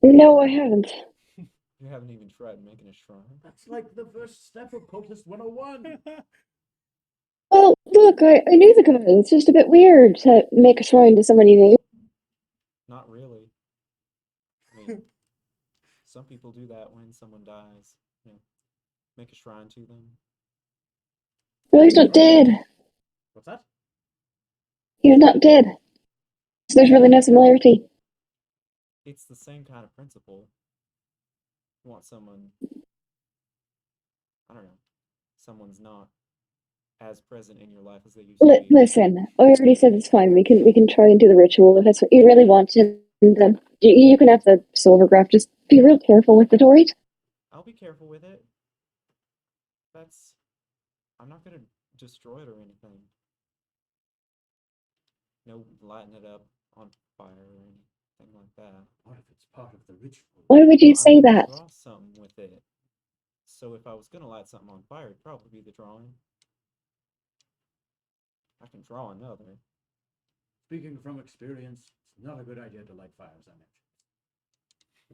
Speaker 2: No, I haven't.
Speaker 3: You haven't even tried making a shrine.
Speaker 1: That's like the first step of Cultist 101.
Speaker 2: Well, look, I knew the guy. It's just a bit weird to make a shrine to somebody new.
Speaker 3: Not really. I mean, some people do that when someone dies. Make a shrine to them.
Speaker 2: Well, he's not dead.
Speaker 1: What's that?
Speaker 2: He's not dead. So there's really no similarity.
Speaker 3: It's the same kind of principle. You want someone, I don't know, someone's not as present in your life as they used to be.
Speaker 2: Listen, I already said it's fine. We can try and do the ritual if that's what you really want. And then you can have the silvergraph. Just be real careful with it, alright?
Speaker 3: I'll be careful with it. I'm not gonna destroy it or anything. No, lighten it up on fire or anything like that.
Speaker 1: What if it's part of the ritual?
Speaker 2: Why would you
Speaker 3: Well,
Speaker 2: say
Speaker 3: I'm gonna
Speaker 2: that?
Speaker 3: draw something with it. So if I was gonna light something on fire, it'd probably be the drawing. I can draw another.
Speaker 1: Speaking from experience, it's not a good idea to light fires, I mentioned.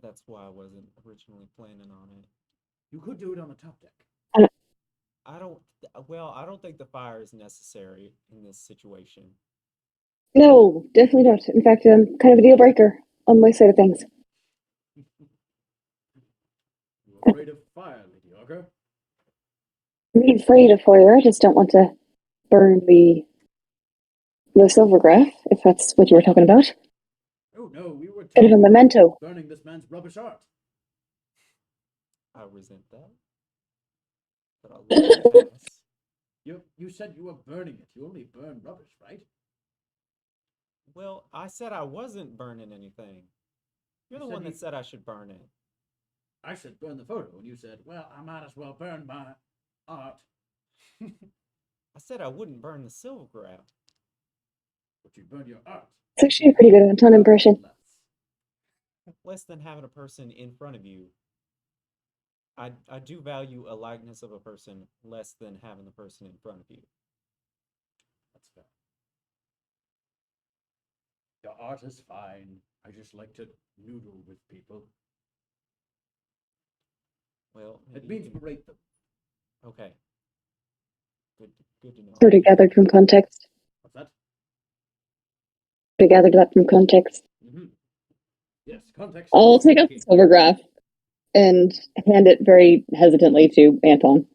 Speaker 3: That's why I wasn't originally planning on it.
Speaker 1: You could do it on the top deck.
Speaker 3: I don't think the fire is necessary in this situation.
Speaker 2: No, definitely not. In fact, kind of a deal breaker on my side of things.
Speaker 1: You afraid of fire, Lady Arga?
Speaker 2: I'm not afraid of fire. I just don't want to burn the silvergraph, if that's what you were talking about.
Speaker 1: Oh no, we were
Speaker 2: Bit of a
Speaker 1: talking about
Speaker 2: memento.
Speaker 1: burning this man's rubbish art.
Speaker 3: I resent that. But I'll let it pass.
Speaker 1: You said you were burning it. You only burn rubbish, right?
Speaker 3: Well, I said I wasn't burning anything. You're
Speaker 1: You
Speaker 3: the
Speaker 1: said
Speaker 3: one that
Speaker 1: you-
Speaker 3: said I should burn it.
Speaker 1: I said burn the photo, and you said, well, I might as well burn my art.
Speaker 3: I said I wouldn't burn the silvergraph.
Speaker 1: But you burn your art.
Speaker 2: It's actually a pretty good Anton impression.
Speaker 3: Less than having a person in front of you. I do value a likeness of a person less than having the person in front of you.
Speaker 1: That's fair. Your art is fine. I just like to noodle with people.
Speaker 3: Well,
Speaker 1: It
Speaker 3: maybe you
Speaker 1: means
Speaker 3: can-
Speaker 1: berate them.
Speaker 3: Okay. Good to know.
Speaker 2: Sort of gathered from context.
Speaker 1: What's that?
Speaker 2: Sort of gathered that from context.
Speaker 1: Mm-hmm. Yes, context.
Speaker 2: I'll
Speaker 1: is
Speaker 2: take out the
Speaker 1: key.
Speaker 2: silvergraph and hand it very hesitantly to Anton.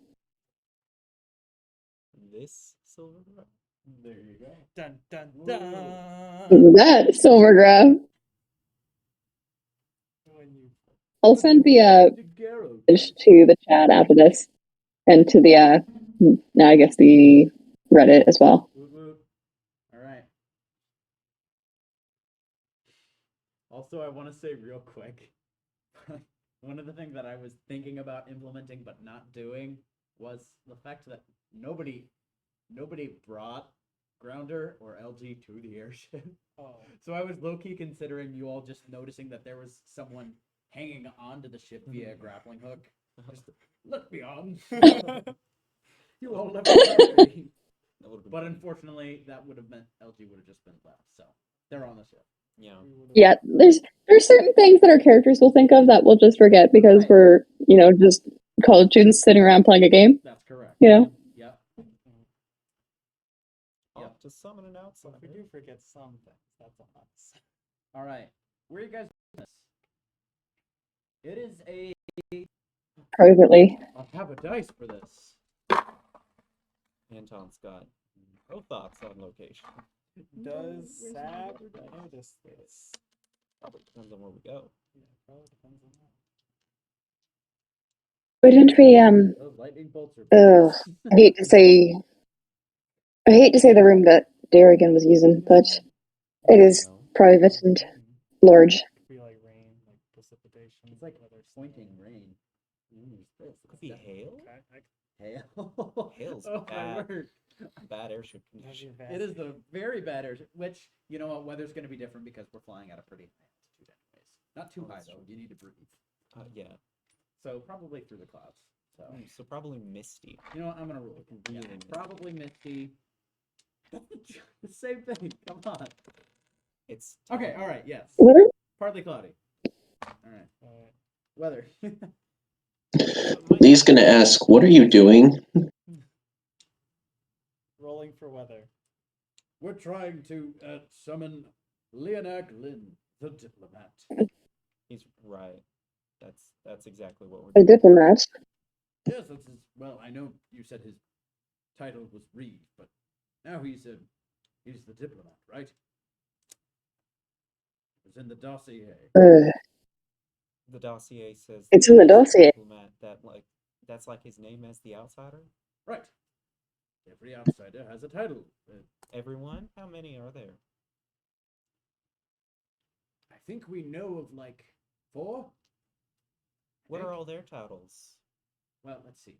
Speaker 3: This silvergraph?
Speaker 1: There you go.
Speaker 4: Dun dun
Speaker 1: Whoa.
Speaker 4: dun.
Speaker 2: That silvergraph.
Speaker 4: When you
Speaker 2: I'll send the
Speaker 1: Daguerreotypes.
Speaker 2: message to the chat after this, and to the I guess the Reddit as well.
Speaker 1: Woot woot. All right. Also, I want to say real quick, one of the things that I was thinking about implementing but not doing was the fact that nobody brought Grounder or LG to the airship.
Speaker 4: oh
Speaker 1: So I was low-key considering you all just noticing that there was someone hanging onto the ship via a grappling hook. Just let me on. You all left without me.
Speaker 3: That would have been
Speaker 1: But
Speaker 3: funny.
Speaker 1: unfortunately, that would have meant LG would have just been left. So they're on the ship.
Speaker 3: Yeah.
Speaker 4: we would've-
Speaker 2: Yeah, there's certain things that our characters will think of that we'll just forget because
Speaker 1: Right.
Speaker 2: we're just college students sitting around playing a game.
Speaker 1: That's correct.
Speaker 2: Yeah.
Speaker 1: Yep.
Speaker 3: I'll
Speaker 1: Yep.
Speaker 3: have to summon an
Speaker 4: So
Speaker 3: outsider.
Speaker 4: if we do forget some things, that's on us.
Speaker 1: All right. Where are you guys doing this? It is
Speaker 2: Privately.
Speaker 1: I'll have a dice for this.
Speaker 3: Anton's got no thoughts on location.
Speaker 4: Does
Speaker 1: where's
Speaker 4: Sab
Speaker 1: the other guy?
Speaker 4: notice this?
Speaker 3: Probably depends on where we go.
Speaker 4: Yeah, probably depends on that.
Speaker 2: Why didn't we
Speaker 1: Those lightning bolts are.
Speaker 2: ugh, I hate to say the room that Darrigan was using, but it is
Speaker 3: No.
Speaker 2: private and large.
Speaker 4: Could be like rain, like precipitation.
Speaker 1: It's like
Speaker 4: weather,
Speaker 1: pointing
Speaker 4: snow.
Speaker 1: rain. This.
Speaker 3: Could be hail.
Speaker 1: Hail.
Speaker 3: Hail's
Speaker 1: Oh my
Speaker 3: bad.
Speaker 1: word.
Speaker 3: Bad airship
Speaker 4: That'd be
Speaker 3: condition.
Speaker 4: bad.
Speaker 1: It is the very bad air. Which you know what? Weather's going to be different because we're flying at a pretty high altitude, anyways. Not too
Speaker 3: Oh,
Speaker 1: high
Speaker 3: that's
Speaker 1: though.
Speaker 3: true.
Speaker 1: You need to breathe.
Speaker 3: Yeah.
Speaker 1: So probably through the clouds. So
Speaker 3: So probably misty.
Speaker 1: you know what? I'm gonna roll.
Speaker 3: Really
Speaker 1: Yeah,
Speaker 3: misty.
Speaker 1: probably misty. The same thing. Come on.
Speaker 3: It's
Speaker 1: Okay.
Speaker 3: tough.
Speaker 1: All right. Yes.
Speaker 2: What?
Speaker 1: Partly cloudy. All right. Weather.
Speaker 3: So it might
Speaker 5: Lee's
Speaker 3: be-
Speaker 5: gonna ask, "What are you doing?"
Speaker 4: Rolling for weather.
Speaker 1: We're trying to summon Leonard Lynn, the diplomat.
Speaker 3: He's right. That's exactly what we're
Speaker 2: A
Speaker 3: doing.
Speaker 2: diplomat.
Speaker 1: Yes, that's his. Well, I know you said his title was Reed, but now he's the diplomat, right? It's in the dossier.
Speaker 3: The dossier says
Speaker 2: It's
Speaker 3: that
Speaker 2: in the
Speaker 3: he's a
Speaker 2: dossier.
Speaker 3: diplomat, that's like his name as the outsider.
Speaker 1: Right. Every outsider has a title.
Speaker 3: Everyone? How many are there?
Speaker 1: I think we know of like 4.
Speaker 3: What
Speaker 1: think.
Speaker 3: are all their titles?
Speaker 1: Well, let's see.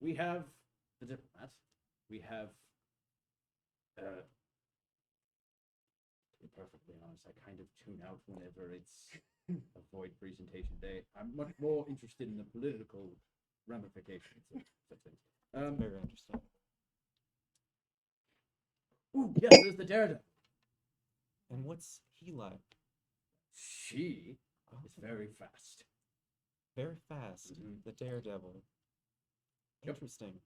Speaker 1: We have the diplomat. We have. To be perfectly honest, I kind of tune out whenever it's a void presentation day. I'm much more interested in the political ramifications of such things.
Speaker 3: Very interesting.
Speaker 1: Ooh, yes, there's the daredevil.
Speaker 3: And what's he like?
Speaker 1: She
Speaker 3: Oh,
Speaker 1: is very fast.
Speaker 3: very fast.
Speaker 1: Mhm.
Speaker 3: The daredevil.
Speaker 1: Yep.
Speaker 3: Interesting.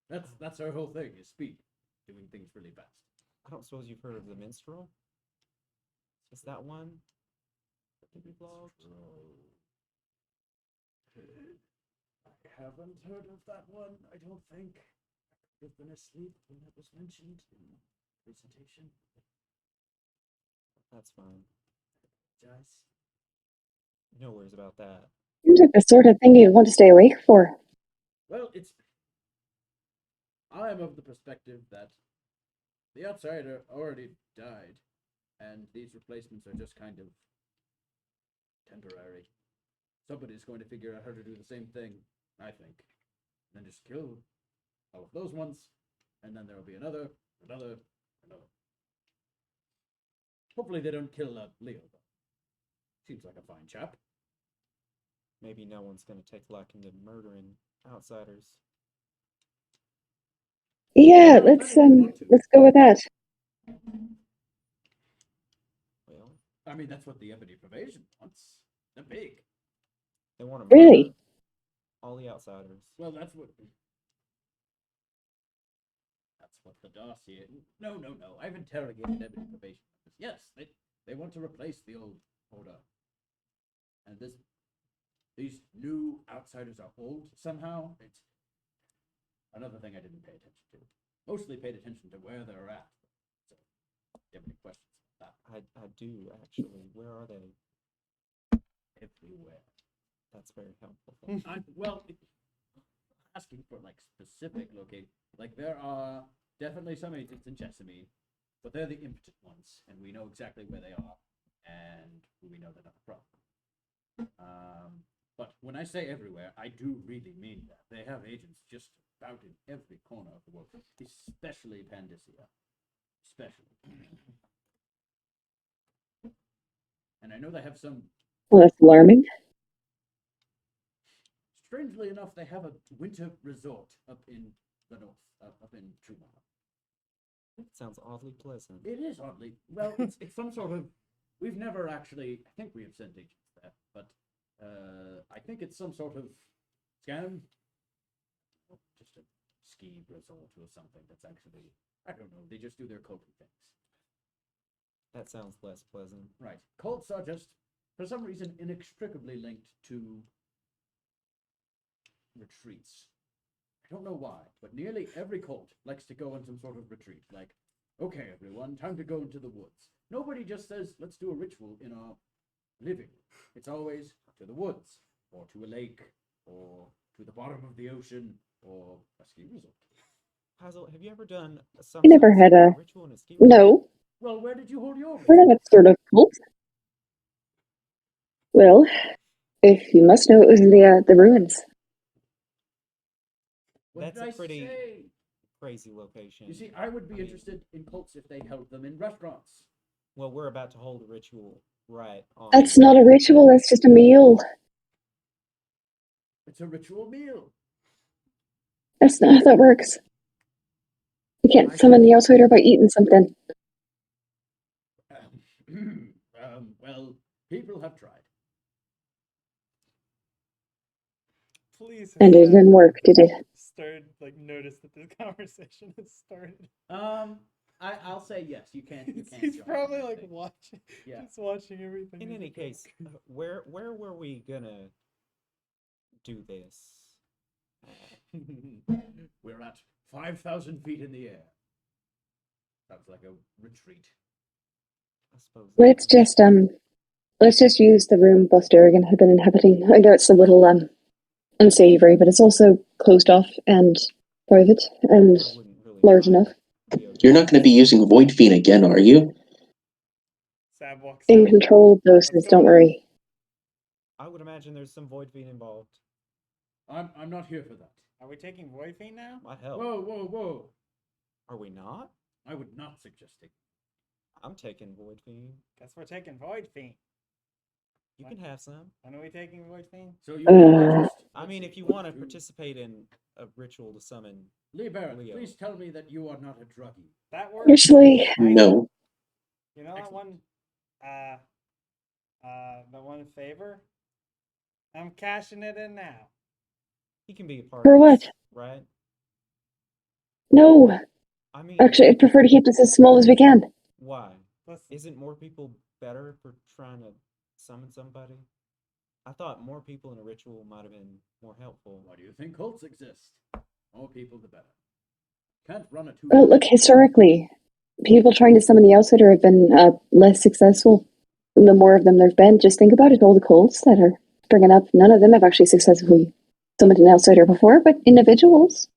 Speaker 1: That's our whole thing is speed, doing things really fast.
Speaker 3: I don't suppose you've heard of the minstrel? Is that one that can be blocked?
Speaker 1: I haven't heard of that one. I don't think. I could have been asleep when that was mentioned in the presentation.
Speaker 3: That's fine.
Speaker 1: Guys.
Speaker 3: No worries about that.
Speaker 2: Seems like the sort of thing you'd want to stay awake for.
Speaker 1: Well, I am of the perspective that the outsider already died, and these replacements are just kind of temporary. Somebody's going to figure out how to do the same thing, I think. Then just kill all of those ones, and then there'll be another. Hopefully they don't kill Leo, though. Seems like a fine chap.
Speaker 3: Maybe no one's going to take liking to murdering outsiders.
Speaker 2: Yeah,
Speaker 1: Well,
Speaker 2: let's
Speaker 1: if anyone want to.
Speaker 2: let's go with that.
Speaker 3: Well,
Speaker 1: I mean, that's what the Ebony Pervasion wants. They're big.
Speaker 3: they want to murder
Speaker 2: Really?
Speaker 3: all the outsiders.
Speaker 1: Well, that's what the dossier. No. I've interrogated Ebony Probation. Yes, they want to replace the old order, and these new outsiders are old somehow. It's another thing I didn't pay attention to. Mostly paid attention to where they're at. So, do you have any questions about that?
Speaker 3: I do, actually. Where are they?
Speaker 1: Everywhere.
Speaker 3: That's very helpful. Thank you.
Speaker 1: Well, asking for like specific location. Like there are definitely some agents in Chesapeake, but they're the impotent ones, and we know exactly where they are, and we know they're not a problem. But when I say everywhere, I do really mean that. They have agents just about in every corner of the world, especially Pandisia. Especially. And I know they have some.
Speaker 2: Well, that's alarming.
Speaker 1: Strangely enough, they have a winter resort up in the north, up in Trumar.
Speaker 3: Sounds oddly pleasant.
Speaker 1: It is oddly. Well, it's some sort of. We've never actually. I think we have sent agents there, but I think it's some sort of scam. Just a ski resort or something that's actually. I don't know. They just do their culty things.
Speaker 3: That sounds less pleasant.
Speaker 1: Right. Cults are just, for some reason, inextricably linked to retreats. I don't know why, but nearly every cult likes to go on some sort of retreat. Like, okay, everyone, time to go into the woods. Nobody just says, let's do a ritual in our living. It's always to the woods, or to a lake, or to the bottom of the ocean, or a ski resort.
Speaker 3: Hazel, have you ever done some
Speaker 2: I never
Speaker 3: sort
Speaker 2: had
Speaker 3: of
Speaker 2: a.
Speaker 3: ritual in a ski resort?
Speaker 2: No,
Speaker 1: Well, where did you hold your
Speaker 2: we're
Speaker 1: ritual?
Speaker 2: not that sort of cult. Well, if you must know, it was in the ruins.
Speaker 1: What
Speaker 3: That's
Speaker 1: did
Speaker 3: a
Speaker 1: I
Speaker 3: pretty
Speaker 1: say?
Speaker 3: crazy location.
Speaker 1: You see, I would be
Speaker 3: I mean,
Speaker 1: interested in cults if they held them in restaurants.
Speaker 3: well, we're about to hold a ritual right on.
Speaker 2: That's not a ritual. That's just a meal.
Speaker 1: It's a ritual meal.
Speaker 2: That's not how that works. You can't
Speaker 1: I
Speaker 2: summon
Speaker 1: said-
Speaker 2: the outsider by eating something.
Speaker 1: Well, people have tried.
Speaker 4: Please.
Speaker 2: And it didn't work, did it?
Speaker 4: Started like notice that this conversation has started.
Speaker 1: I'll say yes. You can't. You can't.
Speaker 4: He's
Speaker 1: join
Speaker 4: probably
Speaker 1: in, I
Speaker 4: like
Speaker 1: think.
Speaker 4: watching,
Speaker 1: Yeah.
Speaker 4: just watching everything.
Speaker 3: In
Speaker 4: He's
Speaker 3: any
Speaker 4: like,
Speaker 3: case,
Speaker 4: "Okay."
Speaker 3: where were we gonna do this?
Speaker 1: We're at 5,000 feet in the air. Sounds like a retreat.
Speaker 3: I suppose.
Speaker 2: Let's just use the room Busterigan had been inhabiting. I know it's a little unsavory, but it's also closed off and private and
Speaker 3: I wouldn't really
Speaker 2: large
Speaker 3: mind
Speaker 2: enough.
Speaker 3: the
Speaker 5: You're not going to be using Void Fiend again, are you?
Speaker 4: Sab walks
Speaker 2: In
Speaker 4: in.
Speaker 2: control of doses,
Speaker 4: What's
Speaker 2: don't
Speaker 4: going on?
Speaker 2: worry.
Speaker 3: I would imagine there's some void fiend involved.
Speaker 1: I'm not here for that.
Speaker 4: Are we taking Void Fiend now?
Speaker 3: Might help.
Speaker 1: Whoa!
Speaker 3: Are we not?
Speaker 1: I would not suggest it.
Speaker 3: I'm taking void fiend.
Speaker 4: Guess we're taking Void Fiend.
Speaker 3: You
Speaker 4: What?
Speaker 3: can have some.
Speaker 4: When are we taking Void Fiend?
Speaker 1: So you want
Speaker 2: Uh,
Speaker 1: to just?
Speaker 3: I
Speaker 1: let's
Speaker 3: mean,
Speaker 1: see,
Speaker 3: if you
Speaker 1: one,
Speaker 3: want to
Speaker 1: two-
Speaker 3: participate in a ritual to summon,
Speaker 1: Lee Barrett,
Speaker 3: Leo.
Speaker 1: please tell me that you are not a druggie.
Speaker 4: That works.
Speaker 2: Actually,
Speaker 5: No.
Speaker 4: You know that one, the one favor? I'm cashing it in now.
Speaker 3: he can be a part
Speaker 2: For
Speaker 3: of
Speaker 2: what?
Speaker 3: this, right?
Speaker 2: no.
Speaker 3: I mean,
Speaker 2: Actually, I'd prefer to keep this as small as we can.
Speaker 3: why?
Speaker 4: Listen,
Speaker 3: Isn't more people better for trying to summon somebody? I thought more people in a ritual might have been more helpful.
Speaker 1: Why do you think cults exist? More people, the better. Can't run a two.
Speaker 2: Well, look, historically, people trying to summon the outsider have been less successful. The more of them there've been, just think about it. All the cults that are springing up, none of them have actually successfully summoned an outsider before, but individuals,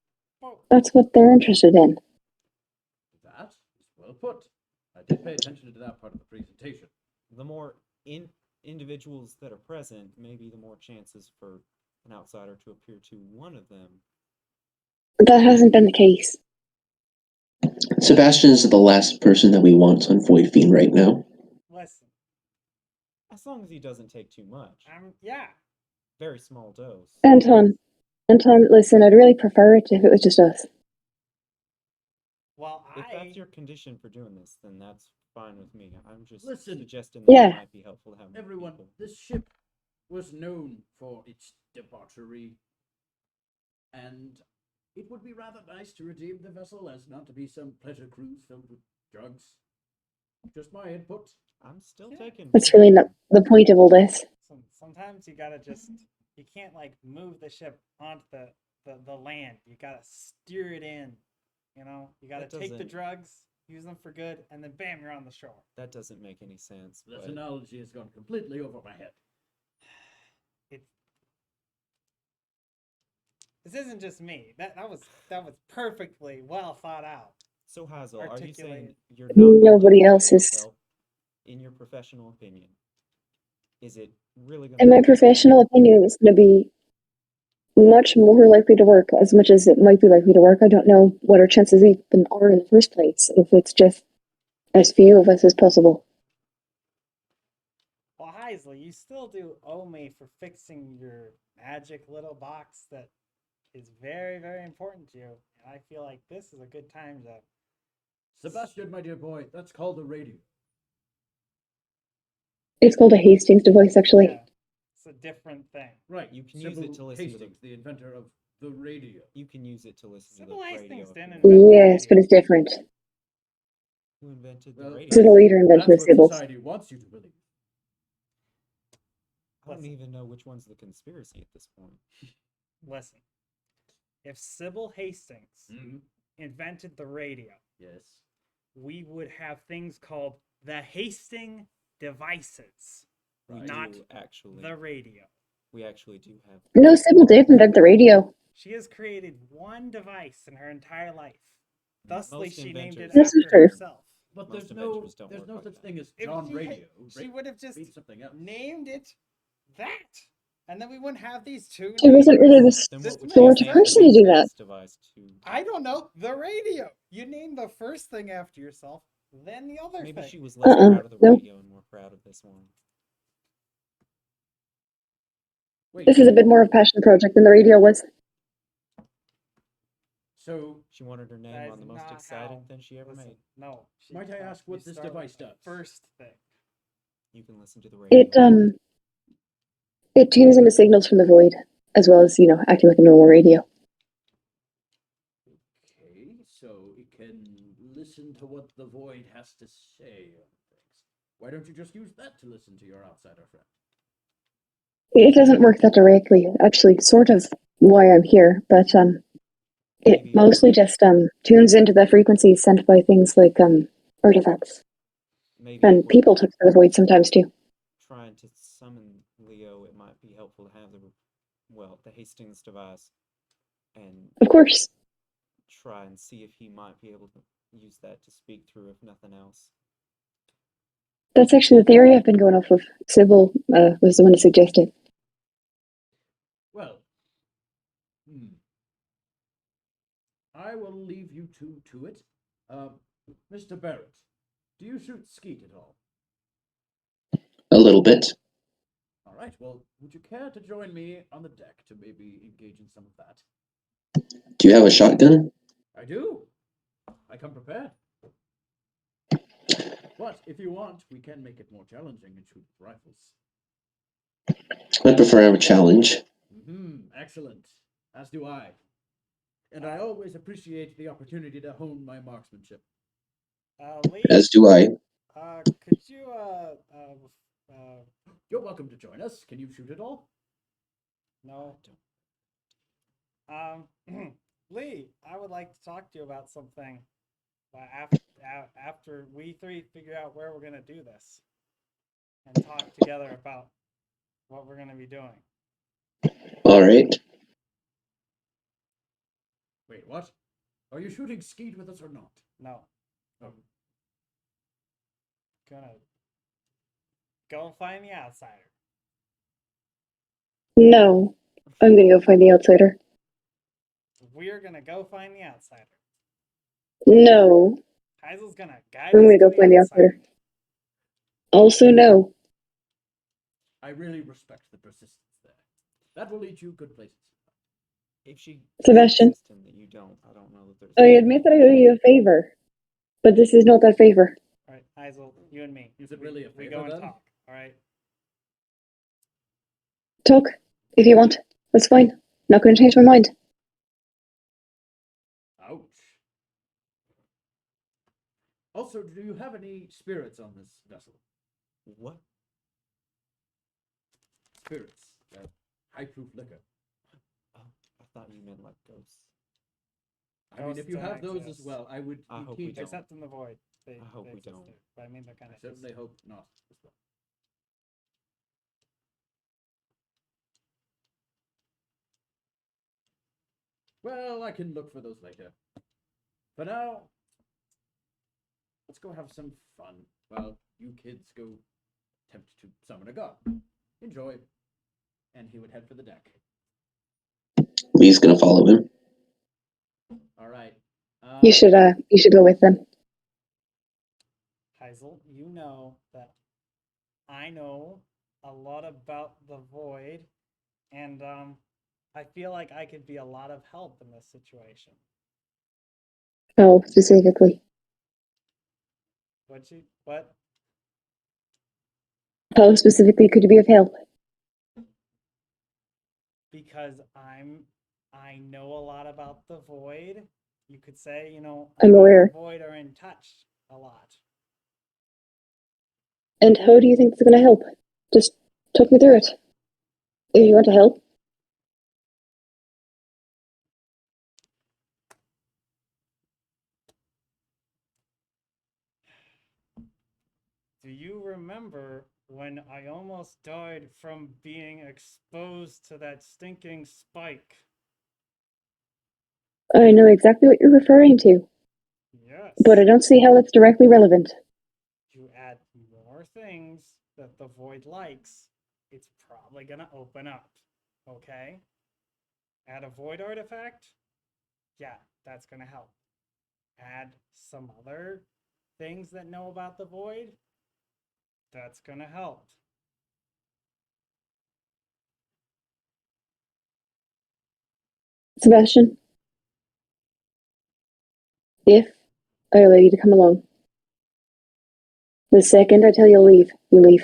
Speaker 4: oh,
Speaker 2: that's what they're interested in.
Speaker 1: That is well put. I did pay attention to that part of the presentation.
Speaker 3: The more individuals that are present, maybe the more chances for an outsider to appear to one of them.
Speaker 2: That hasn't been the case.
Speaker 5: Sebastian is the last person that we want on Void Fiend right now.
Speaker 4: listen.
Speaker 3: As long as he doesn't take too much.
Speaker 4: Yeah.
Speaker 3: Very small dose.
Speaker 2: Anton, listen, I'd really prefer it if it was just us.
Speaker 4: Well,
Speaker 3: If that's your condition for doing this, then that's fine with me. I'm just
Speaker 1: Listen.
Speaker 3: suggesting that
Speaker 2: Yeah.
Speaker 3: it might be helpful to have more
Speaker 1: Everyone,
Speaker 3: people.
Speaker 1: this ship was known for its debauchery, and it would be rather nice to redeem the vessel as not to be some pleasure cruise filled with drugs. Just my input.
Speaker 3: I'm still
Speaker 4: Yeah.
Speaker 3: taking.
Speaker 2: That's
Speaker 3: void
Speaker 2: really not
Speaker 3: fiend.
Speaker 2: the point of all this.
Speaker 4: Sometimes you gotta just, you can't like move the ship onto the land. You gotta steer it in. You know, you gotta
Speaker 3: That
Speaker 4: take the
Speaker 3: doesn't-
Speaker 4: drugs, use them for good, and then bam, you're on the shore.
Speaker 3: That doesn't make any sense.
Speaker 1: This
Speaker 3: But
Speaker 1: analogy has gone completely over my head.
Speaker 4: This isn't just me. That was perfectly well thought out.
Speaker 3: so Hazel, are you saying
Speaker 4: Articulated.
Speaker 3: you're not gonna
Speaker 2: Nobody
Speaker 3: let
Speaker 2: else
Speaker 3: Leo
Speaker 2: is.
Speaker 3: help? In your professional opinion, is it really going
Speaker 2: In my professional opinion, it's going to be much more likely to work. As much as it might be likely to work, I don't know what our chances even are in the first place if it's just as few of us as possible.
Speaker 4: Well, Heisley, you still do owe me for fixing your magic little box that is very, very important to you. And I feel like this is a good time to.
Speaker 1: Sebastian, my dear boy, that's called a radio.
Speaker 2: It's called a Hastings device, actually.
Speaker 4: Yeah, it's a different thing.
Speaker 1: Right.
Speaker 3: You can use it
Speaker 1: Sybil
Speaker 3: to listen to the-
Speaker 1: Hastings, the inventor of the radio.
Speaker 3: You can use it to listen to the
Speaker 4: Sybil
Speaker 3: radio.
Speaker 4: Hastings
Speaker 3: if
Speaker 4: didn't
Speaker 3: you
Speaker 4: invent
Speaker 3: want.
Speaker 4: the
Speaker 2: Yes, but
Speaker 4: radio.
Speaker 2: it's different.
Speaker 3: Who invented the
Speaker 1: Well,
Speaker 3: radio?
Speaker 2: It's a later invention
Speaker 1: That's
Speaker 2: of
Speaker 1: what
Speaker 2: Sybil's.
Speaker 1: society wants you to believe.
Speaker 3: I don't
Speaker 4: Listen.
Speaker 3: even know which one's the conspiracy at this point.
Speaker 4: Listen, if Sybil Hastings
Speaker 1: Mhm.
Speaker 4: invented the radio,
Speaker 1: Yes.
Speaker 4: we would have things called the Hastings devices,
Speaker 3: We
Speaker 4: not
Speaker 3: do actually.
Speaker 4: the radio.
Speaker 3: We actually do have.
Speaker 2: No, Sybil did invent the radio.
Speaker 4: She has created one device in her entire life. Thusly,
Speaker 3: Most
Speaker 4: she named it
Speaker 3: inventors-
Speaker 2: This is
Speaker 4: after
Speaker 2: true.
Speaker 4: herself.
Speaker 1: But
Speaker 3: Most
Speaker 1: there's no
Speaker 3: inventors don't work like
Speaker 1: such
Speaker 3: that.
Speaker 1: thing as
Speaker 4: If
Speaker 1: John
Speaker 4: she
Speaker 1: Radio.
Speaker 4: she would have just
Speaker 1: Means something else.
Speaker 4: named it that, and then we wouldn't have these two
Speaker 2: She wasn't really
Speaker 4: names.
Speaker 2: the
Speaker 3: Then
Speaker 4: This
Speaker 3: what would
Speaker 2: sort
Speaker 3: you
Speaker 2: of
Speaker 3: name the
Speaker 2: person to do that.
Speaker 3: Hastings device to?
Speaker 4: I don't know. The radio. You name the first thing after yourself, then the other
Speaker 3: Maybe
Speaker 4: thing.
Speaker 3: she was less proud of the
Speaker 2: no.
Speaker 3: radio and more proud of this one.
Speaker 1: Wait.
Speaker 2: This is a bit more of a passion project than the radio was.
Speaker 1: So,
Speaker 3: She wanted her
Speaker 4: That
Speaker 3: name
Speaker 4: is
Speaker 3: on the most
Speaker 4: not
Speaker 3: exciting
Speaker 4: how-
Speaker 3: thing she ever
Speaker 4: Listen,
Speaker 3: made.
Speaker 4: no.
Speaker 1: Might I ask what
Speaker 4: you
Speaker 1: this
Speaker 4: start with
Speaker 1: device
Speaker 4: the
Speaker 1: does?
Speaker 4: First thing.
Speaker 3: You can listen to the radio.
Speaker 2: It tunes into signals from the void, as well as acting like a normal radio.
Speaker 1: okay, so it can listen to what the void has to say on things. Why don't you just use that to listen to your outsider friend?
Speaker 2: It doesn't work that directly. Actually, sort of why I'm here, but it
Speaker 3: Maybe-
Speaker 2: mostly just tunes into the frequencies sent by things like artifacts.
Speaker 3: Maybe
Speaker 2: And
Speaker 3: if we're
Speaker 2: people took to the void sometimes too.
Speaker 3: trying to summon Leo, it might be helpful to have the Hastings device and
Speaker 2: Of course.
Speaker 3: try and see if he might be able to use that to speak through, if nothing else.
Speaker 2: That's actually the theory I've been going off of. Sybil was the one who suggested.
Speaker 1: Well, I will leave you two to it. Mr. Barrett, do you shoot skeet at all?
Speaker 5: A little bit.
Speaker 1: All right, well, would you care to join me on the deck to maybe engage in some of that?
Speaker 5: Do you have a shotgun?
Speaker 1: I do. I come prepared. But if you want, we can make it more challenging and shoot with rifles.
Speaker 5: I prefer a challenge.
Speaker 1: Excellent. As do I. And I always appreciate the opportunity to hone my marksmanship.
Speaker 4: Lee,
Speaker 5: As do I.
Speaker 4: could you
Speaker 1: You're welcome to join us. Can you shoot at all?
Speaker 4: no. Lee, I would like to talk to you about something. After we three figure out where we're gonna do this, and talk together about what we're gonna be doing.
Speaker 5: All right.
Speaker 1: Wait, what? Are you shooting skeet with us or not?
Speaker 4: No,
Speaker 1: Oh,
Speaker 4: gonna go find the outsider.
Speaker 2: No, I'm gonna go find the outsider.
Speaker 4: We're gonna go find the outsider.
Speaker 2: No,
Speaker 4: Heisel's gonna guide
Speaker 2: I'm
Speaker 4: us
Speaker 2: gonna
Speaker 4: to
Speaker 2: go
Speaker 4: the
Speaker 2: find the outsider. Also, no.
Speaker 1: I really respect the persistence there. That will lead you good places.
Speaker 3: If she is
Speaker 2: Sebastian?
Speaker 3: insistent that you don't, I don't know that there's.
Speaker 2: I admit that I owe you a favor, but this is not that favor.
Speaker 4: All right, Heisel, you and me.
Speaker 1: Is it really a
Speaker 4: We
Speaker 1: favor
Speaker 4: go and
Speaker 1: then?
Speaker 4: talk. All right.
Speaker 2: Talk, if you want. That's fine. Not gonna change my mind.
Speaker 1: Ouch. Also, do you have any spirits on this vessel?
Speaker 3: What?
Speaker 1: Spirits. High proof liquor.
Speaker 3: Oh, I thought you meant like ghosts.
Speaker 1: I mean, if
Speaker 4: Ghosts
Speaker 1: you
Speaker 4: don't
Speaker 1: have those as
Speaker 4: exist.
Speaker 1: well, I would
Speaker 3: I
Speaker 1: be
Speaker 3: hope
Speaker 1: keen
Speaker 3: we
Speaker 1: to.
Speaker 3: don't.
Speaker 4: Except in the void.
Speaker 3: I hope we
Speaker 4: exist
Speaker 3: don't.
Speaker 4: there, but I mean, they're kind
Speaker 1: I
Speaker 4: of.
Speaker 1: certainly hope not as well. Well, I can look for those later. For now, let's go have some fun. Well, you kids go attempt to summon a god. Enjoy. And he would head for the deck.
Speaker 5: Lee's gonna follow him.
Speaker 1: All right.
Speaker 2: You should go with them.
Speaker 4: Heisel, you know that I know a lot about the void, and I feel like I could be a lot of help in this situation.
Speaker 2: Oh, specifically.
Speaker 4: What?
Speaker 2: How specifically could you be of help?
Speaker 4: Because I know a lot about the void. You could say,
Speaker 2: I'm
Speaker 4: me and
Speaker 2: aware.
Speaker 4: the void are in touch a lot.
Speaker 2: And how do you think it's gonna help? Just talk me through it. If you want to help.
Speaker 4: do you remember when I almost died from being exposed to that stinking spike?
Speaker 2: I know exactly what you're referring to,
Speaker 4: Yes.
Speaker 2: but I don't see how that's directly relevant.
Speaker 4: You add more things that the void likes, it's probably gonna open up. Okay? Add a void artifact? Yeah, that's gonna help. Add some other things that know about the void? That's gonna help.
Speaker 2: Sebastian, if I allow you to come along, the second I tell you to leave, you leave.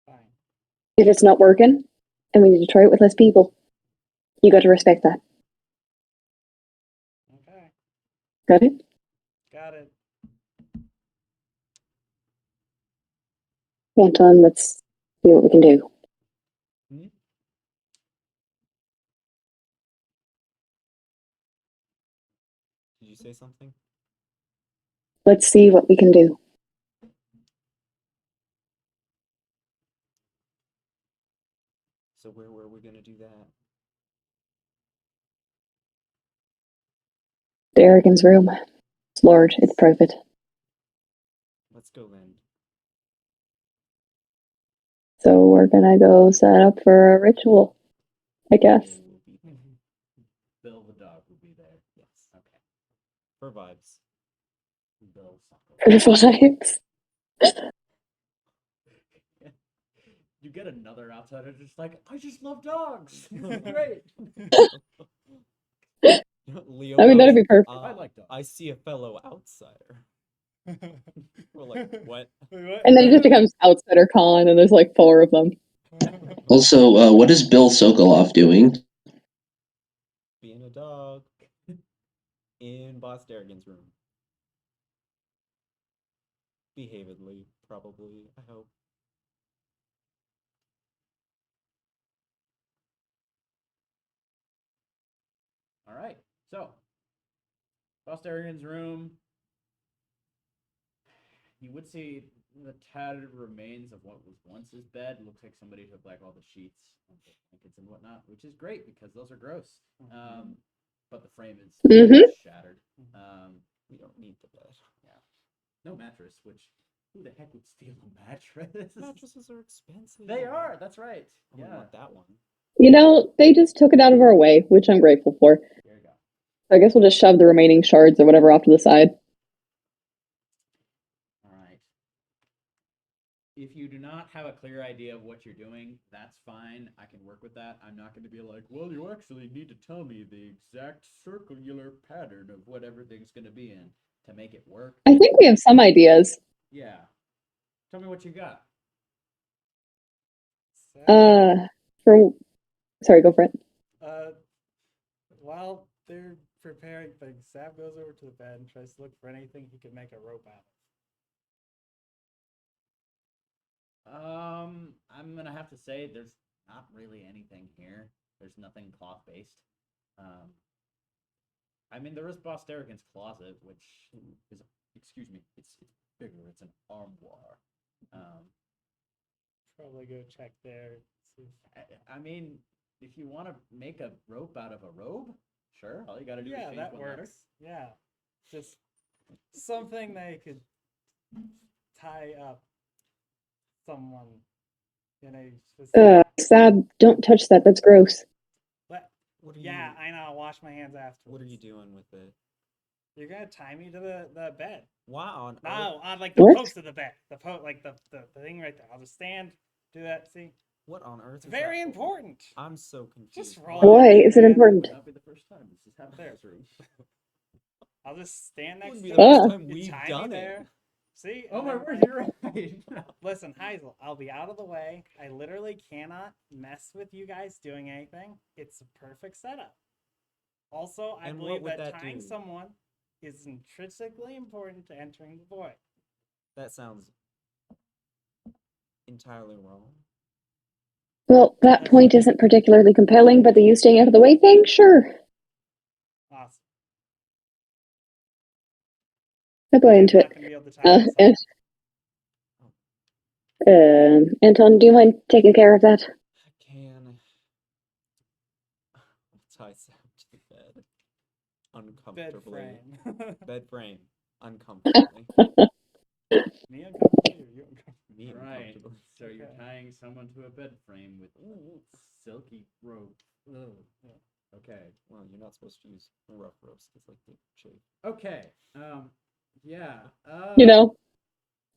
Speaker 4: Fine.
Speaker 2: If it's not working, and we need to try it with less people, you got to respect that.
Speaker 4: Okay.
Speaker 2: Got it?
Speaker 4: Got it.
Speaker 2: Anton, let's see what we can do.
Speaker 3: Hmm? Did you say something?
Speaker 2: Let's see what we can do.
Speaker 3: So where were we gonna do that?
Speaker 2: The Aragon's room. It's large, it's private.
Speaker 3: Let's go then.
Speaker 2: So we're gonna go set up for a ritual, I guess.
Speaker 1: Bill will be there. Bill the dog will be there.
Speaker 3: Yes.
Speaker 1: Okay.
Speaker 3: For vibes.
Speaker 1: Bill suckles.
Speaker 2: For vibes.
Speaker 1: You get another outsider just like, I just love dogs. Great.
Speaker 3: Leo
Speaker 2: I mean, that'd
Speaker 3: goes,
Speaker 2: be perfect.
Speaker 1: I like dogs.
Speaker 3: I see a fellow outsider. We're like, what?
Speaker 4: Wait, what?
Speaker 2: And then it just becomes Outsider Con, and there's like 4 of them.
Speaker 5: Also, what is Bill Sokolov doing?
Speaker 3: Being a dog in Boss Darrigan's room. Behavedly, probably, I hope.
Speaker 1: All right. So, Bostarian's room. You would see the tattered remains of what was once his bed. Looks like somebody took like all the sheets and the blankets and whatnot, which is great because those are gross. But the frame is shattered.
Speaker 3: We don't need the bed.
Speaker 1: Yeah. No mattress, which who the heck would steal a mattress?
Speaker 3: Mattresses are expensive.
Speaker 1: They are, that's right.
Speaker 3: I don't want that one.
Speaker 2: You know, they just took it out of our way, which I'm grateful for.
Speaker 1: There you go.
Speaker 2: I guess we'll just shove the remaining shards or whatever off to the side.
Speaker 1: All right. If you do not have a clear idea of what you're doing, that's fine. I can work with that. I'm not going to be like, well, you actually need to tell me the exact circular pattern of what everything's going to be in to make it work.
Speaker 2: I think we have some ideas.
Speaker 1: Yeah. Tell me what you got.
Speaker 2: Sorry, go for it.
Speaker 4: While they're preparing things, Sam goes over to the bed and tries to look for anything he could make a rope out
Speaker 1: of. I'm gonna have to say there's not really anything here. There's nothing cloth based. I mean there is Boss Darrigan's closet, which is it's bigger. It's an armoire.
Speaker 4: Probably go check there.
Speaker 1: I mean, if you want to make a rope out of a robe, sure. All you got to do is change
Speaker 4: that
Speaker 1: one
Speaker 4: works.
Speaker 1: letter.
Speaker 4: Yeah, just something they could tie up someone in a specific.
Speaker 2: Sab, don't touch that. That's gross.
Speaker 4: What?
Speaker 3: What are
Speaker 4: Yeah,
Speaker 3: you,
Speaker 4: I know. I'll wash my hands afterwards.
Speaker 3: What are you doing with it?
Speaker 4: You're gonna tie me to the bed.
Speaker 3: Wow.
Speaker 4: No, on like the
Speaker 2: What?
Speaker 4: post of the bed. The thing right there. I'll just stand, do that. See,
Speaker 3: What on earth?
Speaker 4: it's very important.
Speaker 3: I'm so confused.
Speaker 4: Just roll.
Speaker 2: Why is it
Speaker 4: man.
Speaker 2: important?
Speaker 1: Would not be the first time this has happened in this room.
Speaker 4: I'll just stand next
Speaker 3: Wouldn't
Speaker 4: to
Speaker 3: be the
Speaker 4: it.
Speaker 3: first time
Speaker 4: You
Speaker 3: we've
Speaker 4: tie me
Speaker 3: done
Speaker 4: there.
Speaker 3: it.
Speaker 4: See?
Speaker 1: Oh
Speaker 4: and
Speaker 1: my
Speaker 4: then-
Speaker 1: word, you're right.
Speaker 4: Listen, Heisel, I'll be out of the way. I literally cannot mess with you guys doing anything. It's a perfect setup. Also, I
Speaker 3: And
Speaker 4: believe
Speaker 3: what would
Speaker 4: that
Speaker 3: that
Speaker 4: tying
Speaker 3: do?
Speaker 4: someone is intrinsically important to entering the void.
Speaker 3: That sounds entirely wrong.
Speaker 2: Well, that point isn't particularly compelling, but the you staying out of the way thing, sure.
Speaker 4: Awesome.
Speaker 2: I'll go into
Speaker 4: I'm
Speaker 2: it.
Speaker 4: not gonna be able the time.
Speaker 2: And, Anton, do you mind taking care of that?
Speaker 3: I can. I'll tie Sam to the bed.
Speaker 4: Bed
Speaker 3: Uncomfortably.
Speaker 4: frame.
Speaker 3: Bed frame. Uncomfortably.
Speaker 4: Me uncomfortably or you uncomfortably?
Speaker 3: Me
Speaker 1: Right.
Speaker 3: uncomfortably.
Speaker 1: So you're
Speaker 4: Okay.
Speaker 1: tying someone to a bed frame with silky rope. Ugh.
Speaker 4: Yeah.
Speaker 1: Okay.
Speaker 3: Well, you're not supposed to use rough ropes because like they chafe.
Speaker 1: Okay. Yeah.
Speaker 2: You know.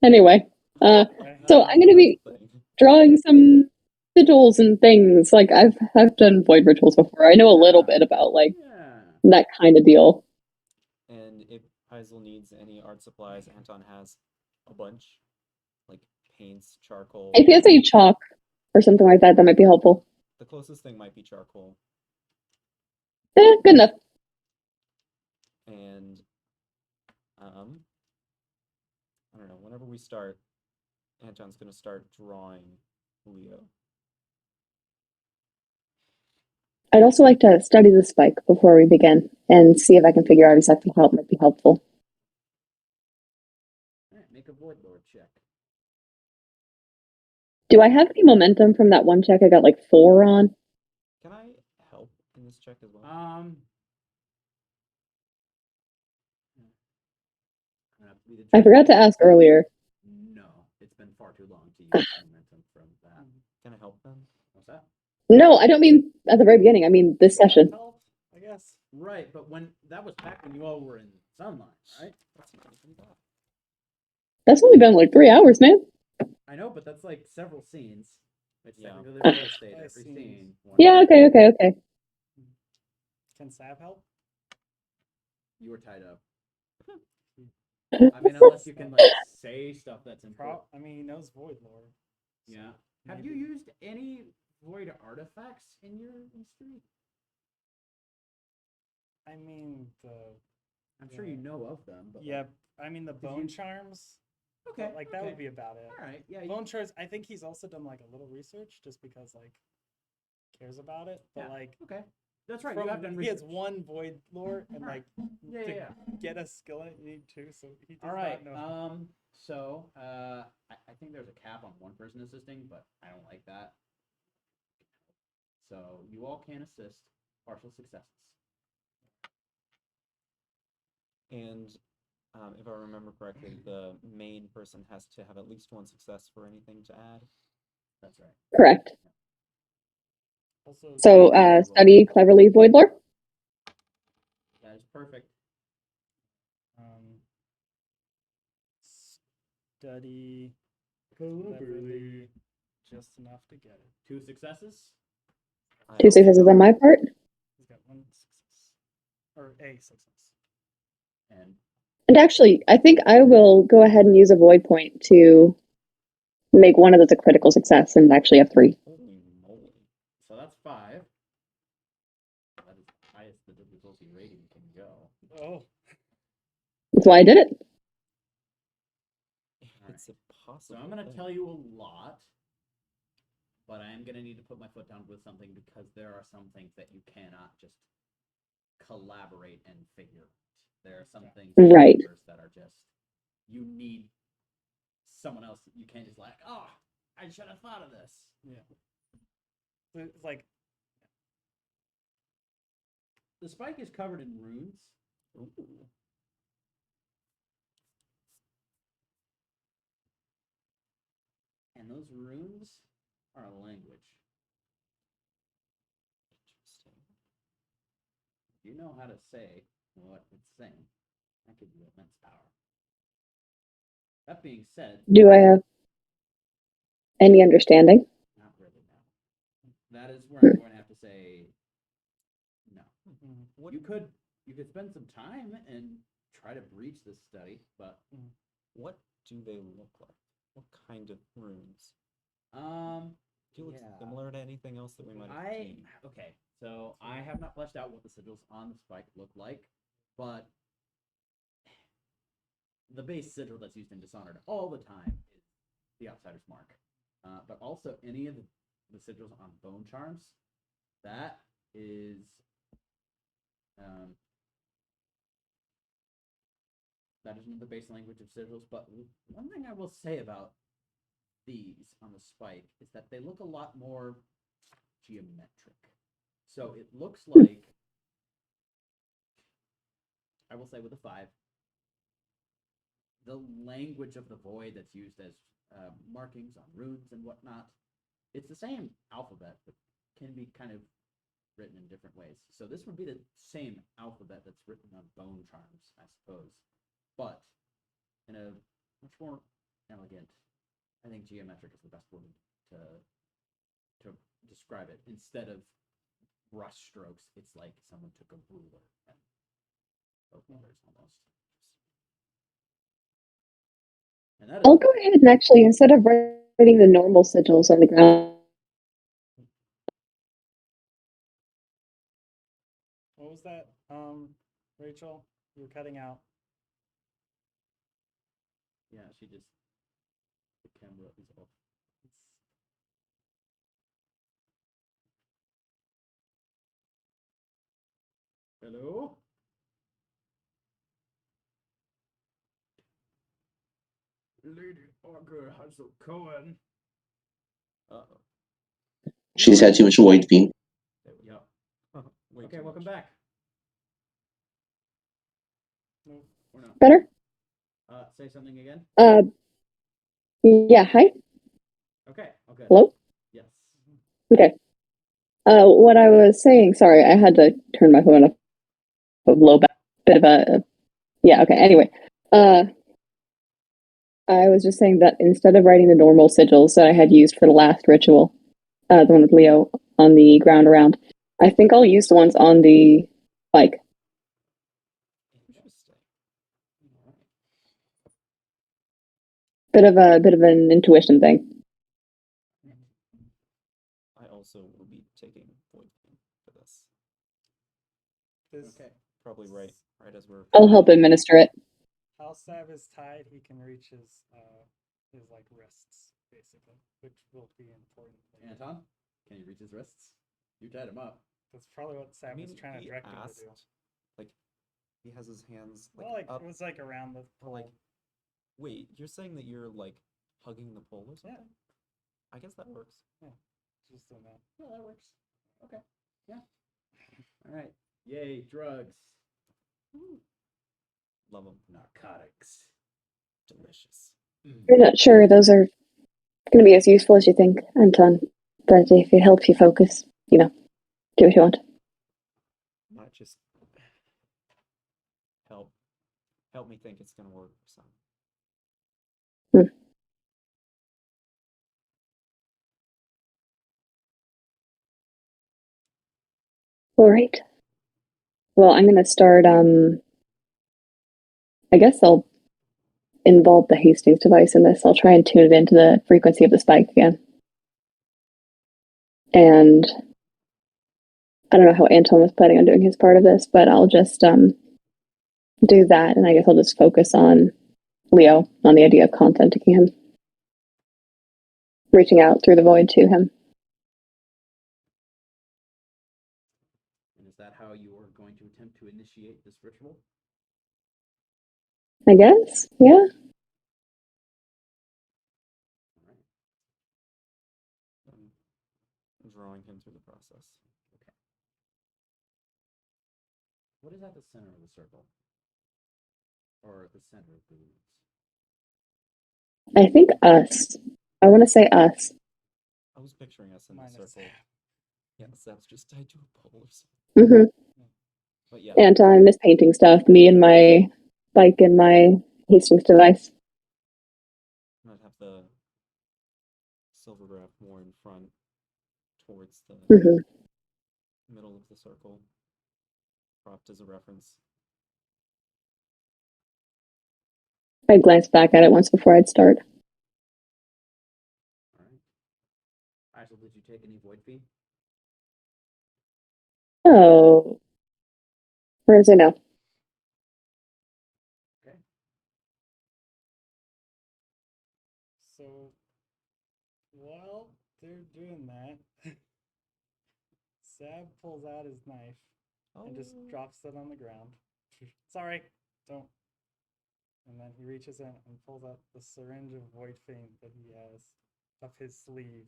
Speaker 2: Anyway,
Speaker 4: Okay.
Speaker 2: so I'm gonna be
Speaker 3: Thing.
Speaker 2: drawing some sigils and things. Like I've done void rituals before. I know a little bit about like
Speaker 1: Yeah.
Speaker 2: that kind of deal.
Speaker 3: And if Heisel needs any art supplies, Anton has a bunch. Like paints, charcoal.
Speaker 2: If he has any chalk or something like that, that might be helpful.
Speaker 3: The closest thing might be charcoal.
Speaker 2: Good enough.
Speaker 3: And I don't know, whenever we start, Anton's gonna start drawing Leo.
Speaker 2: I'd also like to study the spike before we begin and see if I can figure out exactly how it might be helpful.
Speaker 1: All right, make a void lord check.
Speaker 2: Do I have any momentum from that one check I got like 4 on?
Speaker 3: Can I help in this check as well?
Speaker 1: Gonna have to be the
Speaker 2: I forgot to ask earlier.
Speaker 1: No, it's been far too long to use momentum from that.
Speaker 3: Can I help them?
Speaker 1: What's that?
Speaker 2: No, I don't mean at the very beginning. I mean this session.
Speaker 1: Help, I guess. Right, but when that was back when you all were in sunlight, right?
Speaker 3: That's not even bad.
Speaker 2: That's only been like 3 hours, man.
Speaker 1: I know, but that's like several scenes. It's
Speaker 3: Yeah.
Speaker 1: technically the real estate
Speaker 4: Five
Speaker 1: every
Speaker 4: scenes.
Speaker 1: scene.
Speaker 2: Yeah, okay.
Speaker 4: Can Sav help?
Speaker 1: You were tied up. I mean, unless you can like say stuff that's important.
Speaker 4: I mean, he knows Void Lore.
Speaker 1: Yeah. Have you
Speaker 4: maybe.
Speaker 1: used any void artifacts in your history?
Speaker 4: I mean,
Speaker 1: I'm sure you know of them, but
Speaker 4: yeah. I mean, the bone
Speaker 1: you-
Speaker 4: charms.
Speaker 1: Okay.
Speaker 4: But, like that would be about it.
Speaker 1: All right. Yeah.
Speaker 4: Bone charms. I think he's also done like a little research just because like cares about it. But
Speaker 1: Yeah,
Speaker 4: like
Speaker 1: okay. That's right.
Speaker 4: from,
Speaker 1: You have done
Speaker 4: he has
Speaker 1: research.
Speaker 4: one void lore and
Speaker 1: Alright.
Speaker 4: like
Speaker 1: Yeah,
Speaker 4: to
Speaker 1: yeah.
Speaker 4: get a skill in it, you need 2. So he does
Speaker 1: All right.
Speaker 4: not know.
Speaker 1: So I think there's a cap on one person assisting, but I don't like that. So you all can assist partial successes.
Speaker 3: And if I remember correctly, the main person has to have at least 1 success for anything to add.
Speaker 1: That's right.
Speaker 2: Correct.
Speaker 4: Also,
Speaker 2: So study cleverly void lore.
Speaker 1: That is perfect.
Speaker 4: study
Speaker 1: Cleverly.
Speaker 4: cleverly just enough to get it.
Speaker 1: 2 successes.
Speaker 3: I
Speaker 2: 2
Speaker 3: also
Speaker 2: successes
Speaker 3: got
Speaker 2: on my part.
Speaker 4: He's got 1 success or a success.
Speaker 1: And
Speaker 2: And actually, I think I will go ahead and use a void point to make one of those a critical success and actually have 3.
Speaker 3: Holy moly.
Speaker 1: so that's 5. That is the highest the difficulty rating can go.
Speaker 4: Oh,
Speaker 2: That's why I did it.
Speaker 3: It's a
Speaker 1: So
Speaker 3: possible
Speaker 1: I'm gonna
Speaker 3: thing.
Speaker 1: tell you a lot, but I am gonna need to put my foot down with something because there are some things that you cannot just collaborate and figure out. There are some things in the
Speaker 2: Right.
Speaker 1: universe that are just you need someone else. You can't just like, oh, I should have thought of this.
Speaker 4: yeah. So it's like
Speaker 1: The spike is covered in runes.
Speaker 3: Ooh.
Speaker 1: And those runes are a language.
Speaker 3: Interesting.
Speaker 1: If you know how to say what it's saying, that gives you immense power. That being said,
Speaker 2: Do I have any understanding?
Speaker 1: not really now. That is where I'm going to have to say no.
Speaker 3: What,
Speaker 1: You could spend some time and try to breach this study, but
Speaker 3: what do they look like? What kind of runes? Do you look
Speaker 1: yeah.
Speaker 3: similar to anything else that we might have seen?
Speaker 1: Okay, so I have not fleshed out what the sigils on the spike look like, but the base sigil that's used in Dishonored all the time is the Outsider's Mark. But also any of the sigils on bone charms, that is That isn't the base language of sigils, but one thing I will say about these on the spike is that they look a lot more geometric. So it looks like, I will say with a 5, the language of the void that's used as markings on runes and whatnot, it's the same alphabet, but can be kind of written in different ways. So this would be the same alphabet that's written on bone charms, I suppose, but in a much more elegant. I think geometric is the best word to describe it. Instead of brush strokes, it's like someone took a ruler and wrote letters almost. And that is
Speaker 2: I'll go ahead and actually, instead of writing the normal sigils on the ground,
Speaker 4: What was that? Rachel, you were cutting out.
Speaker 1: yeah, she just the camera is off. Hello? Lady Augur Hazel Cohen. Uh-oh.
Speaker 5: She's had too much void beam.
Speaker 1: Yep.
Speaker 3: Way
Speaker 1: Okay,
Speaker 3: too
Speaker 1: welcome
Speaker 3: much.
Speaker 1: back.
Speaker 4: No.
Speaker 1: Or not.
Speaker 2: better?
Speaker 1: Say something again.
Speaker 2: Yeah, hi?
Speaker 1: Okay, okay.
Speaker 2: Hello?
Speaker 1: Yes.
Speaker 2: Okay. What I was saying, sorry, I had to turn my phone up a low bit of a, yeah, okay, anyway. I was just saying that instead of writing the normal sigils that I had used for the last ritual, the one with Leo on the ground around, I think I'll use the ones on the bike.
Speaker 3: Interesting.
Speaker 1: All
Speaker 2: Bit of an intuition thing.
Speaker 3: I also will be taking void beam for this.
Speaker 4: This
Speaker 1: Okay.
Speaker 3: Probably right as we're.
Speaker 2: I'll help administer it.
Speaker 4: how Sab is tied, he can reach his like wrists, basically, which will be important. later.
Speaker 1: Anton, can you reach his wrists? You tied him up.
Speaker 4: That's probably what
Speaker 3: I
Speaker 4: Sab was
Speaker 3: mean,
Speaker 4: trying to
Speaker 3: he
Speaker 4: direct him to
Speaker 3: asked,
Speaker 4: do.
Speaker 3: like, he has his hands like
Speaker 4: Well, like
Speaker 3: up.
Speaker 4: it was like around the
Speaker 3: But like,
Speaker 4: pole.
Speaker 3: wait, you're saying that you're like hugging the pole or
Speaker 4: Yeah.
Speaker 3: something? I guess that works.
Speaker 4: Just doing that.
Speaker 1: Yeah, that works. Okay. Yeah. All right. Yay, drugs.
Speaker 3: Love them.
Speaker 1: Narcotics.
Speaker 3: Delicious.
Speaker 2: You're not sure those are going to be as useful as you think, Anton. But if it helps you focus, do what you want.
Speaker 3: Might just help me think it's gonna work or something.
Speaker 2: All right. Well, I'm going to start, I guess I'll involve the Hastings device in this. I'll try and tune it into the frequency of the spike again. And I don't know how Anton was planning on doing his part of this, but I'll just do that, and I guess I'll just focus on Leo, on the idea of contenting him, reaching out through the void to him.
Speaker 1: And is that how you are going to attempt to initiate this ritual?
Speaker 2: I guess, yeah.
Speaker 1: All right.
Speaker 3: Drawing him through the process.
Speaker 1: Okay. What is at the center of the circle? Or the center of the runes?
Speaker 2: I think us. I want to say us.
Speaker 3: I was picturing us in the
Speaker 4: Minus
Speaker 3: circle.
Speaker 4: Sab.
Speaker 3: Yeah, Sab's just tied to a pole or something.
Speaker 2: Mm-hmm.
Speaker 3: But yeah,
Speaker 2: Anton is painting stuff. Me and my bike and my Hastings device.
Speaker 3: I'd have the silver graph more in front towards the
Speaker 2: Mm-hmm.
Speaker 3: middle of the circle, propped as a reference.
Speaker 2: I glanced back at it once before I'd start.
Speaker 1: All right. Axel, did you take any void fee?
Speaker 2: Oh. Where is it now?
Speaker 1: Okay.
Speaker 4: So, while they're doing that, Sab pulls out his knife and just drops it on the ground. Sorry, don't. And then he reaches in and pulls out the syringe of void fiend that he has up his sleeve,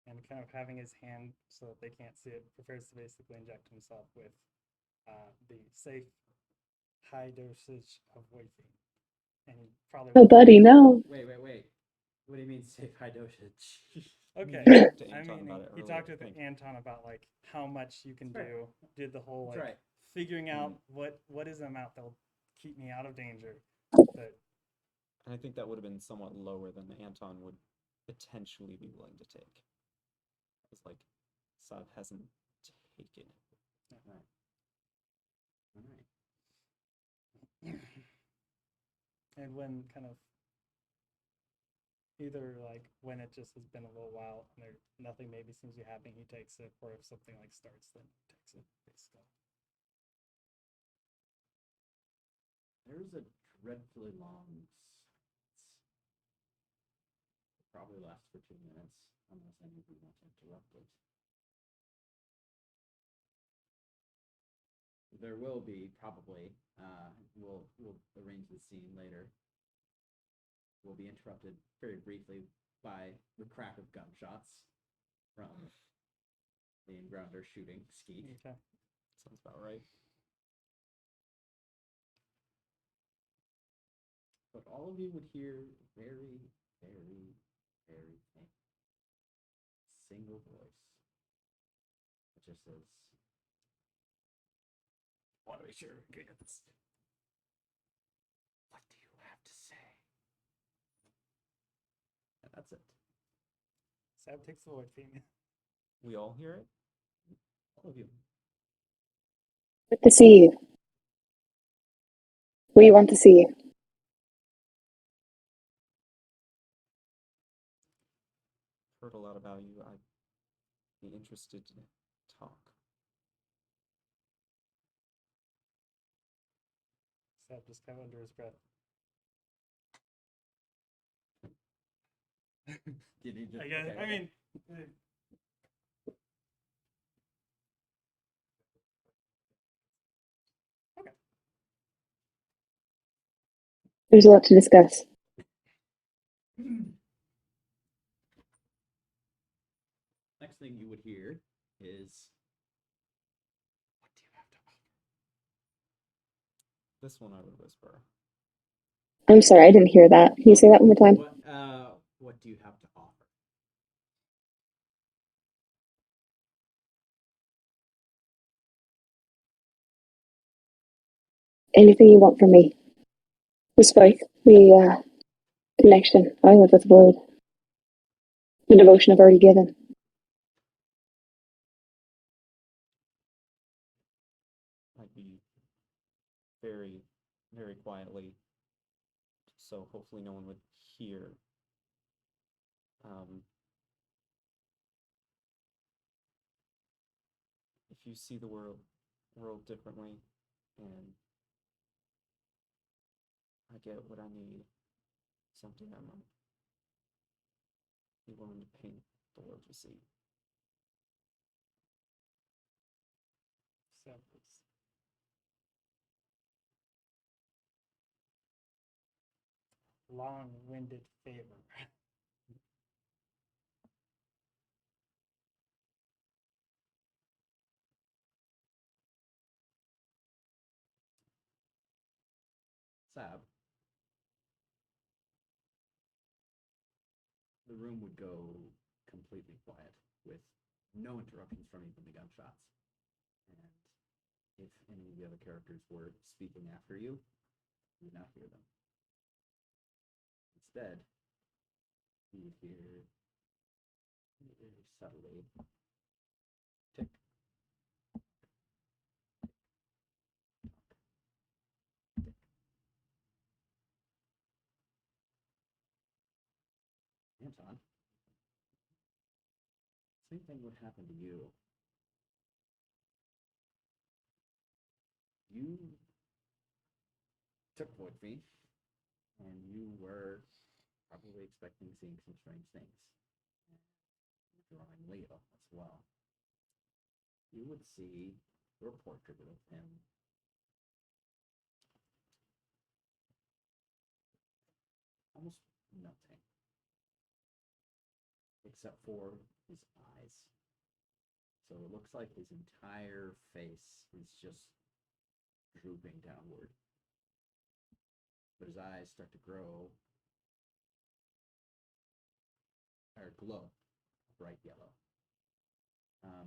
Speaker 4: and kind of having his hand so that they can't see it, prepares to basically inject himself with the safe high dosage of void fiend. And he probably
Speaker 2: Oh, buddy, no.
Speaker 1: Wait. What do you mean safe high dosage?
Speaker 4: Okay,
Speaker 3: He talked to
Speaker 4: I
Speaker 3: Anton
Speaker 4: mean,
Speaker 3: about it
Speaker 4: he
Speaker 3: earlier,
Speaker 4: talked
Speaker 3: I
Speaker 4: with
Speaker 3: think.
Speaker 4: Anton about like how much you can
Speaker 1: That's right.
Speaker 4: do. Did the whole
Speaker 1: That's
Speaker 4: like
Speaker 1: right.
Speaker 4: figuring out what is the amount that'll keep me out of danger. But
Speaker 3: And I think that would have been somewhat lower than Anton would potentially be willing to take. It's like Saab hasn't taken.
Speaker 1: Right. All right.
Speaker 4: and when kind of either like when it just has been a little while and there nothing maybe seems to be happening, he takes it, or if something like starts, then he takes it basically.
Speaker 1: There's a dreadfully long silence. It probably lasts for 2 minutes, unless any of you want to interrupt it. There will be probably. We'll arrange the scene later. We'll be interrupted very briefly by the crack of gunshots from the engrounder shooting Skeet.
Speaker 4: Okay.
Speaker 3: Sounds about right.
Speaker 1: But all of you would hear very, very, very faint, single voice. It just says, "Want to make sure we're good at this. What do you have to say?" And that's it.
Speaker 4: Sab takes the void fiend.
Speaker 3: We all hear it?
Speaker 1: All of you.
Speaker 2: Good to see you. We want to see you.
Speaker 3: Heard a lot about you. I'd be interested to talk.
Speaker 4: Sab just kind of under his breath.
Speaker 1: Did he just?
Speaker 4: I guess.
Speaker 1: Okay,
Speaker 4: I
Speaker 1: okay.
Speaker 4: mean. Okay.
Speaker 2: There's a lot to discuss.
Speaker 1: Next thing you would hear is, "What do you have to offer?"
Speaker 3: This one I would whisper.
Speaker 2: I'm sorry, I didn't hear that. Can you say that one more time?
Speaker 1: What do you have to offer?
Speaker 2: Anything you want from me. Despite the connection I have with Void. The devotion I've already given.
Speaker 3: I'd be very, very quietly, so hopefully no one would hear. If you see the world differently, and I get what I need, someday I might be willing to paint the world you see.
Speaker 4: Sab long-winded favor.
Speaker 1: Sab. The room would go completely quiet with no interruptions from even the gunshots. And if any of the other characters were speaking after you, you would not hear them. Instead, you would hear very subtly tick, tick. Anton, same thing would happen to you. You took Void Fiend, and you were probably expecting seeing some strange things. And drawing Leo as well. You would see your portrait of him melting. Except for his eyes. So it looks like his entire face is just drooping downward. But his eyes start to grow, or glow, bright yellow.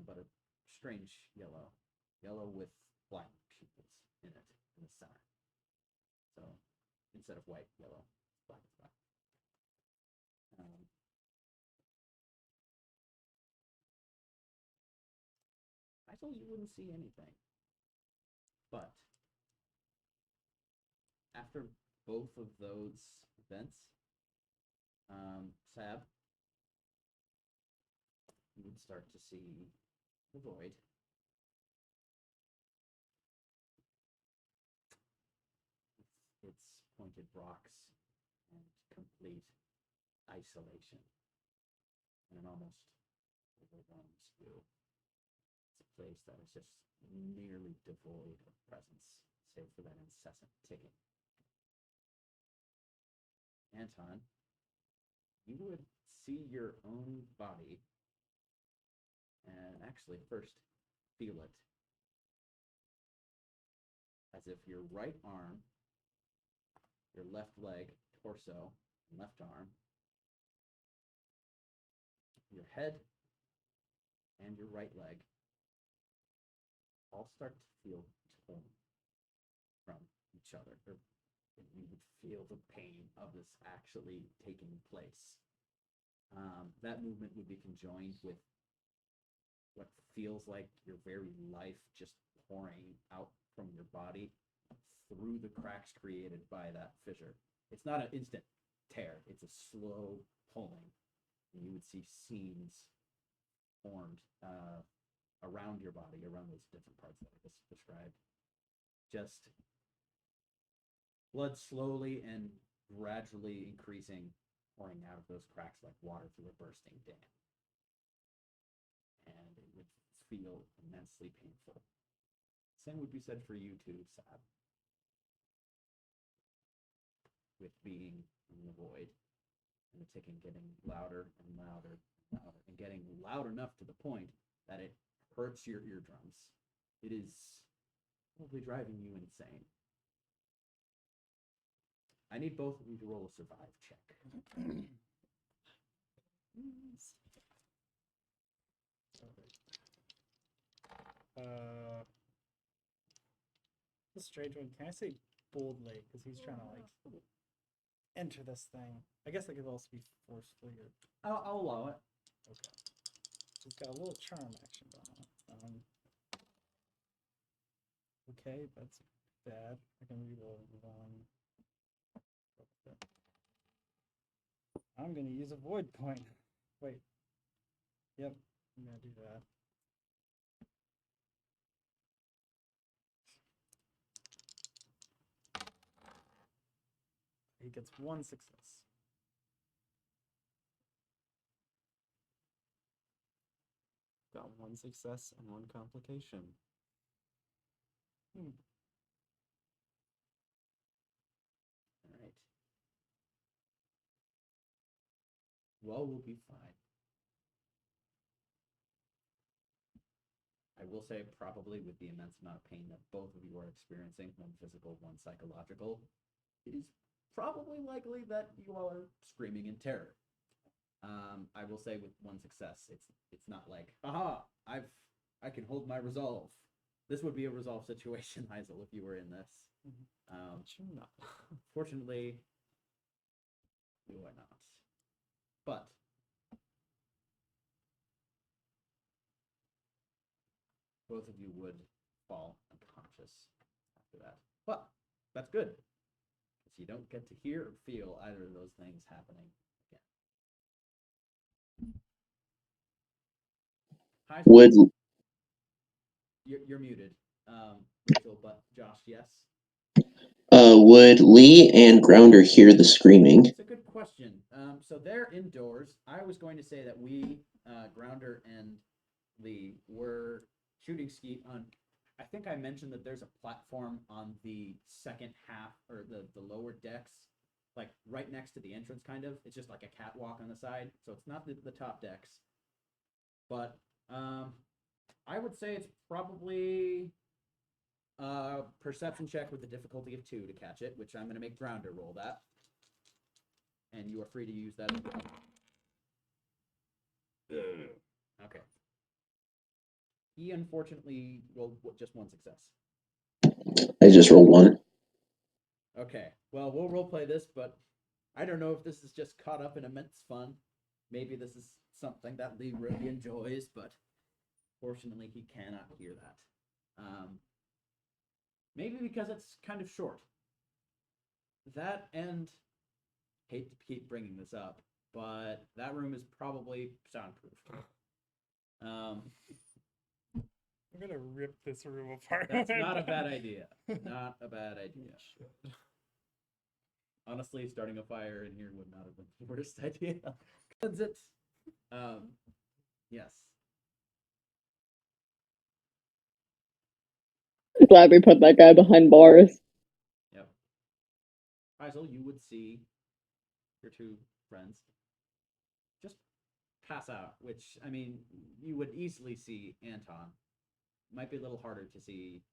Speaker 1: But a strange yellow. Yellow with black pupils in it, in the center. So instead of white, yellow, black is black. I told you wouldn't see anything. But after both of those events, Sab, you would start to see the void. Its pointed rocks and complete isolation. And it almost overwhelms you. It's a place that is just nearly devoid of presence, save for that incessant ticking. Anton, you would see your own body and actually first feel it. As if your right arm, your left leg, torso, and left arm, your head, and your right leg all start to feel torn from each other. Or you would feel the pain of this actually taking place. That movement would be conjoined with what feels like your very life just pouring out from your body through the cracks created by that fissure. It's not an instant tear, it's a slow pulling. And you would see seams formed around your body, around those different parts that I just described. Just blood slowly and gradually increasing, pouring out of those cracks like water through a bursting dam. And it would feel immensely painful. Same would be said for you too, Sab. With being in the void and the ticking getting louder and louder and louder and getting loud enough to the point that it hurts your eardrums. It is probably driving you insane. I need both of you to roll a survive check.
Speaker 4: The strange one. Can I say boldly? Because he's trying to like enter this thing. I guess it could also be forcefully or.
Speaker 1: I'll allow it.
Speaker 4: Okay. He's got a little charm action going on. Okay, that's bad. I can reroll one. I'm gonna use a void point. Wait. Yep, I'm gonna do that. He gets one success.
Speaker 3: Got one success and one complication.
Speaker 1: All right. Well, we'll be fine. I will say, probably with the immense amount of pain that both of you are experiencing, one physical, one psychological, it is probably likely that you all are screaming in terror. I will say with one success, it's not like, aha, I can hold my resolve. This would be a resolve situation, Heisel, if you were in this.
Speaker 3: Sure not.
Speaker 1: Fortunately, you are not. But both of you would fall unconscious after that. But that's good, because you don't get to hear or feel either of those things happening again. Hi,
Speaker 5: Would
Speaker 1: you're muted, Rachel, but Josh, yes.
Speaker 5: would Lee and Grounder hear the screaming?
Speaker 1: It's a good question. So they're indoors. I was going to say that we, Grounder and Lee, were shooting ski on. I think I mentioned that there's a platform on the second half or the lower decks, like right next to the entrance, kind of. It's just like a catwalk on the side, so it's not the top decks. But I would say it's probably a perception check with the difficulty of 2 to catch it, which I'm going to make Grounder roll that. And you are free to use that as well. Okay. He unfortunately rolled just 1 success.
Speaker 5: I just rolled 1.
Speaker 1: Okay. Well, we'll roleplay this, but I don't know if this is just caught up in immense fun. Maybe this is something that Lee really enjoys, but fortunately he cannot hear that. Maybe because it's kind of short. That and, hate to keep bringing this up, but that room is probably soundproof.
Speaker 4: I'm gonna rip this room apart.
Speaker 1: That's not a bad idea. Not a bad idea. Honestly, starting a fire in here would not have been the worst idea. Cause it's, yes.
Speaker 2: Glad we put that guy behind bars.
Speaker 1: Yep. Faisal, you would see your 2 friends just pass out, which, I mean, you would easily see Anton. Might be a little harder to see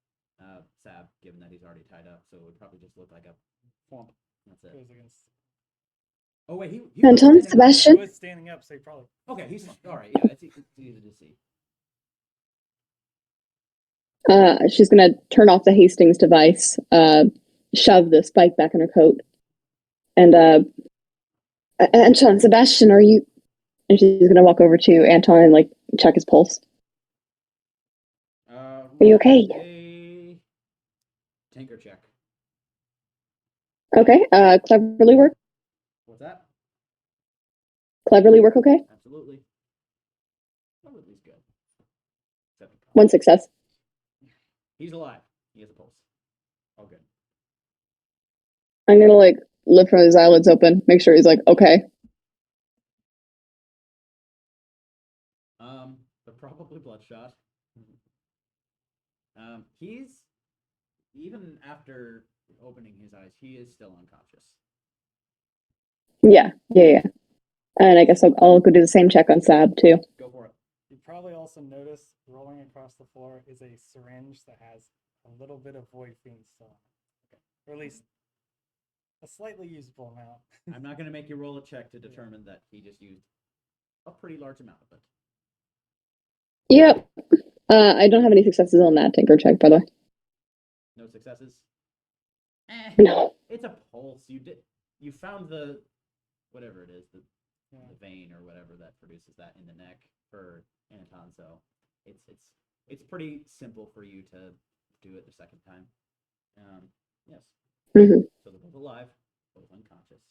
Speaker 1: Sab, given that he's already tied up, so it would probably just look like a flump. That's it.
Speaker 4: Goes against.
Speaker 1: Oh, wait, he
Speaker 2: Anton,
Speaker 1: was standing up.
Speaker 2: Sebastian?
Speaker 4: He was standing up, so he probably.
Speaker 1: Okay, he's all right. Yeah, it's easy to see.
Speaker 2: She's gonna turn off the Hastings device, shove the spike back in her coat, and Anton, Sebastian, are you? And she's gonna walk over to Anton and like check his pulse.
Speaker 1: Are
Speaker 2: you okay?
Speaker 1: A tinker check.
Speaker 2: Okay. Cleverly work.
Speaker 1: What's that?
Speaker 2: Cleverly work. Okay.
Speaker 1: Absolutely. Cleverly's good. Except
Speaker 2: 1 success.
Speaker 1: he's alive. He has a pulse. All good.
Speaker 2: I'm gonna like lift from his eyelids open, make sure he's like okay.
Speaker 1: But probably bloodshot. He's even after opening his eyes, he is still unconscious.
Speaker 2: Yeah. And I guess I'll go do the same check on Sab too.
Speaker 1: Go for it.
Speaker 4: You probably also noticed rolling across the floor is a syringe that has a little bit of void fiend still on it. Or at least a slightly usable amount.
Speaker 1: I'm not going to make you roll a check to determine that he just used a pretty large amount of it.
Speaker 2: Yep. I don't have any successes on that tinker check, by the way.
Speaker 1: No successes?
Speaker 2: No.
Speaker 1: It's a pulse. You found the whatever it is, the vein or whatever that produces that in the neck for Anton, so it's pretty simple for you to do it the second time. Yes.
Speaker 2: Mm-hmm.
Speaker 1: So they're both alive, both unconscious.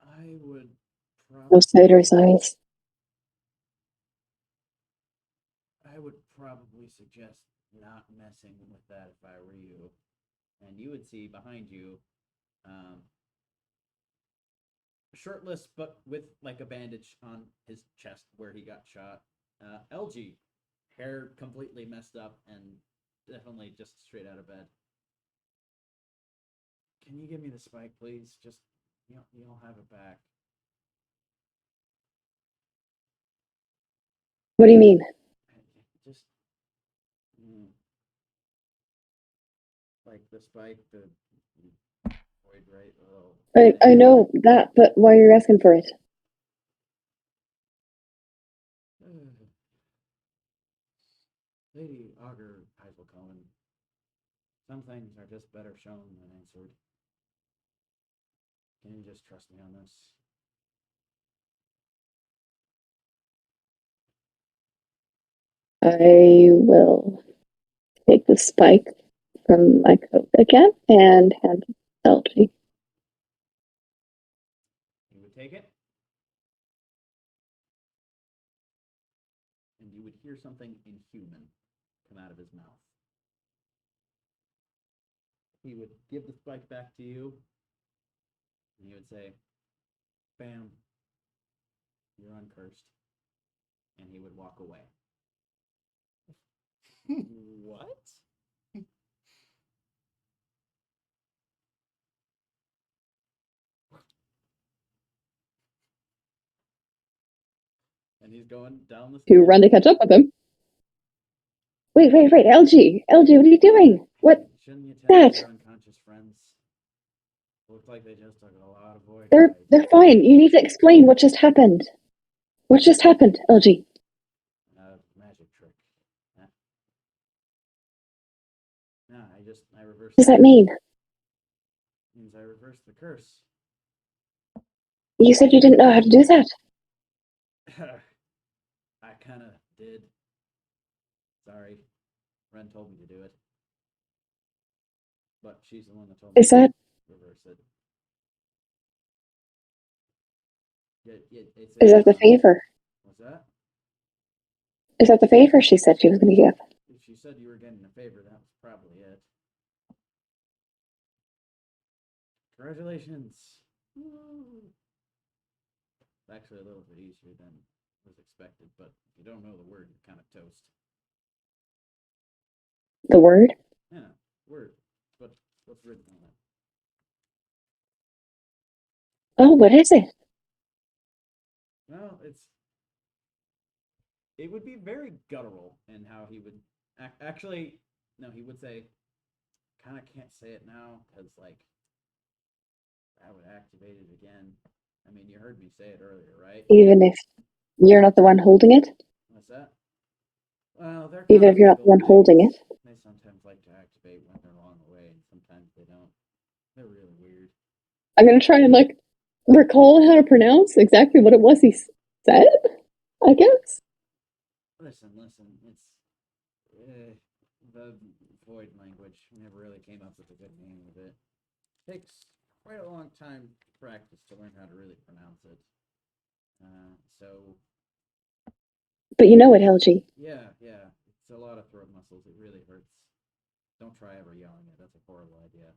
Speaker 1: I would
Speaker 2: No spider's eyes.
Speaker 1: I would probably suggest not messing with that if I were you. And you would see behind you, shirtless but with like a bandage on his chest where he got shot. LG, hair completely messed up and definitely just straight out of bed. Can you give me the spike, please? Just you'll have it back.
Speaker 2: What do you mean?
Speaker 1: Just like the spike, the void, right? Oh.
Speaker 2: I know that, but why are you asking for it?
Speaker 1: Lady Augur Heiselcohen, some things are just better shown than answered. Can you just trust me on this?
Speaker 2: I will take the spike from my coat again and hand it to LG.
Speaker 1: You would take it, and you would hear something inhuman come out of his mouth. He would give the spike back to you, and he would say, "Bam, you're uncursed," and he would walk away.
Speaker 3: What?
Speaker 1: And he's going down the
Speaker 2: to
Speaker 1: stairs.
Speaker 2: run to catch up with him. Wait, LG, what are you doing? What?
Speaker 1: Shouldn't you tell
Speaker 2: That?
Speaker 1: your unconscious friends? Looked like they just took a lot of void.
Speaker 2: They're fine. You need to explain what just happened. What just happened, LG?
Speaker 1: Magic trick. Huh? No, I reversed.
Speaker 2: What does that mean?
Speaker 1: Means I reversed the curse.
Speaker 2: You said you didn't know how to do that.
Speaker 1: I kind of did. Sorry. Ren told me to do it. But she's the one that told me
Speaker 2: Is that
Speaker 1: to reverse it.
Speaker 2: is that the favor?
Speaker 1: What's that?
Speaker 2: Is that the favor she said she was going to give?
Speaker 1: If she said you were getting a favor, that was probably it. Congratulations. Woo. It's actually a little bit easier than was expected, but if you don't know the word, you're kind of toast.
Speaker 2: The word?
Speaker 1: Yeah, word. What's written on it?
Speaker 2: Oh, what is it?
Speaker 1: Well, it would be very guttural in how he would actually. No, he would say, kind of can't say it now because like that would activate it again. I mean, you heard me say it earlier, right?
Speaker 2: Even if you're not the one holding it?
Speaker 1: What's that? Well, they're
Speaker 2: Even
Speaker 1: kind of
Speaker 2: if you're not the one
Speaker 1: legal
Speaker 2: holding
Speaker 1: things.
Speaker 2: it?
Speaker 1: They sometimes like to activate when they're long away, and sometimes they don't. They're really weird.
Speaker 2: I'm going to try and recall how to pronounce exactly what it was he said, I guess.
Speaker 1: Listen. It's the void language. We never really came up with a good name of it. Takes quite a long time to practice to learn how to really pronounce it. So
Speaker 2: But you know it, LG.
Speaker 1: yeah, it's a lot of throat muscles. It really hurts. Don't try ever yelling it. That's a horrible idea.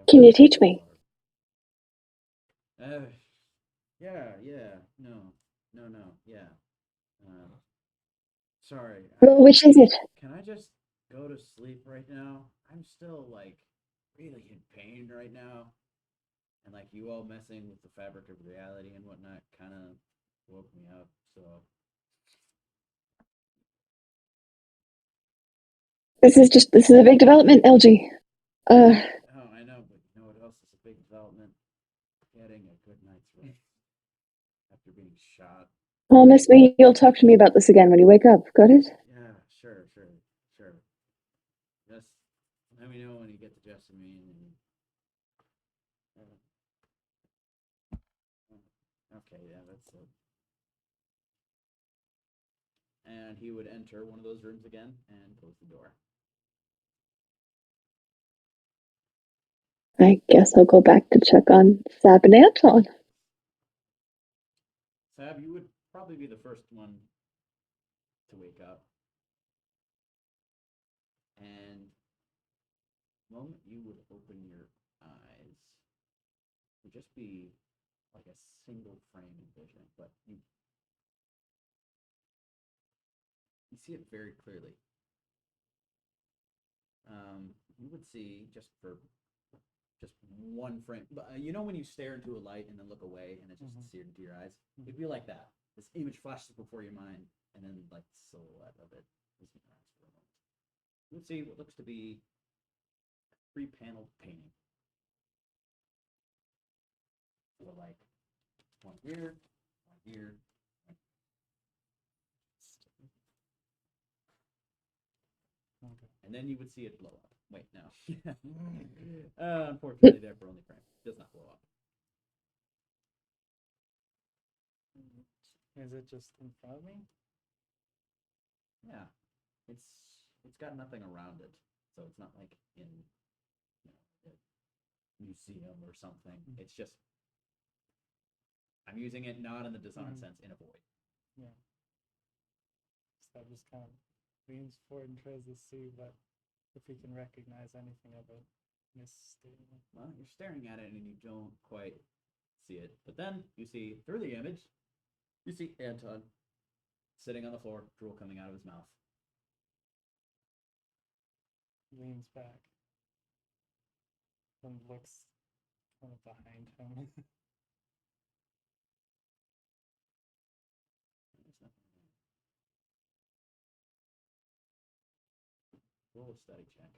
Speaker 2: Can you teach me?
Speaker 1: Yeah. No, yeah. Sorry.
Speaker 2: Which is it?
Speaker 1: Can I just go to sleep right now? I'm still like really in pain right now. And like you all messing with the fabric of reality and whatnot kind of woke me up. So
Speaker 2: This is a big development, LG.
Speaker 1: oh, I know, but you know what else is a big development? Getting a good night's rest after being shot.
Speaker 2: Promise me you'll talk to me about this again when you wake up. Got it?
Speaker 1: Yeah, sure. Just let me know when you get the Jessamine. Okay, yeah, that's it. And he would enter one of those rooms again and close the door.
Speaker 2: I guess I'll go back to check on Sab and Anton.
Speaker 1: Sab, you would probably be the first one to wake up. And the moment you would open your eyes, it would just be like a single frame of vision, but you see it very clearly. You would see just one frame. But you know when you stare into a light and then look away and it just seared into your eyes? It'd be like that. This image flashes before your mind, and then like the silhouette of it is in your eyes for a moment. You would see what looks to be a three-paneled painting. So like one here, one here.
Speaker 4: Okay.
Speaker 1: And then you would see it blow up. Wait, no. Unfortunately, there for only frame. It does not blow up.
Speaker 4: Is it just in front of me?
Speaker 1: Yeah, it's got nothing around it, so it's not like in a museum or something. It's just I'm using it not in the Dishonored sense, in a void.
Speaker 4: Yeah. So I just kind of leans forward and tries to see if he can recognize anything of it.
Speaker 1: Well, you're staring at it and you don't quite see it, but then you see through the image, you see Anton sitting on the floor, drool coming out of his mouth.
Speaker 4: Leans back and looks kind of behind him.
Speaker 1: Roll a study check.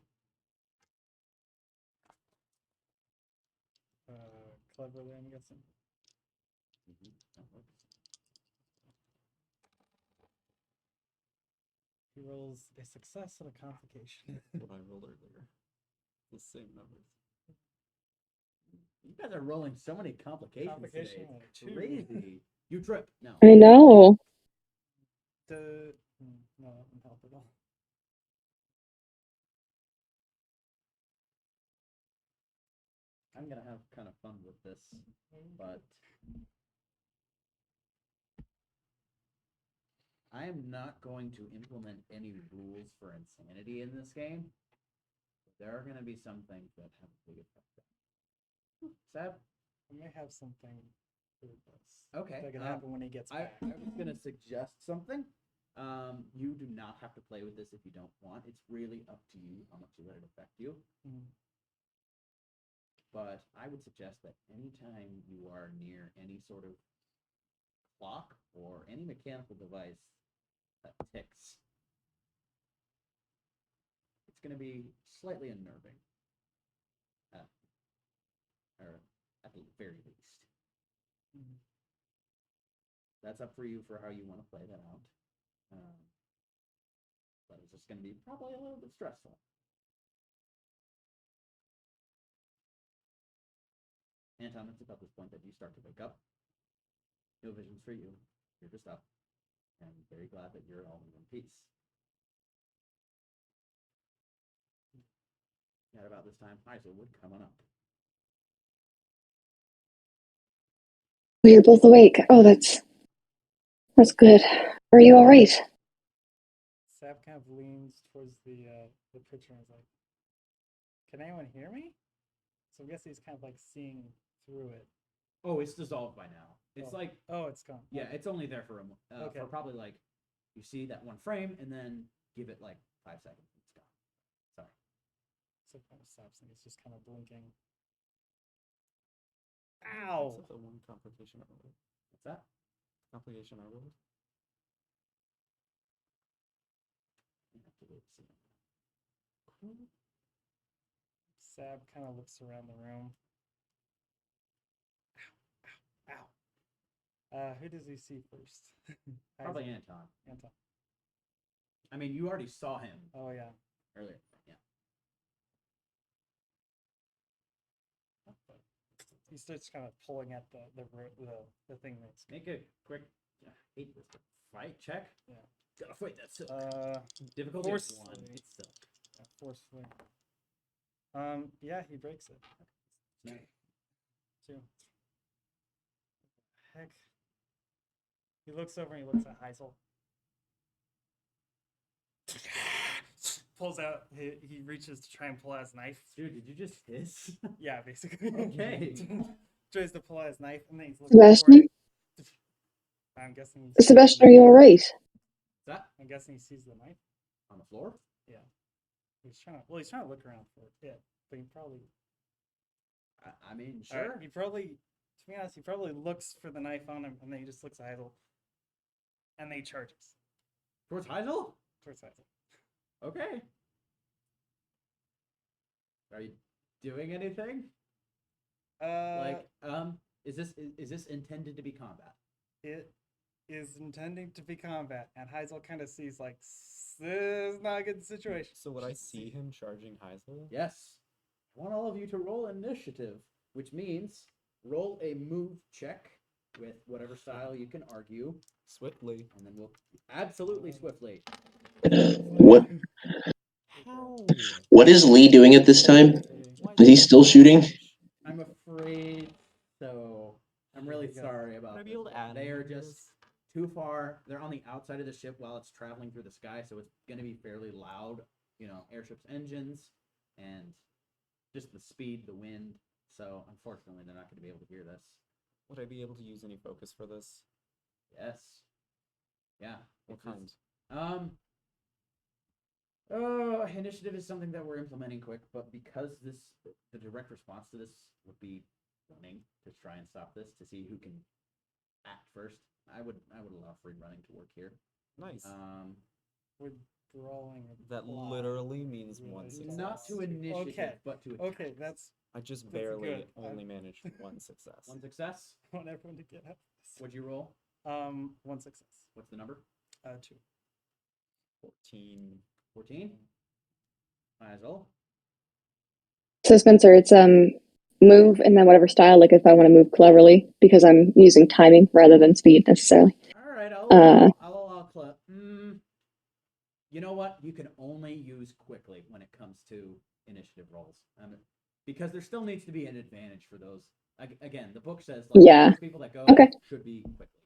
Speaker 4: Cleverly, I'm guessing.
Speaker 1: That works.
Speaker 4: He rolls a success and a complication.
Speaker 3: What I rolled earlier. The same numbers.
Speaker 1: You guys are rolling so many complications
Speaker 4: Complication
Speaker 1: today.
Speaker 4: of
Speaker 1: It's
Speaker 4: 2.
Speaker 1: crazy. You trip. No.
Speaker 2: I know.
Speaker 4: No, that wouldn't help at all.
Speaker 1: I'm gonna have kind of fun with this, but I am not going to implement any rules for insanity in this game. There are gonna be some things that have a big effect. Sab?
Speaker 4: I may have something for this.
Speaker 1: Okay.
Speaker 4: That could happen when he gets
Speaker 1: I
Speaker 4: back.
Speaker 1: was gonna suggest something. You do not have to play with this if you don't want. It's really up to you how much you let it affect you.
Speaker 4: Mhm.
Speaker 1: But I would suggest that anytime you are near any sort of clock or any mechanical device that ticks, it's going to be slightly unnerving. Or at the very least.
Speaker 4: Mhm.
Speaker 1: That's up for you for how you want to play that out. But it's just going to be probably a little bit stressful. Anton, it's about this point that you start to wake up. No visions for you. You're just up. And very glad that you're all in one piece. At about this time, Hazelwood, come on up.
Speaker 2: Oh, you're both awake. Oh, that's good. Are you all right?
Speaker 4: Sab kind of leans towards the picture and is like, "Can anyone hear me?" So I guess he's kind of like seeing through it.
Speaker 1: Oh, it's dissolved by now. It's
Speaker 4: Oh.
Speaker 1: like,
Speaker 4: Oh, it's gone.
Speaker 1: yeah,
Speaker 4: Okay.
Speaker 1: it's only there for
Speaker 4: Okay.
Speaker 1: for probably like, you see that one frame and then give it like 5 seconds. It's gone. Sorry.
Speaker 4: So it kind of stops and it's just kind of blinking. Ow!
Speaker 3: What's the one complication I rolled?
Speaker 1: What's that?
Speaker 3: Complication I rolled?
Speaker 1: You have to wait to see.
Speaker 4: Sab kind of looks around the room. Ow! Ow! Ow! Who does he see first?
Speaker 1: Probably
Speaker 4: Isaac.
Speaker 1: Anton.
Speaker 4: Anton.
Speaker 1: I mean, you already saw him
Speaker 4: Oh yeah.
Speaker 1: earlier. Yeah.
Speaker 4: He starts kind of pulling at the thing that's.
Speaker 1: Make a quick, I hate this, but fight check.
Speaker 4: Yeah.
Speaker 1: Gotta fight that silk. Difficulty is 1.
Speaker 4: forcefully.
Speaker 1: It's silk.
Speaker 4: Forcefully. Yeah, he breaks it.
Speaker 1: No.
Speaker 4: 2. Heck. He looks over and he looks at Heisel. Pulls out. He reaches to try and pull out his knife.
Speaker 1: Dude, did you just hiss?
Speaker 4: Yeah, basically.
Speaker 1: Okay.
Speaker 4: Tries to pull out his knife and then he's looking for
Speaker 2: Sebastian?
Speaker 4: it. I'm guessing. He sees
Speaker 2: Sebastian,
Speaker 4: the
Speaker 2: are you
Speaker 4: knife.
Speaker 2: all right?
Speaker 1: What's that?
Speaker 4: I'm guessing he sees the knife.
Speaker 1: On the floor?
Speaker 4: Yeah. He's trying to look around for it, but he probably.
Speaker 1: I mean,
Speaker 4: All right,
Speaker 1: sure.
Speaker 4: he probably, to be honest, he probably looks for the knife on him, and then he just looks at Heidel, and then he charges
Speaker 1: Towards Heisel?
Speaker 4: towards Heidel.
Speaker 1: Okay. Are you doing anything? Like, is this intended to be combat?
Speaker 4: It is intending to be combat, and Heisel kind of sees like this is not a good situation.
Speaker 3: So would I see him charging Heisel?
Speaker 1: Yes. I want all of you to roll initiative, which means roll a move check with whatever style you can argue,
Speaker 3: Swiftly.
Speaker 1: and then we'll absolutely swiftly.
Speaker 5: What
Speaker 3: How?
Speaker 5: what is Lee doing at this time?
Speaker 3: Why
Speaker 5: Is he still shooting?
Speaker 3: dash?
Speaker 1: I'm afraid so. I'm really
Speaker 4: Yeah.
Speaker 1: sorry about
Speaker 3: Would I be
Speaker 1: this.
Speaker 3: able to add
Speaker 1: They are
Speaker 3: numbers?
Speaker 1: just too far. They're on the outside of the ship while it's traveling through the sky, so it's going to be fairly loud. You know, airship's engines and just the speed, the wind. So unfortunately, they're not going to be able to hear this.
Speaker 3: Would I be able to use any focus for this?
Speaker 1: Yes. Yeah.
Speaker 3: What
Speaker 1: it's
Speaker 3: kind?
Speaker 1: just- initiative is something that we're implementing quick, but because the direct response to this would be running to try and stop this to see who can act first. I would allow free running to work here.
Speaker 3: Nice.
Speaker 4: Would brawling.
Speaker 3: That
Speaker 4: apply.
Speaker 3: literally means one
Speaker 4: Really
Speaker 3: success.
Speaker 1: Not to initiative,
Speaker 4: Okay.
Speaker 1: but to
Speaker 4: Okay,
Speaker 1: attack.
Speaker 4: that's
Speaker 3: I just
Speaker 4: That's
Speaker 3: barely
Speaker 4: good.
Speaker 3: only managed one success.
Speaker 1: One success.
Speaker 4: I want everyone to get up.
Speaker 1: What'd you roll?
Speaker 4: One success.
Speaker 1: What's the number?
Speaker 4: 2.
Speaker 3: 14.
Speaker 1: 14. Mazel.
Speaker 2: So Spencer, it's move and then whatever style, like if I want to move cleverly, because I'm using timing rather than speed necessarily.
Speaker 1: All right,
Speaker 2: Uh,
Speaker 1: I'll allow you know what? You can only use quickly when it comes to initiative rolls, because there still needs to be an advantage for those. Again, the book says like
Speaker 2: Yeah.
Speaker 1: the first people that go
Speaker 2: Okay.
Speaker 1: should be quickly,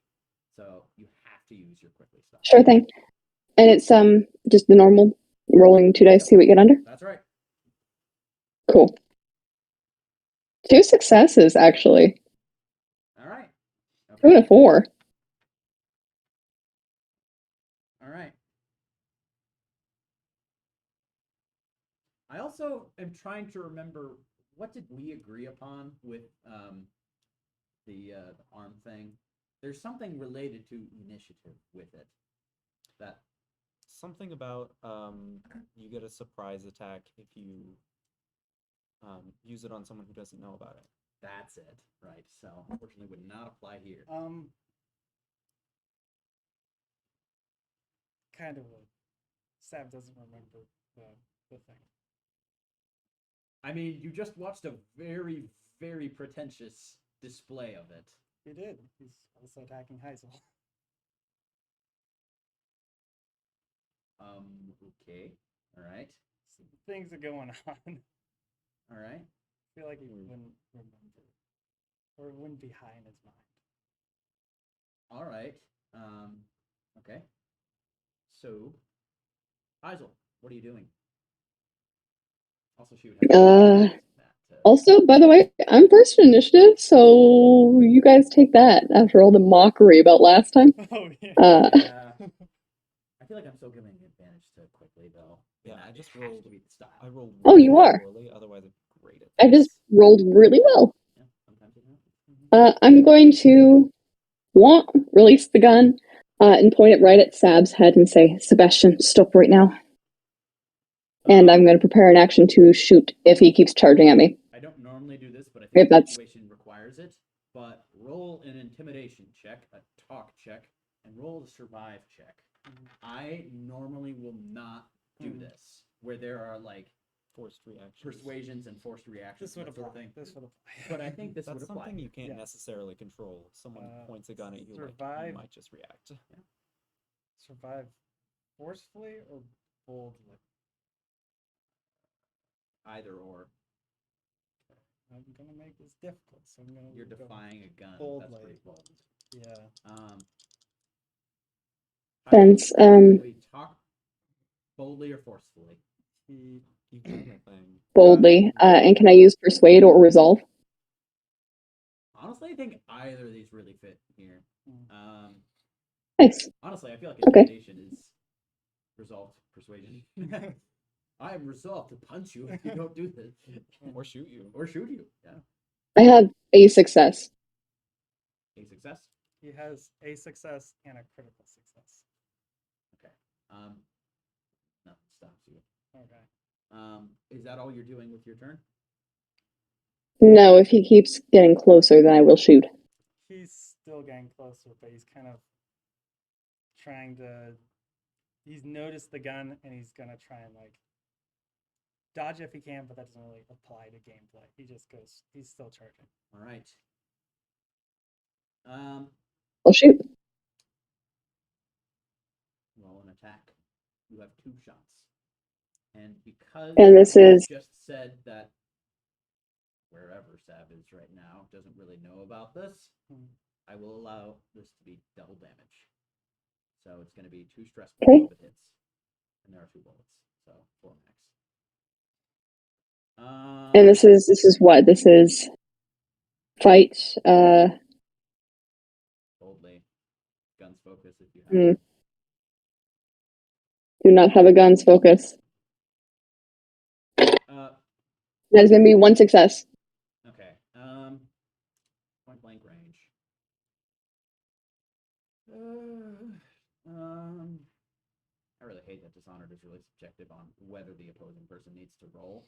Speaker 1: so you have to use your quickly stuff.
Speaker 2: Sure thing. And it's just the normal rolling 2 dice, see what you get under.
Speaker 1: That's right.
Speaker 2: Cool. 2 successes actually.
Speaker 1: All right.
Speaker 2: 2 and a 4.
Speaker 1: All right. I also am trying to remember, what did we agree upon with the arm thing? There's something related to initiative with it. That
Speaker 3: Something about you get a surprise attack if you use it on someone who doesn't know about it.
Speaker 1: that's it, right? So unfortunately, would not apply here.
Speaker 4: Kind of. Sav doesn't remember the thing.
Speaker 1: I mean, you just watched a very, very pretentious display of it.
Speaker 4: He did. He's also attacking Heisel.
Speaker 1: Okay. All right.
Speaker 4: So things are going on.
Speaker 1: All right.
Speaker 4: I feel like he wouldn't remember, or it wouldn't be high in his mind.
Speaker 1: All right. Okay. So, Heisel, what are you doing? Also, she would have
Speaker 2: Also, by the way, I'm first in initiative, so you guys take that after all the mockery about last time.
Speaker 4: Oh yeah.
Speaker 1: Yeah. I feel like I'm still giving advantage to quickly though.
Speaker 3: Yeah,
Speaker 1: and
Speaker 3: I
Speaker 1: that
Speaker 3: just
Speaker 1: has
Speaker 3: rolled.
Speaker 1: to be the style.
Speaker 3: I rolled.
Speaker 2: Oh, you
Speaker 3: really
Speaker 2: are.
Speaker 3: Poorly, otherwise, I'm great at
Speaker 2: I
Speaker 3: this.
Speaker 2: just rolled really well.
Speaker 1: Yeah, sometimes it happens.
Speaker 2: I'm going to release the gun and point it right at Sab's head and say, Sebastian, stop right now. And I'm going to prepare an action to shoot if he keeps charging at me.
Speaker 1: I don't normally do this, but I
Speaker 2: If
Speaker 1: think the
Speaker 2: that's-
Speaker 1: situation requires it. But roll an intimidation check, a talk check, and roll a survive check. I normally will not do this, where there are like
Speaker 3: Forced reactions.
Speaker 1: persuasions and forced reactions.
Speaker 4: This would
Speaker 1: and that sort
Speaker 4: apply.
Speaker 1: of thing.
Speaker 4: This would apply.
Speaker 1: But I think this would
Speaker 3: That's
Speaker 1: apply.
Speaker 3: something you can't
Speaker 4: Yeah.
Speaker 3: necessarily control. If someone points a gun at you, like,
Speaker 4: survive.
Speaker 3: you might just react.
Speaker 4: Survive forcefully or boldly?
Speaker 1: Either or.
Speaker 4: I'm gonna make this difficult, so I'm gonna.
Speaker 1: You're
Speaker 4: go
Speaker 1: defying a gun. That's
Speaker 4: boldly.
Speaker 1: pretty bold.
Speaker 4: Yeah.
Speaker 2: Since,
Speaker 1: We talk boldly or forcefully.
Speaker 3: You got that thing.
Speaker 2: boldly. And can I use persuade or resolve?
Speaker 1: Honestly, I think either of these really fit here.
Speaker 2: Nice.
Speaker 1: Honestly, I feel like
Speaker 2: Okay.
Speaker 1: intimidation is resolved persuasion. I am resolved to punch you if you don't do this.
Speaker 3: Or shoot you.
Speaker 1: Or shoot you. Yeah.
Speaker 2: I have a success.
Speaker 1: A success.
Speaker 4: He has a success and a critical success.
Speaker 1: Okay. Nothing stops you.
Speaker 4: Okay.
Speaker 1: Is that all you're doing with your turn?
Speaker 2: No, if he keeps getting closer, then I will shoot.
Speaker 4: He's still getting closer, but he's kind of trying to. He's noticed the gun and he's gonna try and like dodge if he can, but that doesn't really apply to gameplay. He just goes. He's still charging.
Speaker 1: All right.
Speaker 2: I'll shoot.
Speaker 1: Roll an attack. You have 2 shots. And because
Speaker 2: And this
Speaker 1: you
Speaker 2: is-
Speaker 1: just said that wherever Sav is right now doesn't really know about this, I will allow this to be double damage. So it's going to be 2 stress
Speaker 2: Okay.
Speaker 1: points if it hits. And there are 2 bullets. So 4 max.
Speaker 2: And this is what? This is fight.
Speaker 1: Boldly. Guns focus if you have.
Speaker 2: Do not have a guns focus. That is going to be 1 success.
Speaker 1: Okay. Point blank range. I really hate that Dishonored Dishonored is really subjective on whether the opposing person needs to roll.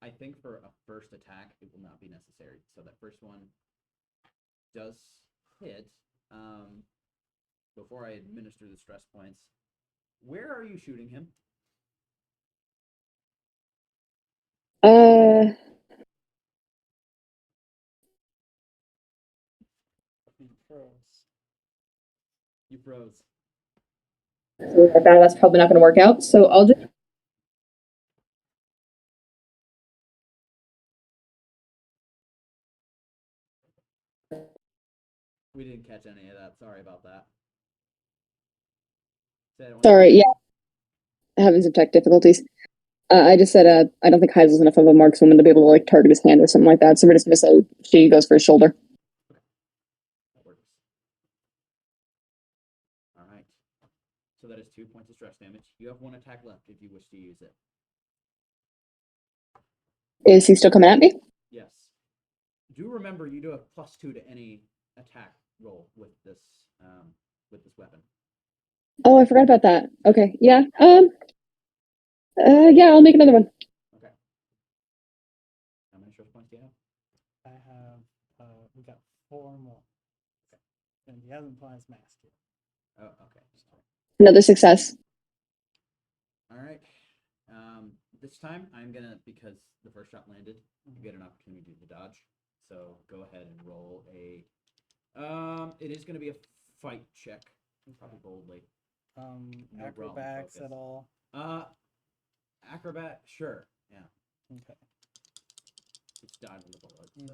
Speaker 1: I think for a first attack, it will not be necessary. So that first one does hit. Before I administer the stress points, where are you shooting him?
Speaker 4: He froze.
Speaker 1: You froze.
Speaker 2: That's probably not going to work out. So I'll just.
Speaker 1: We didn't catch any of that. Sorry about that.
Speaker 2: Sorry, yeah. Having some tech difficulties. I just said I don't think Heisel's enough of a markswoman to be able to like target his hand or something like that. So we're just gonna say she goes for his shoulder.
Speaker 1: That works. All right. So that is 2 points of stress damage. You have 1 attack left if you wish to use it.
Speaker 2: Is he still coming at me?
Speaker 1: Yes. Do remember you do have +2 to any attack roll with this weapon.
Speaker 2: Oh, I forgot about that. Okay, yeah. Yeah, I'll make another one.
Speaker 1: Okay. How many stress points do you have?
Speaker 4: I have, we got 4 more. Okay. And he hasn't put on his mask yet.
Speaker 1: Oh, okay.
Speaker 2: Another success.
Speaker 1: All right. This time I'm gonna, because the first shot landed, you get an opportunity to dodge. So go ahead and roll a. It is gonna be a fight check, probably boldly. No
Speaker 4: Acrobatics
Speaker 1: focus.
Speaker 4: at all?
Speaker 1: Acrobat, sure. Yeah.
Speaker 4: Okay.
Speaker 1: It's dodging the bullet. So.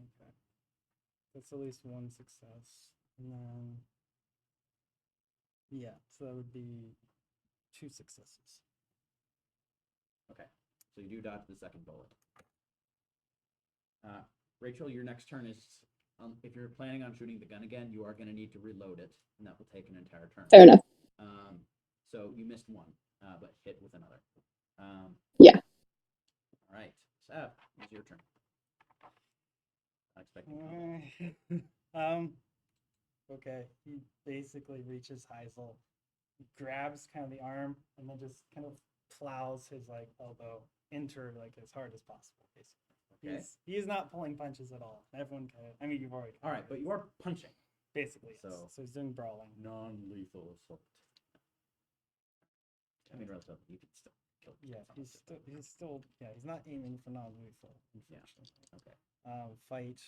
Speaker 4: Okay. That's at least 1 success. And then, yeah, so that would be 2 successes.
Speaker 1: Okay. So you do dodge the second bullet. Rachel, your next turn is. If you're planning on shooting the gun again, you are going to need to reload it, and that will take an entire turn.
Speaker 2: Fair enough.
Speaker 1: So you missed 1, but hit with another.
Speaker 2: Yeah.
Speaker 1: All right, Sav, it's your turn. Unexpected.
Speaker 4: Okay. He basically reaches Heisel, grabs kind of the arm, and then just kind of plows his like elbow into her like as hard as possible. Basically.
Speaker 1: Okay.
Speaker 4: He's not pulling punches at all. Everyone kind of. I mean, you've already.
Speaker 1: All right, but you are punching.
Speaker 4: Basically, yes.
Speaker 1: So-
Speaker 4: So he's doing brawling.
Speaker 1: Non-lethal assault. I mean, relatively, you can still kill.
Speaker 4: Yeah,
Speaker 1: someone
Speaker 4: he's still he's not aiming for non-lethal.
Speaker 1: Yeah.
Speaker 4: Unfortunately.
Speaker 1: Okay.
Speaker 4: Fight.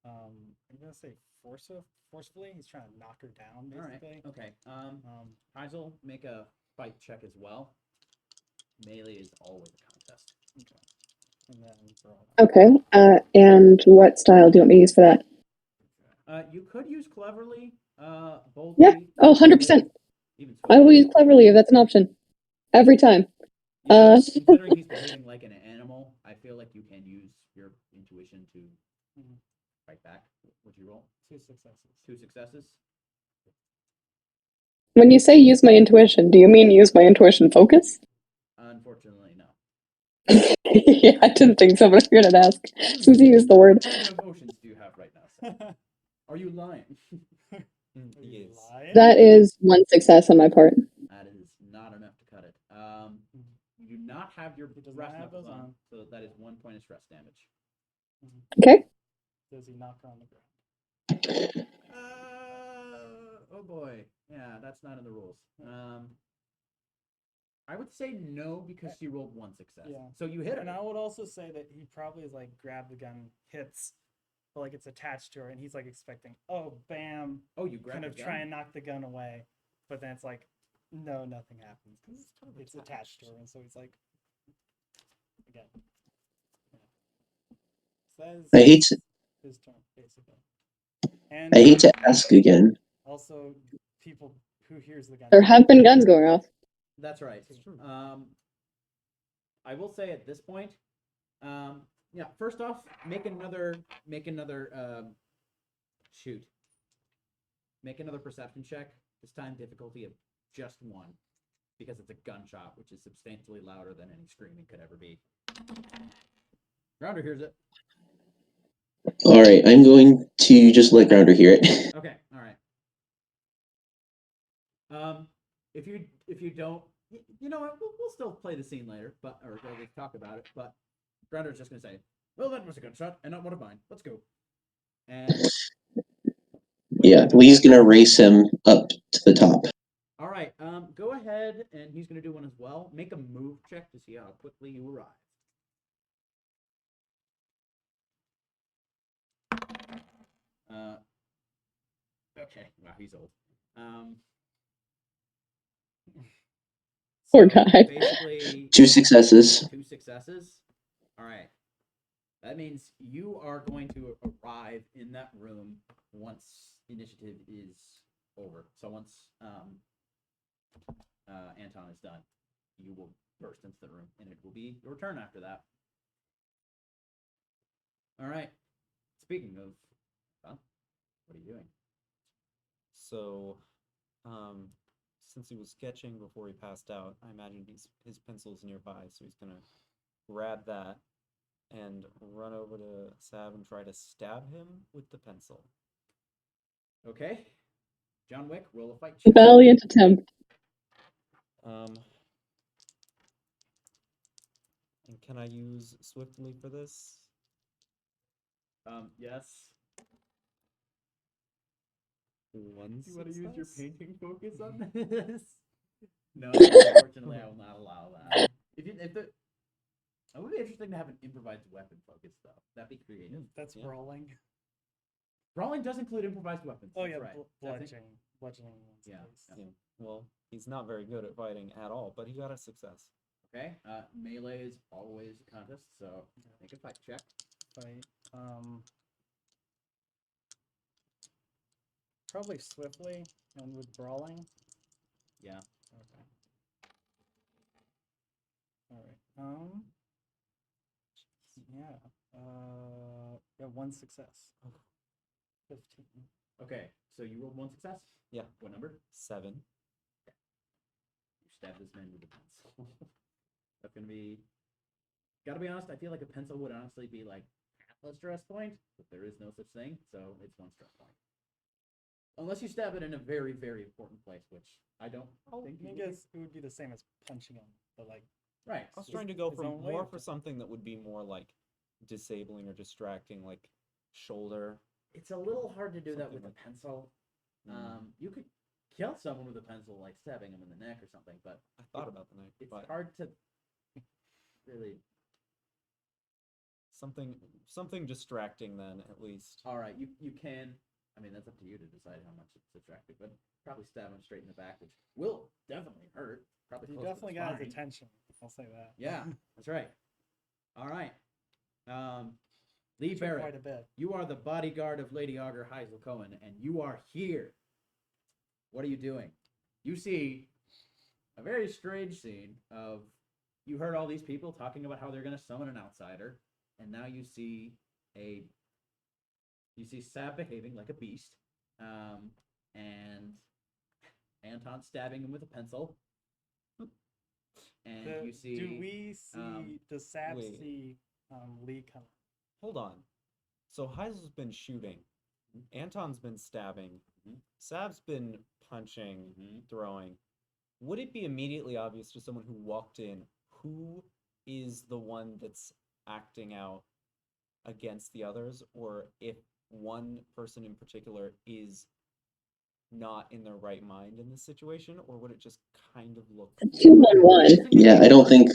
Speaker 4: I'm gonna say forcefully. He's trying to knock her down,
Speaker 1: All right.
Speaker 4: basically.
Speaker 1: Okay. Heisel, make a fight check as well. Melee is always a contest.
Speaker 4: Okay. And then brawl.
Speaker 2: Okay. And what style do you want me to use for that?
Speaker 1: You could use cleverly. Boldly.
Speaker 2: Yeah. Oh, 100%.
Speaker 1: Even
Speaker 2: I will
Speaker 1: swiftly.
Speaker 2: use cleverly if that's an option. Every time.
Speaker 1: Yeah, considering he's behaving like an animal, I feel like you can use your intuition to fight back. Would you roll?
Speaker 4: 2 successes.
Speaker 1: 2 successes.
Speaker 2: When you say use my intuition, do you mean use my intuition focus?
Speaker 1: Unfortunately, no.
Speaker 2: Yeah, I didn't think so, but I figured I'd ask since you used the word.
Speaker 1: What kind of emotions do you have right now, Sam? Are you lying?
Speaker 4: Are you
Speaker 3: Yes.
Speaker 4: lying?
Speaker 2: That is 1 success on my part.
Speaker 1: That is not enough to cut it. You do not have your
Speaker 4: He does
Speaker 1: brass
Speaker 4: not have
Speaker 1: knuckles
Speaker 4: those
Speaker 1: on,
Speaker 4: on.
Speaker 1: so that is 1 point of stress damage.
Speaker 2: Okay.
Speaker 4: Does he knock her on the ground?
Speaker 1: Oh boy. Yeah, that's not in the rules. I would say no because she rolled 1 success.
Speaker 4: Yeah.
Speaker 1: So you hit her.
Speaker 4: And I would also say that he probably is like grab the gun, hits, but like it's attached to her, and he's like expecting, oh, bam,
Speaker 1: Oh, you grabbed
Speaker 4: kind of
Speaker 1: the
Speaker 4: try
Speaker 1: gun?
Speaker 4: and knock the gun away, but then it's like, no, nothing happens because it's attached to her, and so he's like, again. Yeah. So that is
Speaker 5: I hate to,
Speaker 4: his turn basically. And
Speaker 5: I hate to ask again.
Speaker 4: also people who hears the gun.
Speaker 2: There have been guns going off.
Speaker 1: That's right.
Speaker 4: It's true.
Speaker 1: I will say at this point, yeah. First off, make another shoot. Make another perception check. This time difficulty of just 1, because it's a gunshot, which is substantially louder than any screaming could ever be. Grounder hears it.
Speaker 5: All right, I'm going to just let Grounder hear it.
Speaker 1: Okay. All right. If you don't, you know what? We'll still play the scene later, but or we'll talk about it. But Grounder's just gonna say, "Well, that was a good shot, and not one of mine. Let's go." And
Speaker 5: Yeah, Lee's gonna race him up to the top.
Speaker 1: all right. Go ahead, and he's gonna do one as well. Make a move check to see how quickly you arrive. Okay. Wow, he's old.
Speaker 2: Poor
Speaker 1: so
Speaker 2: guy.
Speaker 1: Basically,
Speaker 5: 2 successes.
Speaker 1: 2 successes. All right. That means you are going to arrive in that room once initiative is over. So once Anton is done, you will burst into the room, and it will be your turn after that. All right. Speaking of, what are you doing?
Speaker 3: So, since he was sketching before he passed out, I imagine his pencil's nearby, so he's gonna grab that and run over to Sab and try to stab him with the pencil.
Speaker 1: Okay. John Wick, roll a fight check.
Speaker 2: Valiant attempt.
Speaker 3: And can I use swiftly for this?
Speaker 1: Yes.
Speaker 3: One
Speaker 1: You want to use your
Speaker 3: success?
Speaker 1: painting focus on this? No, unfortunately, I will not allow that. It would be interesting to have an improvised weapon focus, though. That'd be creative.
Speaker 4: That's
Speaker 3: Yeah.
Speaker 4: brawling.
Speaker 1: Brawling does include improvised weapons.
Speaker 4: Oh
Speaker 1: that's
Speaker 4: yeah,
Speaker 1: right.
Speaker 4: bludgeoning. Bludgeoning. one's
Speaker 1: Yeah,
Speaker 4: face.
Speaker 1: yeah.
Speaker 3: Yeah. Well, he's not very good at fighting at all, but he got a success.
Speaker 1: Okay. Melee is always a contest, so make a fight check.
Speaker 4: Fight. Probably swiftly and with brawling.
Speaker 1: Yeah.
Speaker 4: Okay. All right. Yeah. Yeah, 1 success. 15.
Speaker 1: Okay. So you rolled 1 success.
Speaker 3: Yeah.
Speaker 1: What number?
Speaker 3: 7.
Speaker 1: You stabbed this man with a pencil. That's gonna be. Gotta be honest. I feel like a pencil would honestly be like half a stress point, but there is no such thing, so it's 1 stress point. Unless you stab it in a very, very important place, which I don't think you
Speaker 4: I
Speaker 1: would.
Speaker 4: guess it would be the same as punching him, but like
Speaker 1: Right.
Speaker 3: I was trying to go
Speaker 4: his
Speaker 3: for
Speaker 4: own way
Speaker 3: more
Speaker 4: of
Speaker 3: for
Speaker 4: doing it.
Speaker 3: something that would be more like disabling or distracting, like shoulder.
Speaker 1: It's a little hard to do that
Speaker 3: Something
Speaker 1: with a
Speaker 3: like-
Speaker 1: pencil.
Speaker 3: Mm.
Speaker 1: You could kill someone with a pencil, like stabbing them in the neck or something, but
Speaker 3: I thought about the knife,
Speaker 1: it's
Speaker 3: but
Speaker 1: hard to really.
Speaker 3: something distracting then at least.
Speaker 1: All right, you can. I mean, that's up to you to decide how much it's attractive, but probably stab him straight in the back, which will definitely hurt. Probably
Speaker 4: you
Speaker 1: close to the
Speaker 4: definitely got his
Speaker 1: spine.
Speaker 4: attention. I'll say that.
Speaker 1: Yeah, that's right. All right. Lee
Speaker 4: Took
Speaker 1: Barrett,
Speaker 4: quite a bit.
Speaker 1: you are the bodyguard of Lady Augur Heisel Cohen, and you are here. What are you doing? You see a very strange scene of you heard all these people talking about how they're going to summon an outsider, and now you see Sab behaving like a beast, and Anton stabbing him with a pencil, and you see.
Speaker 4: Do we see? Does Sab
Speaker 3: wait.
Speaker 4: see Lee coming?
Speaker 3: Hold on. So Heisel's been shooting. Anton's been stabbing.
Speaker 1: Mhm.
Speaker 3: Sab's been punching,
Speaker 1: Mhm.
Speaker 3: throwing. Would it be immediately obvious to someone who walked in who is the one that's acting out against the others, or if one person in particular is not in their right mind in this situation, or would it just kind of look
Speaker 2: 2-1-1.
Speaker 5: Yeah, I don't think.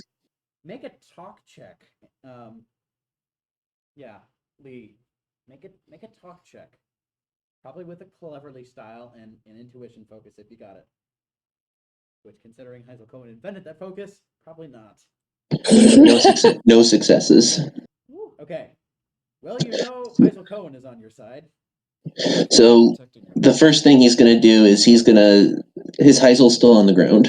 Speaker 1: Make a talk check. Yeah, Lee. Make a talk check. Probably with a cleverly style and an intuition focus if you got it. Which, considering Heisel Cohen invented that focus, probably not.
Speaker 5: No successes.
Speaker 1: Woo, okay. Well, you know Heisel Cohen is on your side.
Speaker 5: So
Speaker 3: protecting
Speaker 5: the first thing he's gonna do is his Heisel's still on the ground.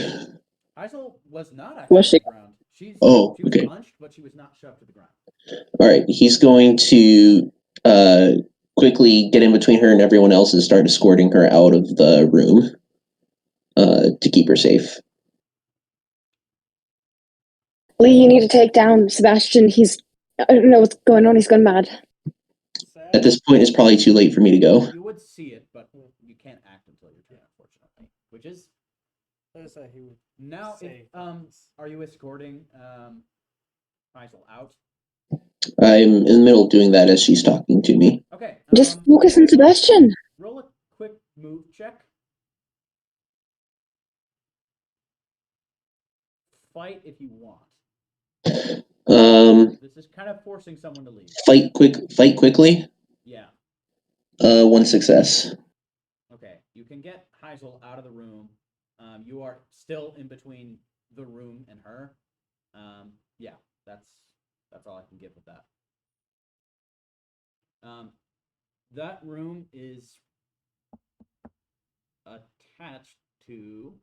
Speaker 1: Heisel was not actually
Speaker 2: Was she?
Speaker 1: on the ground. She
Speaker 5: Oh,
Speaker 1: was
Speaker 5: okay.
Speaker 1: punched, but she was not shoved to the ground.
Speaker 5: All right, he's going to quickly get in between her and everyone else and start escorting her out of the room to keep her safe.
Speaker 2: Lee, you need to take down Sebastian. I don't know what's going on. He's gone mad.
Speaker 4: Sab,
Speaker 5: At this point, it's probably too late for me to go.
Speaker 1: You would see it, but you can't act until your turn, unfortunately. Which is
Speaker 4: Let's say he would
Speaker 1: Now,
Speaker 4: say
Speaker 1: if are you escorting Faisal out?
Speaker 5: I'm in the middle of doing that as she's talking to me.
Speaker 1: Okay.
Speaker 2: Just focus on Sebastian.
Speaker 1: Roll a quick move check. Fight if you want. This is kind of forcing someone to leave.
Speaker 5: Fight quickly.
Speaker 1: Yeah.
Speaker 5: 1 success.
Speaker 1: Okay. You can get Heisel out of the room. You are still in between the room and her. Yeah, that's all I can give with that. That room is attached to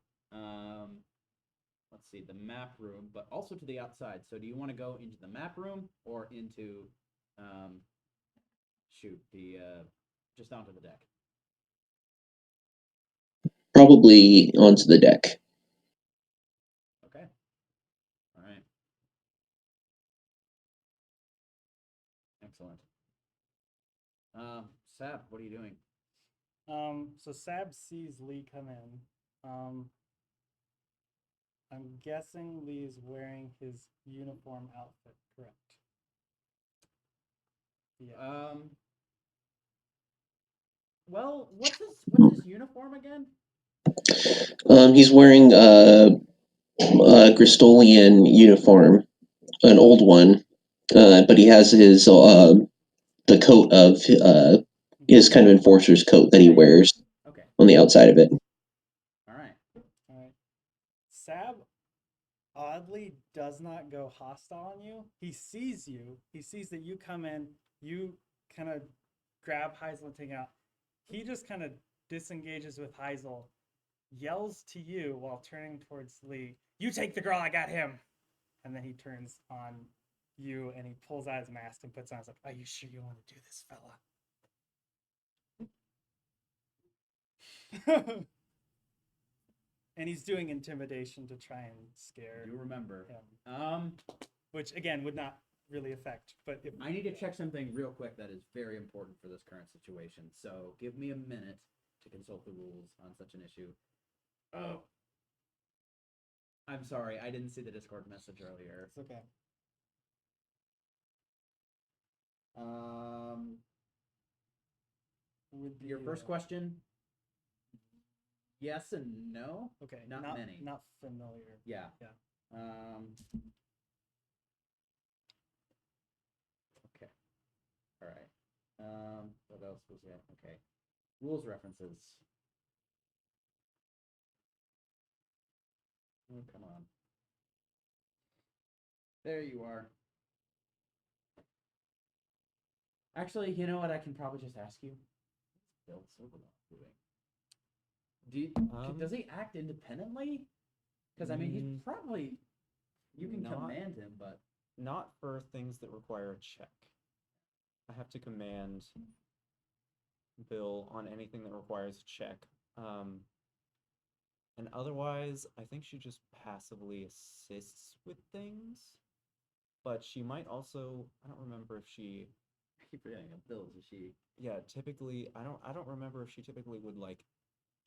Speaker 1: let's see, the map room, but also to the outside. So do you want to go into the map room or into the just onto the deck?
Speaker 5: Probably onto the deck.
Speaker 1: Okay. All right. Excellent. Sab, what are you doing?
Speaker 4: So Sab sees Lee come in. I'm guessing Lee is wearing his uniform outfit, correct? Yeah.
Speaker 1: Well, what's his uniform again?
Speaker 5: He's wearing a Gristolian uniform, an old one, but he has his the coat of his kind of enforcer's coat that he wears
Speaker 1: Okay.
Speaker 5: on the outside of it.
Speaker 1: All right.
Speaker 4: All right. Sab oddly does not go hostile on you. He sees you. He sees that you come in. You kind of grab Heisel and take out. He just kind of disengages with Heisel, yells to you while turning towards Lee, "You take the girl, I got him." And then he turns on you and he pulls out his mask and puts on. He's like, "Are you sure you want to do this, fella?" And he's doing intimidation to try and scare
Speaker 1: You remember.
Speaker 4: him. Which again would not really affect. But if
Speaker 1: I need to check something real quick that is very important for this current situation. So give me a minute to consult the rules on such an issue. Oh, I'm sorry, I didn't see the Discord message earlier.
Speaker 4: it's okay.
Speaker 1: Your first question? Yes and no.
Speaker 4: Okay,
Speaker 1: Not many.
Speaker 4: Not familiar.
Speaker 1: Yeah.
Speaker 4: Yeah.
Speaker 1: Okay. All right. What else was it? Okay. Rules references. Oh, come on. There you are. Actually, you know what? I can probably just ask you. Bill Silverbaugh doing? Does he act independently? Because I mean, he's probably you can command him, but
Speaker 3: not for things that require a check. I have to command Bill on anything that requires a check. And otherwise, I think she just passively assists with things. But she might also, I don't remember if she,
Speaker 1: I keep forgetting of Bill. Is she?
Speaker 3: yeah, typically, I don't remember if she typically would like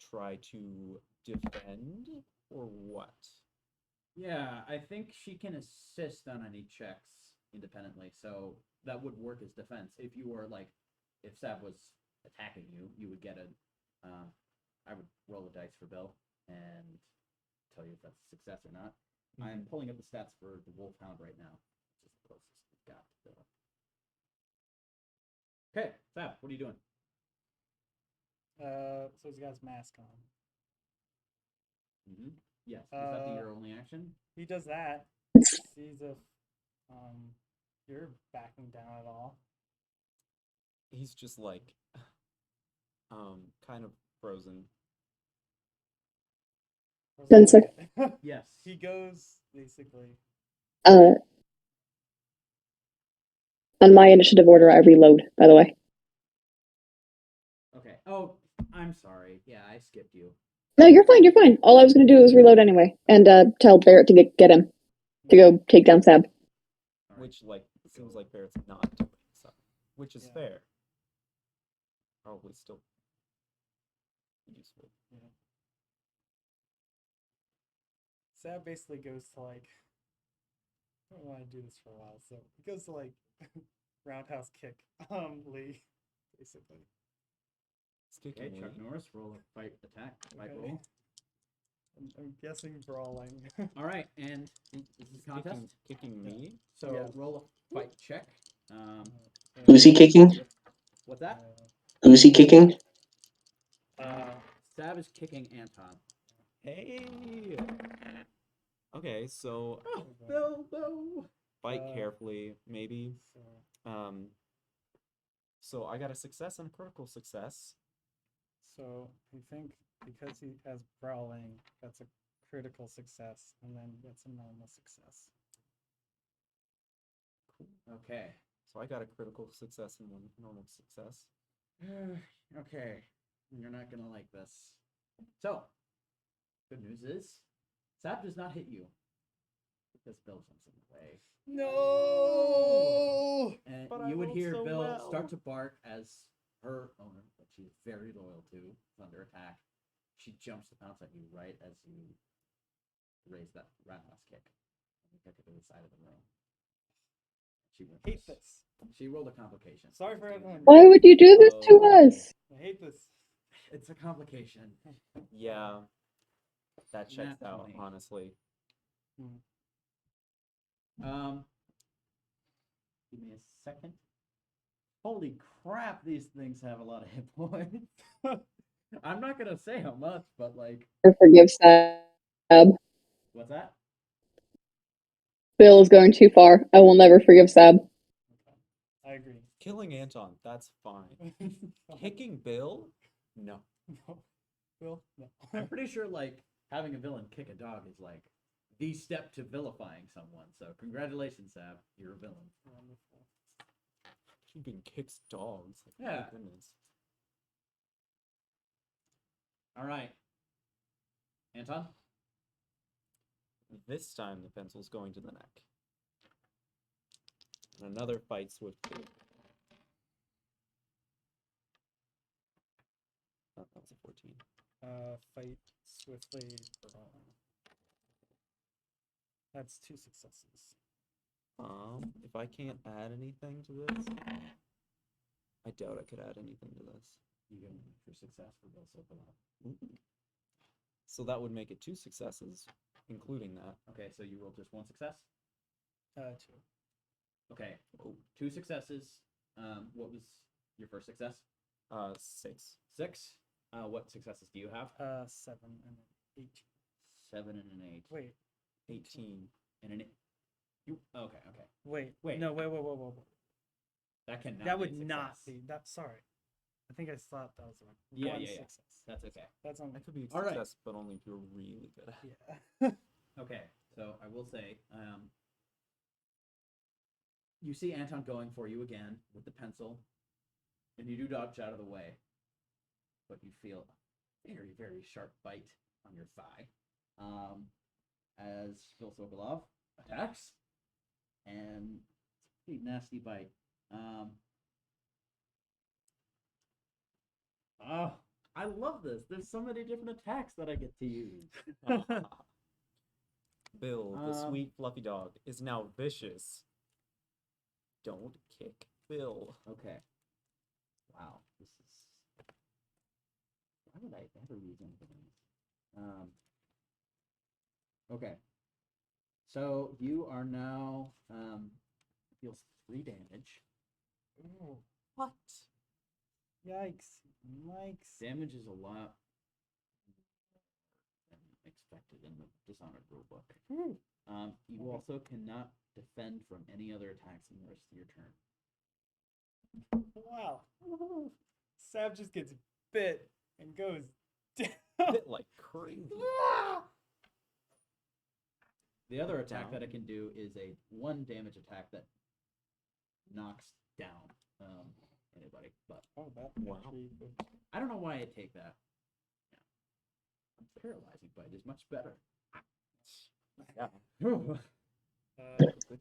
Speaker 3: try to defend or what.
Speaker 1: Yeah, I think she can assist on any checks independently, so that would work as defense. If you were like, if Sab was attacking you, you would get a. I would roll the dice for Bill and tell you if that's a success or not. I'm pulling up the stats for the Wolfhound right now. It's the closest we've got to Bill. Okay, Sab, what are you doing?
Speaker 4: So he's got his mask on.
Speaker 1: Yes. Is that your only action?
Speaker 4: He does that. Sees if you're backing down at all.
Speaker 3: He's just like kind of frozen.
Speaker 2: Then sir.
Speaker 1: Yes.
Speaker 4: He goes basically.
Speaker 2: On my initiative order, I reload, by the way.
Speaker 1: Okay. Oh, I'm sorry. Yeah, I skipped you.
Speaker 2: No, you're fine, you're fine. All I was going to do was reload anyway and tell Barrett to get him, to go take down Sab.
Speaker 1: Right.
Speaker 3: Which, like, seems like Barrett's not doing so, which is fair. Probably still useful.
Speaker 4: Yeah. Sab basically goes to like. I don't want to do this for a while, so he goes to like roundhouse kick Lee, basically.
Speaker 3: It's
Speaker 1: Okay,
Speaker 3: kicking
Speaker 1: Chuck
Speaker 3: Lee.
Speaker 1: Norris, roll a fight attack, fight
Speaker 4: Okay.
Speaker 1: roll.
Speaker 4: I'm guessing brawling.
Speaker 1: All right, and this is a contest.
Speaker 3: Kicking
Speaker 4: Yeah.
Speaker 3: me?
Speaker 1: So
Speaker 4: Yeah.
Speaker 1: roll a fight check.
Speaker 5: Who's he kicking?
Speaker 1: What's that?
Speaker 5: Who's he kicking?
Speaker 1: Sab is kicking Anton.
Speaker 3: Hey! Okay, so
Speaker 1: Oh, Bill, no.
Speaker 3: fight
Speaker 4: Uh,
Speaker 3: carefully, maybe.
Speaker 4: So,
Speaker 3: So I got a success and a critical success.
Speaker 4: so you think because he has brawling, that's a critical success, and then that's a normal success.
Speaker 1: Okay.
Speaker 3: So I got a critical success and one normal success.
Speaker 1: Okay. You're not going to like this. So, good news is, Sab does not hit you. Because Bill jumps in the way.
Speaker 4: No.
Speaker 1: And
Speaker 3: But I
Speaker 1: you would
Speaker 3: rolled
Speaker 1: hear
Speaker 3: so
Speaker 1: Bill
Speaker 3: well.
Speaker 1: start to bark as her owner, that she's very loyal to, is under attack. She jumps to pounce at you right as you raise that roundhouse kick. And you kick it to the side of the room. She wins.
Speaker 4: Hate this.
Speaker 1: She rolled a complication.
Speaker 4: Sorry
Speaker 1: Just
Speaker 4: for
Speaker 1: doing
Speaker 4: everyone.
Speaker 1: it.
Speaker 2: Why would you do this to us?
Speaker 4: I hate this.
Speaker 1: It's a complication.
Speaker 3: Yeah, that checks out,
Speaker 1: Naturally.
Speaker 3: honestly.
Speaker 1: Give me a second. Holy crap, these things have a lot of hit points. I'm not gonna say how much, but like,
Speaker 2: Or forgive Sab.
Speaker 1: what's that?
Speaker 2: Bill is going too far. I will never forgive Sab.
Speaker 4: I agree.
Speaker 3: Killing Anton, that's fine. Kicking Bill? No.
Speaker 4: No. Bill? No.
Speaker 1: I'm pretty sure like having a villain kick a dog is like the step to vilifying someone. So congratulations, Sab, you're a villain.
Speaker 4: Wonderful.
Speaker 3: Even kicks dogs. Like,
Speaker 1: Yeah.
Speaker 3: My goodness.
Speaker 1: All right, Anton.
Speaker 3: This time the pencil's going to the neck. And another fight swiftly. Oh, that's a 14.
Speaker 4: Fight swiftly. Brawling. That's 2 successes.
Speaker 3: If I can't add anything to this, I doubt I could add anything to this.
Speaker 1: You get an extra success for Bill Sokolov.
Speaker 3: Ooh. So that would make it 2 successes, including that.
Speaker 1: Okay, so you rolled just one success.
Speaker 4: 2.
Speaker 1: Okay, 2 successes. What was your first success?
Speaker 3: 6.
Speaker 1: 6. What successes do you have?
Speaker 4: 7 and an 18.
Speaker 1: 7 and an 8.
Speaker 4: Wait.
Speaker 3: 18.
Speaker 1: And an 8. You okay? Okay.
Speaker 4: Wait.
Speaker 1: Wait.
Speaker 4: No. Wait.
Speaker 1: That cannot.
Speaker 4: That
Speaker 1: be a
Speaker 4: would not
Speaker 1: success.
Speaker 4: be. That. Sorry. I think I thought that was one.
Speaker 1: Yeah,
Speaker 4: One
Speaker 1: yeah, yeah.
Speaker 4: success.
Speaker 1: That's okay.
Speaker 4: That's on.
Speaker 3: That could be a
Speaker 1: All right.
Speaker 3: success, but only if you're really good at it.
Speaker 4: Yeah.
Speaker 1: Okay, so I will say, you see Anton going for you again with the pencil, and you do dodge out of the way, but you feel a very, very sharp bite on your thigh. As Phil Sokolov attacks, and it's a pretty nasty bite. Oh, I love this. There's so many different attacks that I get to use.
Speaker 3: Bill, the
Speaker 1: Um,
Speaker 3: sweet fluffy dog, is now vicious. Don't kick Bill.
Speaker 1: Okay. Wow, this is. Why would I ever use anything in this? Okay. So you are now deals 3 damage.
Speaker 4: Ooh.
Speaker 3: What?
Speaker 4: Yikes. Yikes.
Speaker 1: Damage is a lot than expected in the Dishonored rulebook.
Speaker 4: Ooh.
Speaker 1: You
Speaker 4: Okay.
Speaker 1: also cannot defend from any other attacks in the rest of your turn.
Speaker 4: Wow. Sab just gets bit and goes down.
Speaker 3: Bit like crazy.
Speaker 1: The other attack
Speaker 3: Down.
Speaker 1: that it can do is a 1 damage attack that knocks down anybody. But
Speaker 4: Oh, that
Speaker 3: Wow.
Speaker 4: actually would.
Speaker 1: I don't know why I take that. Yeah. Paralyzing bite is much better.
Speaker 3: Yeah, good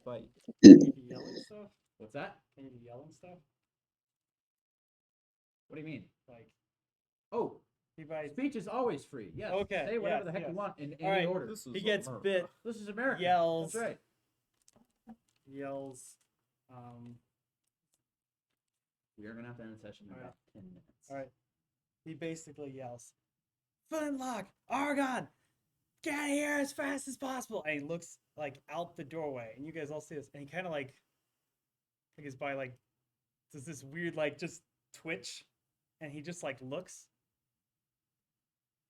Speaker 3: fight.
Speaker 4: Can you do yelling stuff?
Speaker 1: What's that?
Speaker 4: Can you do yelling stuff?
Speaker 1: What do you mean?
Speaker 4: Like,
Speaker 1: Oh,
Speaker 4: He buys.
Speaker 1: Speech is always free. Yes.
Speaker 4: Okay,
Speaker 1: Say whatever
Speaker 4: yes,
Speaker 1: the heck
Speaker 4: yes.
Speaker 1: you want in
Speaker 4: All
Speaker 1: any
Speaker 4: right,
Speaker 1: order.
Speaker 3: This is
Speaker 4: He gets
Speaker 3: America.
Speaker 4: bit.
Speaker 1: This is America.
Speaker 4: Yells.
Speaker 1: That's right.
Speaker 4: Yells.
Speaker 1: We are gonna have to end the session in
Speaker 4: All right.
Speaker 1: about 10 minutes.
Speaker 4: All right. He basically yells, "Flintlock, Argon, get out of here as fast as possible!" And he looks like out the doorway, and you guys all see this. And he kind of like his body like does this weird like just twitch, and he just like looks,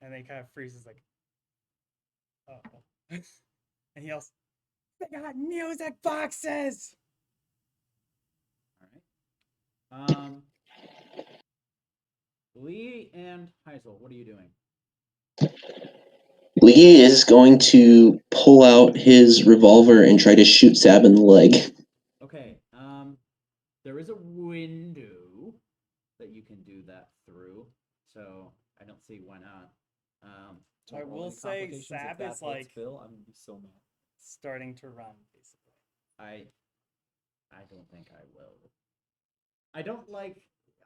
Speaker 4: and then he kind of freezes like, oh, and he yells, "They got music boxes!"
Speaker 1: All right. Lee and Heisel, what are you doing?
Speaker 5: Lee is going to pull out his revolver and try to shoot Sab in the leg.
Speaker 1: Okay. There is a window that you can do that through, so I don't see why not.
Speaker 4: I
Speaker 3: Don't roll
Speaker 4: will
Speaker 3: any
Speaker 4: say
Speaker 3: complications if
Speaker 4: Sab
Speaker 3: that
Speaker 4: is
Speaker 3: hits
Speaker 4: like
Speaker 3: Bill, I'm gonna be so mad.
Speaker 4: starting to run, basically.
Speaker 1: I don't think I will. I don't like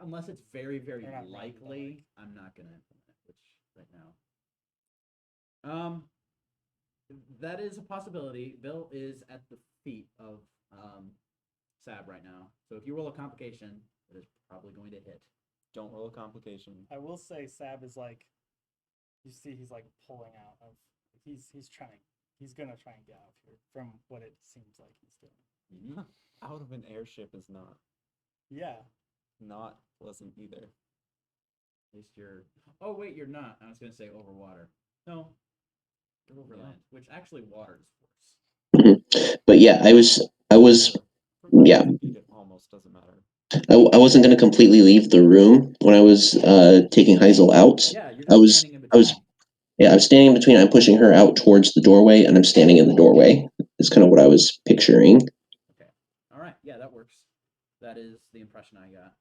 Speaker 1: unless it's very, very
Speaker 4: Or not run, but,
Speaker 1: likely.
Speaker 4: like-
Speaker 1: I'm not gonna implement it, which right now. That is a possibility. Bill is at the feet of Sab right now. So if you roll a complication, it is probably going to hit.
Speaker 3: Don't roll a complication.
Speaker 4: I will say Sab is like, you see he's like pulling out of, he's trying, he's gonna try and get out of here from what it seems like he's doing.
Speaker 1: Mhm.
Speaker 3: Out of an airship is
Speaker 4: Yeah.
Speaker 3: not pleasant either.
Speaker 1: At least you're. Oh wait, you're not. I was gonna say over water. No, you're over
Speaker 3: Yeah.
Speaker 1: land, which actually water is worse.
Speaker 5: But yeah, I was,
Speaker 3: For
Speaker 5: yeah.
Speaker 3: speed, it almost doesn't matter.
Speaker 5: I wasn't going to completely leave the room when I was taking Heisel out.
Speaker 1: Yeah, you're
Speaker 5: I
Speaker 1: just
Speaker 5: was,
Speaker 1: standing in
Speaker 5: I was,
Speaker 1: between.
Speaker 5: yeah, I was standing in between. I'm pushing her out towards the doorway, and I'm standing in the doorway. Is kind of what I was picturing.
Speaker 1: Okay. All right. Yeah, that works. That is the impression I got.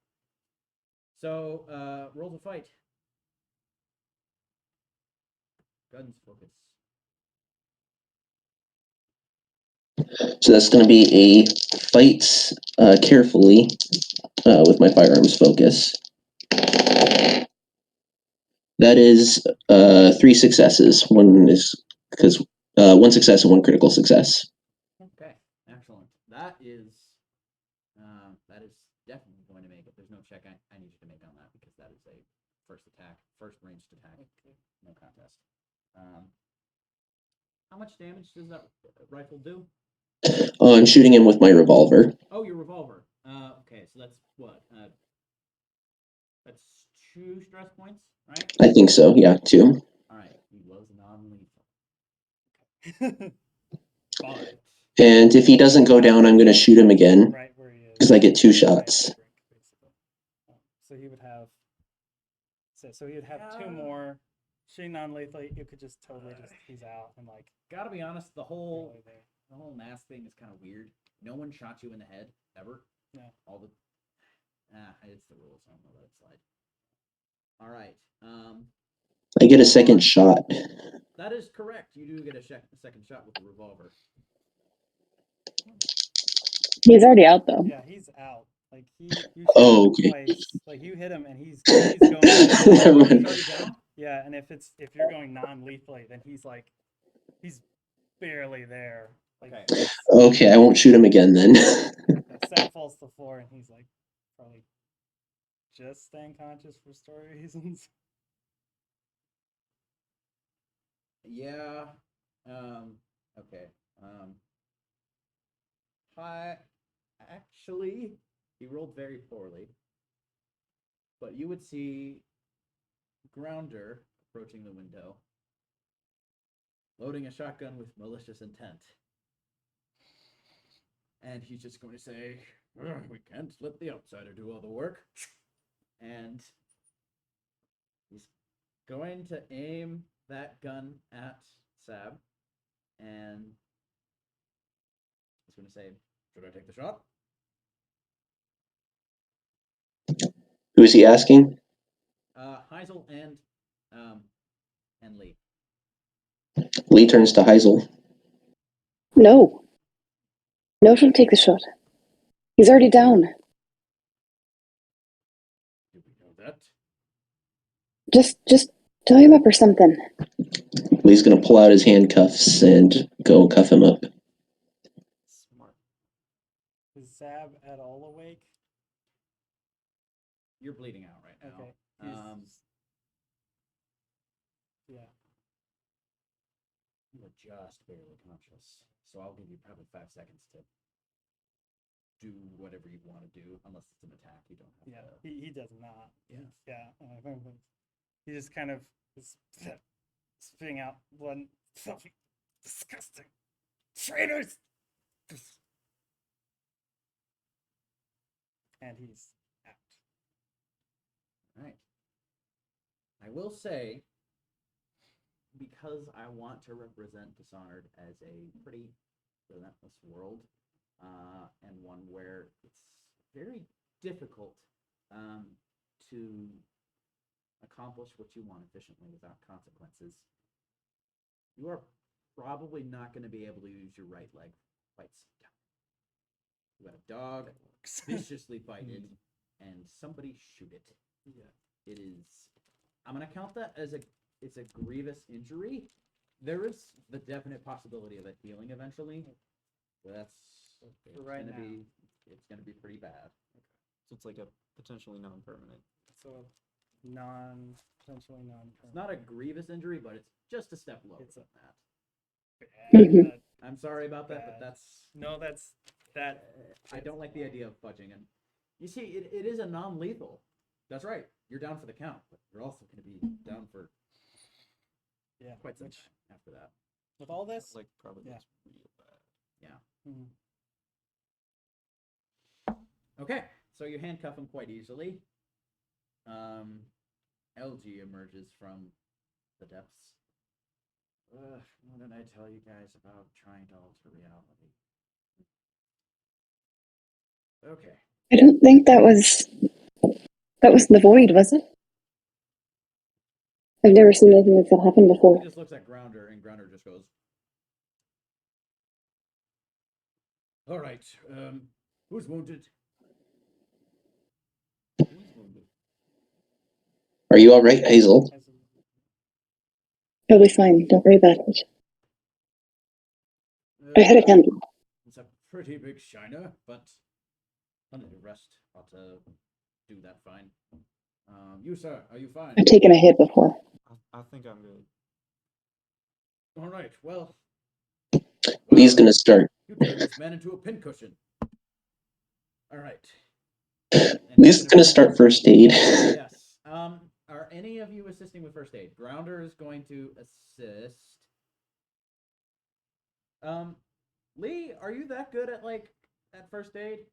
Speaker 1: So, roll to fight. Guns focus.
Speaker 5: So that's going to be a fight carefully with my firearms focus. That is 3 successes. One is because 1 success and 1 critical success.
Speaker 1: Okay. Excellent. That is definitely going to make it. There's no check I need you to make on that because that is a first attack, first ranged attack.
Speaker 4: Okay.
Speaker 1: No contest. How much damage does that rifle do?
Speaker 5: I'm shooting him with my revolver.
Speaker 1: Oh, your revolver. Okay, so that's what? That's 2 stress points, right?
Speaker 5: I think so. Yeah, 2.
Speaker 1: All right. He was non-lethal. But
Speaker 5: And if he doesn't go down, I'm going to shoot him again
Speaker 4: Right where he is.
Speaker 5: because I get 2
Speaker 4: Right,
Speaker 5: shots.
Speaker 4: drink, basically. So he would have, so he would have
Speaker 1: Yeah.
Speaker 4: 2 more. Shooting non-lethally, you could just totally just, he's out and like,
Speaker 1: gotta be honest, the whole
Speaker 4: really there.
Speaker 1: the whole mask thing is kind of weird. No one shot you in the head ever.
Speaker 4: Yeah.
Speaker 1: All the it's the rules. I'm gonna let it slide. All right.
Speaker 5: I get a second shot.
Speaker 1: That is correct. You do get a second shot with the revolver.
Speaker 2: He's already out though.
Speaker 4: Yeah, he's out. Like you shot
Speaker 5: Oh,
Speaker 4: him
Speaker 5: okay.
Speaker 4: twice. Like you hit him and he's going down.
Speaker 5: Never mind.
Speaker 1: He's already down?
Speaker 4: Yeah, and if you're going non-lethally, then he's barely there. Like
Speaker 1: Okay.
Speaker 5: Okay, I won't shoot him again then.
Speaker 4: Seth falls to the floor and he's like probably just staying conscious for story reasons.
Speaker 1: Yeah. Okay. Hi. Actually, he rolled very poorly. But you would see Grounder approaching the window, loading a shotgun with malicious intent. And he's just going to say, we can't let the outsider do all the work. And he's going to aim that gun at Sab. And he's going to say, should I take the shot?
Speaker 5: Who is he asking?
Speaker 1: Heisel and Lee.
Speaker 5: Lee turns to Heisel.
Speaker 2: No. No, she'll take the shot. He's already down.
Speaker 1: Do we know that?
Speaker 2: Just Tie him up or something.
Speaker 5: Lee's gonna pull out his handcuffs and go cuff him up.
Speaker 3: Smart.
Speaker 4: Is Zab at all awake?
Speaker 1: You're bleeding out right now.
Speaker 4: Okay. He's,
Speaker 1: Um,
Speaker 4: yeah.
Speaker 1: you are just barely conscious, so I'll give you probably 5 seconds to do whatever you want to do, unless it's an attack. You don't have
Speaker 4: Yeah.
Speaker 1: to.
Speaker 4: He does not.
Speaker 1: Yeah.
Speaker 4: Yeah. He just kind of is spitting out blood. Filthy, disgusting traitors. And he's out.
Speaker 1: Right. I will say, because I want to represent Dishonored as a pretty relentless world, and one where it's very difficult to accomplish what you want efficiently without consequences, you are probably not going to be able to use your right leg quite so tough. You got a dog viciously bited, and somebody shoot it.
Speaker 4: Yeah.
Speaker 1: It is. I'm gonna count that as it's a grievous injury. There is the definite possibility of it healing eventually, but that's
Speaker 4: For right now.
Speaker 1: it's gonna be pretty bad.
Speaker 3: So it's like a potentially non-permanent.
Speaker 4: So potentially non.
Speaker 1: It's not a grievous injury, but it's just a step lower
Speaker 4: It's
Speaker 1: than that.
Speaker 2: Mhm.
Speaker 1: I'm sorry about that, but
Speaker 4: Bad.
Speaker 1: that's
Speaker 4: No, that's that.
Speaker 1: I don't like the idea of fudging. And you see, it is a non-lethal. That's right. You're down for the count, but you're also going to be down for
Speaker 4: Yeah.
Speaker 1: quite some
Speaker 4: Which,
Speaker 1: time after that.
Speaker 4: with all this,
Speaker 3: Like probably
Speaker 4: Yeah.
Speaker 3: looks real bad.
Speaker 4: mhm.
Speaker 1: Okay, so you handcuff him quite easily. LG emerges from the depths. What did I tell you guys about trying to alter reality? Okay.
Speaker 2: I don't think that was the void, was it? I've never seen anything like that happen
Speaker 1: He
Speaker 2: before.
Speaker 1: just looks at Grounder, and Grounder just goes, "All right, who's wounded?"
Speaker 3: Who's wounded?
Speaker 5: Are you all right, Hazel?
Speaker 4: As a-
Speaker 2: Totally fine. Don't worry about it. I had a candle.
Speaker 1: It's a pretty big shiner, but plenty of rest ought to do that fine. You, sir, are you fine?
Speaker 2: I've taken a hit before.
Speaker 3: I think I'm good.
Speaker 1: All right, well,
Speaker 5: Lee's gonna start.
Speaker 1: you turned this man into a pincushion. All right. And
Speaker 5: Lee's gonna start first aid.
Speaker 1: Yes. Are any of you assisting with first aid? Grounder is going to assist. Lee, are you that good at first aid?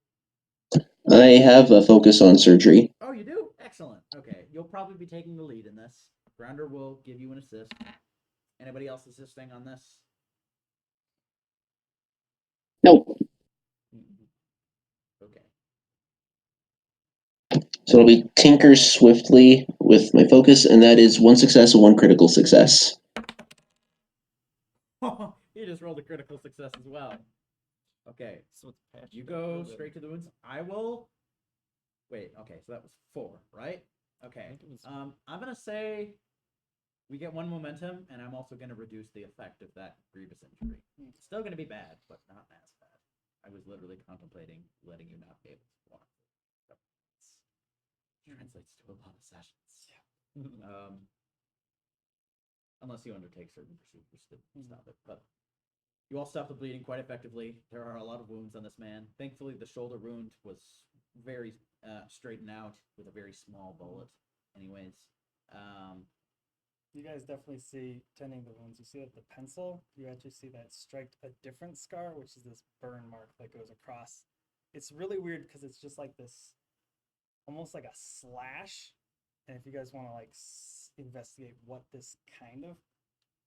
Speaker 5: I have a focus on surgery.
Speaker 1: Oh, you do? Excellent. Okay, you'll probably be taking the lead in this. Grounder will give you an assist. Anybody else assisting on this?
Speaker 2: Nope.
Speaker 1: Okay.
Speaker 5: So it'll be tinker swiftly with my focus, and that is 1 success and 1 critical success.
Speaker 1: He just rolled a critical success as well. Okay,
Speaker 3: So it's patched
Speaker 1: you
Speaker 3: up
Speaker 1: go
Speaker 3: real good.
Speaker 1: straight to the wounds. I will. Wait. Okay, so that was 4, right? Okay.
Speaker 3: think it was-
Speaker 1: I'm gonna say we get 1 momentum, and I'm also gonna reduce the effect of that grievous injury. It's still gonna be bad, but not as bad. I was literally contemplating letting you not be able to walk. Translates to a lot of sessions. Yeah. Unless you undertake certain procedures to stop it. But you all stop the bleeding quite effectively. There are a lot of wounds on this man. Thankfully, the shoulder wound was very straightened out with a very small bullet. Anyways,
Speaker 4: You guys definitely see tending the wounds. You see that the pencil, you actually see that striked a different scar, which is this burn mark that goes across. It's really weird because it's just like this, almost like a slash. And if you guys want to like investigate what this kind of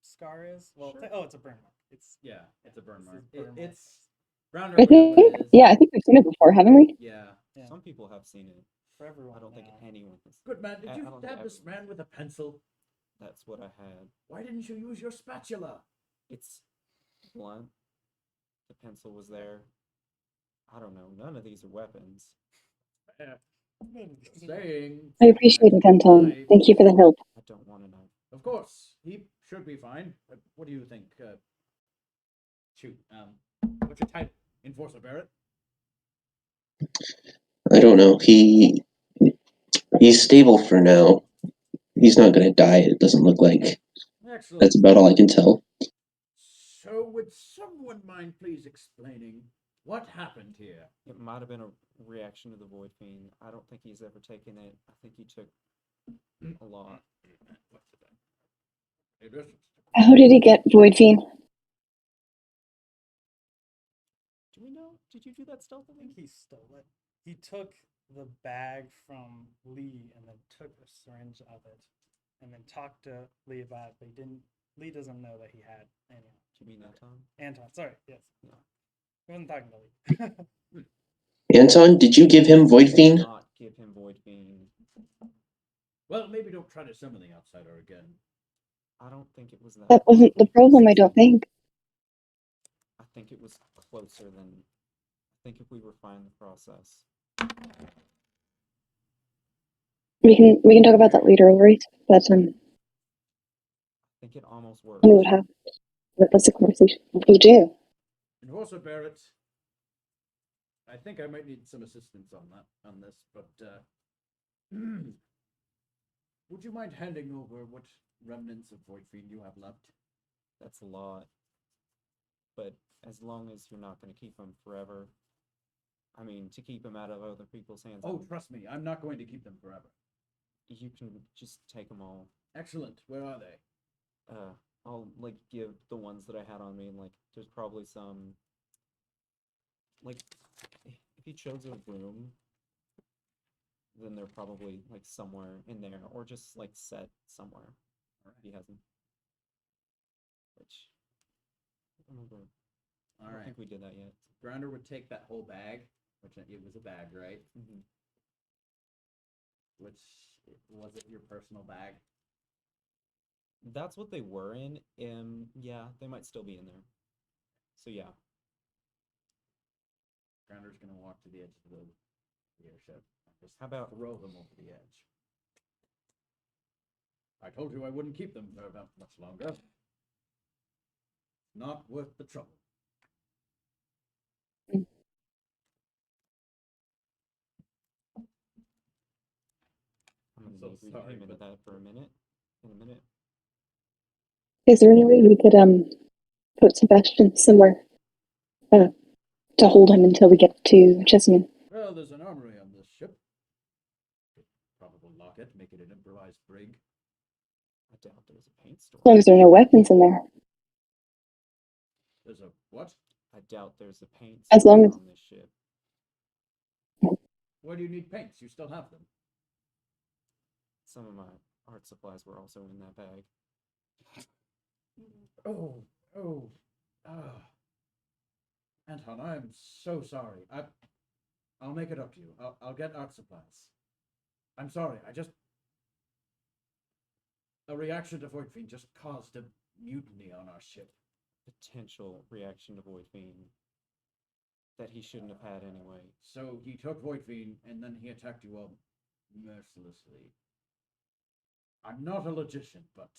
Speaker 4: scar is, well,
Speaker 3: Sure.
Speaker 4: oh, it's a burn mark. It's
Speaker 1: yeah, it's a burn
Speaker 4: This
Speaker 1: mark.
Speaker 4: is burn mark.
Speaker 1: It's Grounder
Speaker 2: I
Speaker 1: would know what
Speaker 2: think.
Speaker 1: it is.
Speaker 2: Yeah, I think we've seen it before, haven't we?
Speaker 1: Yeah.
Speaker 4: yeah,
Speaker 3: Some people have seen it.
Speaker 4: for everyone.
Speaker 3: I don't think
Speaker 4: now.
Speaker 3: anyone has.
Speaker 1: Good man. Did
Speaker 3: I
Speaker 1: you
Speaker 3: don't think
Speaker 1: stab this
Speaker 3: everyone-
Speaker 1: man with a pencil?
Speaker 3: That's what I had.
Speaker 1: Why didn't you use your spatula?
Speaker 3: It's blunt. The pencil was there. I don't know. None of these are weapons.
Speaker 1: Saying.
Speaker 2: I appreciate it, Anton. Thank you for the help.
Speaker 3: I don't want a knife.
Speaker 1: Of course, he should be fine. What do you think? Shoot, what's your title? Enforcer Barrett?
Speaker 5: I don't know. He's stable for now. He's not gonna die. It doesn't look like.
Speaker 1: Excellent.
Speaker 5: That's about all I can tell.
Speaker 1: So, would someone mind please explaining what happened here?
Speaker 3: It might have been a reaction to the Void Fiend. I don't think he's ever taken it. I think he took a lot.
Speaker 1: What's the thing? It is.
Speaker 2: How did he get Void Fiend?
Speaker 3: Do we know? Did you do that
Speaker 4: I
Speaker 3: stealthily?
Speaker 4: think he stole it. He took the bag from Lee and then took a syringe of it, and then talked to Lee about it. But he didn't. Lee doesn't know that he had any.
Speaker 3: Do you mean Anton?
Speaker 4: Anton, sorry, yes.
Speaker 3: No.
Speaker 4: I wasn't talking to Lee.
Speaker 5: Anton, did you give him Void Fiend?
Speaker 3: Not give him Void Fiend.
Speaker 1: Well, maybe don't try to summon the outsider again.
Speaker 3: I don't think it was that.
Speaker 2: That wasn't the problem, I don't think.
Speaker 3: I think it was closer than. I think if we refine the process.
Speaker 2: We can talk about that later, Lori. But
Speaker 3: I think it almost worked.
Speaker 2: we would have that's a conversation we do.
Speaker 1: Enforcer Barrett, I think I might need some assistance on this, but would you mind handing over what remnants of Void Fiend you have left?
Speaker 3: That's a lot. But as long as you're not going to keep him forever. I mean, to keep him out of other people's hands.
Speaker 1: Oh, trust me, I'm not going to keep them forever.
Speaker 3: You can just take them all.
Speaker 1: Excellent. Where are they?
Speaker 3: I'll like give the ones that I had on me, and like there's probably some. Like, if he chose a room, then they're probably like somewhere in there, or just like set somewhere. Or he has them. Which I don't remember.
Speaker 1: All
Speaker 3: I don't
Speaker 1: right.
Speaker 3: think we did that yet.
Speaker 1: Grounder would take that whole bag, which it was a bag, right?
Speaker 3: Mm-hmm.
Speaker 1: Which was it your personal bag?
Speaker 3: That's what they were in. Yeah, they might still be in there. So yeah.
Speaker 1: Grounder's gonna walk to the edge of the airship and just
Speaker 3: How about
Speaker 1: throw them over the edge. I told you I wouldn't keep them for about much longer. Not worth the trouble.
Speaker 3: I'm gonna
Speaker 1: so
Speaker 3: need
Speaker 1: sorry,
Speaker 3: repayment
Speaker 1: but-
Speaker 3: of that for a minute. In a minute.
Speaker 2: Is there any way we could put Sebastian somewhere to hold him until we get to Chesapeake?
Speaker 1: Well, there's an armory on this ship. Could probably lock it, make it an improvised brig.
Speaker 3: I doubt there's a paint store.
Speaker 2: As long as there are no weapons in there.
Speaker 1: There's a what?
Speaker 3: I doubt there's a paint
Speaker 2: As long
Speaker 3: store
Speaker 2: as-
Speaker 3: on this ship.
Speaker 1: Why do you need paints? You still have them.
Speaker 3: Some of my art supplies were also in that bag.
Speaker 1: Oh. Anton, I'm so sorry. I'll make it up to you. I'll get art supplies. I'm sorry. A reaction to Void Fiend just caused a mutiny on our ship.
Speaker 3: Potential reaction to Void Fiend that he shouldn't have had anyway.
Speaker 1: So he took Void Fiend and then he attacked you all mercilessly. I'm not a logician, but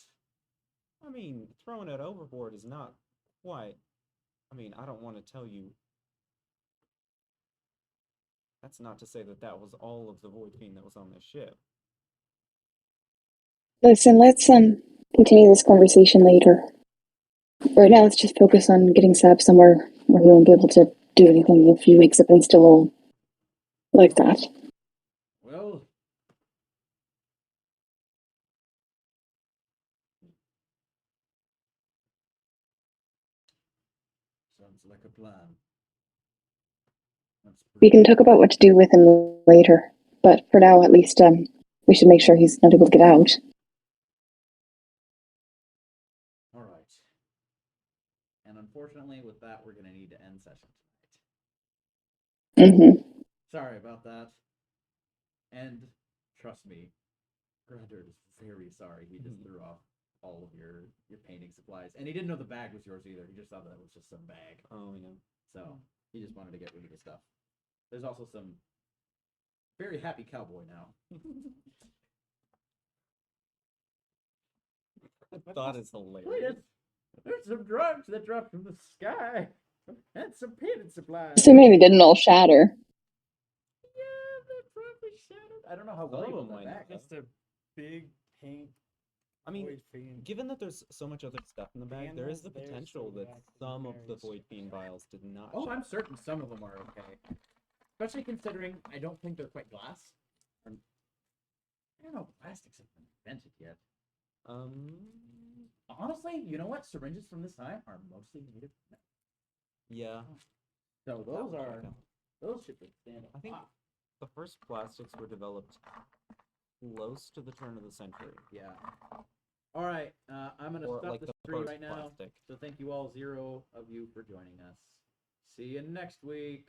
Speaker 3: I mean, throwing it overboard is not quite. I mean, I don't want to tell you. That's not to say that that was all of the Void Fiend that was on this ship.
Speaker 2: Listen, let's continue this conversation later. Right now, let's just focus on getting Sab somewhere where he won't be able to do anything if he wakes up and still like that.
Speaker 1: well, sounds like a plan.
Speaker 2: We can talk about what to do with him later, but for now, at least, we should make sure he's not able to get out.
Speaker 1: All right. And unfortunately, with that, we're going to need to end session tonight.
Speaker 2: Mm-hmm.
Speaker 1: Sorry about that. And trust me, Grunder is very sorry. He just threw off all of your painting supplies. And he didn't know the bag was yours either. He just thought that was just some bag.
Speaker 3: Oh, yeah.
Speaker 1: So he just wanted to get rid of the stuff. There's also some very happy cowboy now.
Speaker 3: thought is
Speaker 1: Wait,
Speaker 3: hilarious.
Speaker 1: there's some drugs that dropped from the sky and some payment supplies.
Speaker 2: Assuming they didn't all shatter.
Speaker 1: Yeah, they probably shattered. I don't know how
Speaker 3: Some
Speaker 1: well
Speaker 3: of
Speaker 1: you
Speaker 3: them
Speaker 1: got
Speaker 3: might
Speaker 1: back.
Speaker 3: have.
Speaker 4: Just a big pink
Speaker 3: I mean,
Speaker 4: void fiend.
Speaker 3: given that there's so much other stuff in the bag, there is the
Speaker 4: Vandals, there's
Speaker 3: potential
Speaker 4: the
Speaker 3: that
Speaker 4: back is
Speaker 3: some of the
Speaker 4: very
Speaker 3: Void Fiend vials did not.
Speaker 1: Oh,
Speaker 3: shatter.
Speaker 1: I'm certain some of them are okay. Especially considering I don't think they're quite glass. Or, I don't know if plastics have been invented yet. Honestly, you know what? Syringes from this time are mostly made of metal.
Speaker 3: Yeah.
Speaker 1: So
Speaker 3: that
Speaker 1: those
Speaker 3: would check
Speaker 1: are
Speaker 3: out.
Speaker 1: those should stand
Speaker 3: I think
Speaker 1: up.
Speaker 3: the first plastics were developed close to the turn of the century.
Speaker 1: Yeah. All right, I'm gonna
Speaker 3: Or
Speaker 1: stop
Speaker 3: like
Speaker 1: the
Speaker 3: the
Speaker 1: stream
Speaker 3: first
Speaker 1: right now.
Speaker 3: plastic.
Speaker 1: So thank you all, 0 of you, for joining us. See you next week.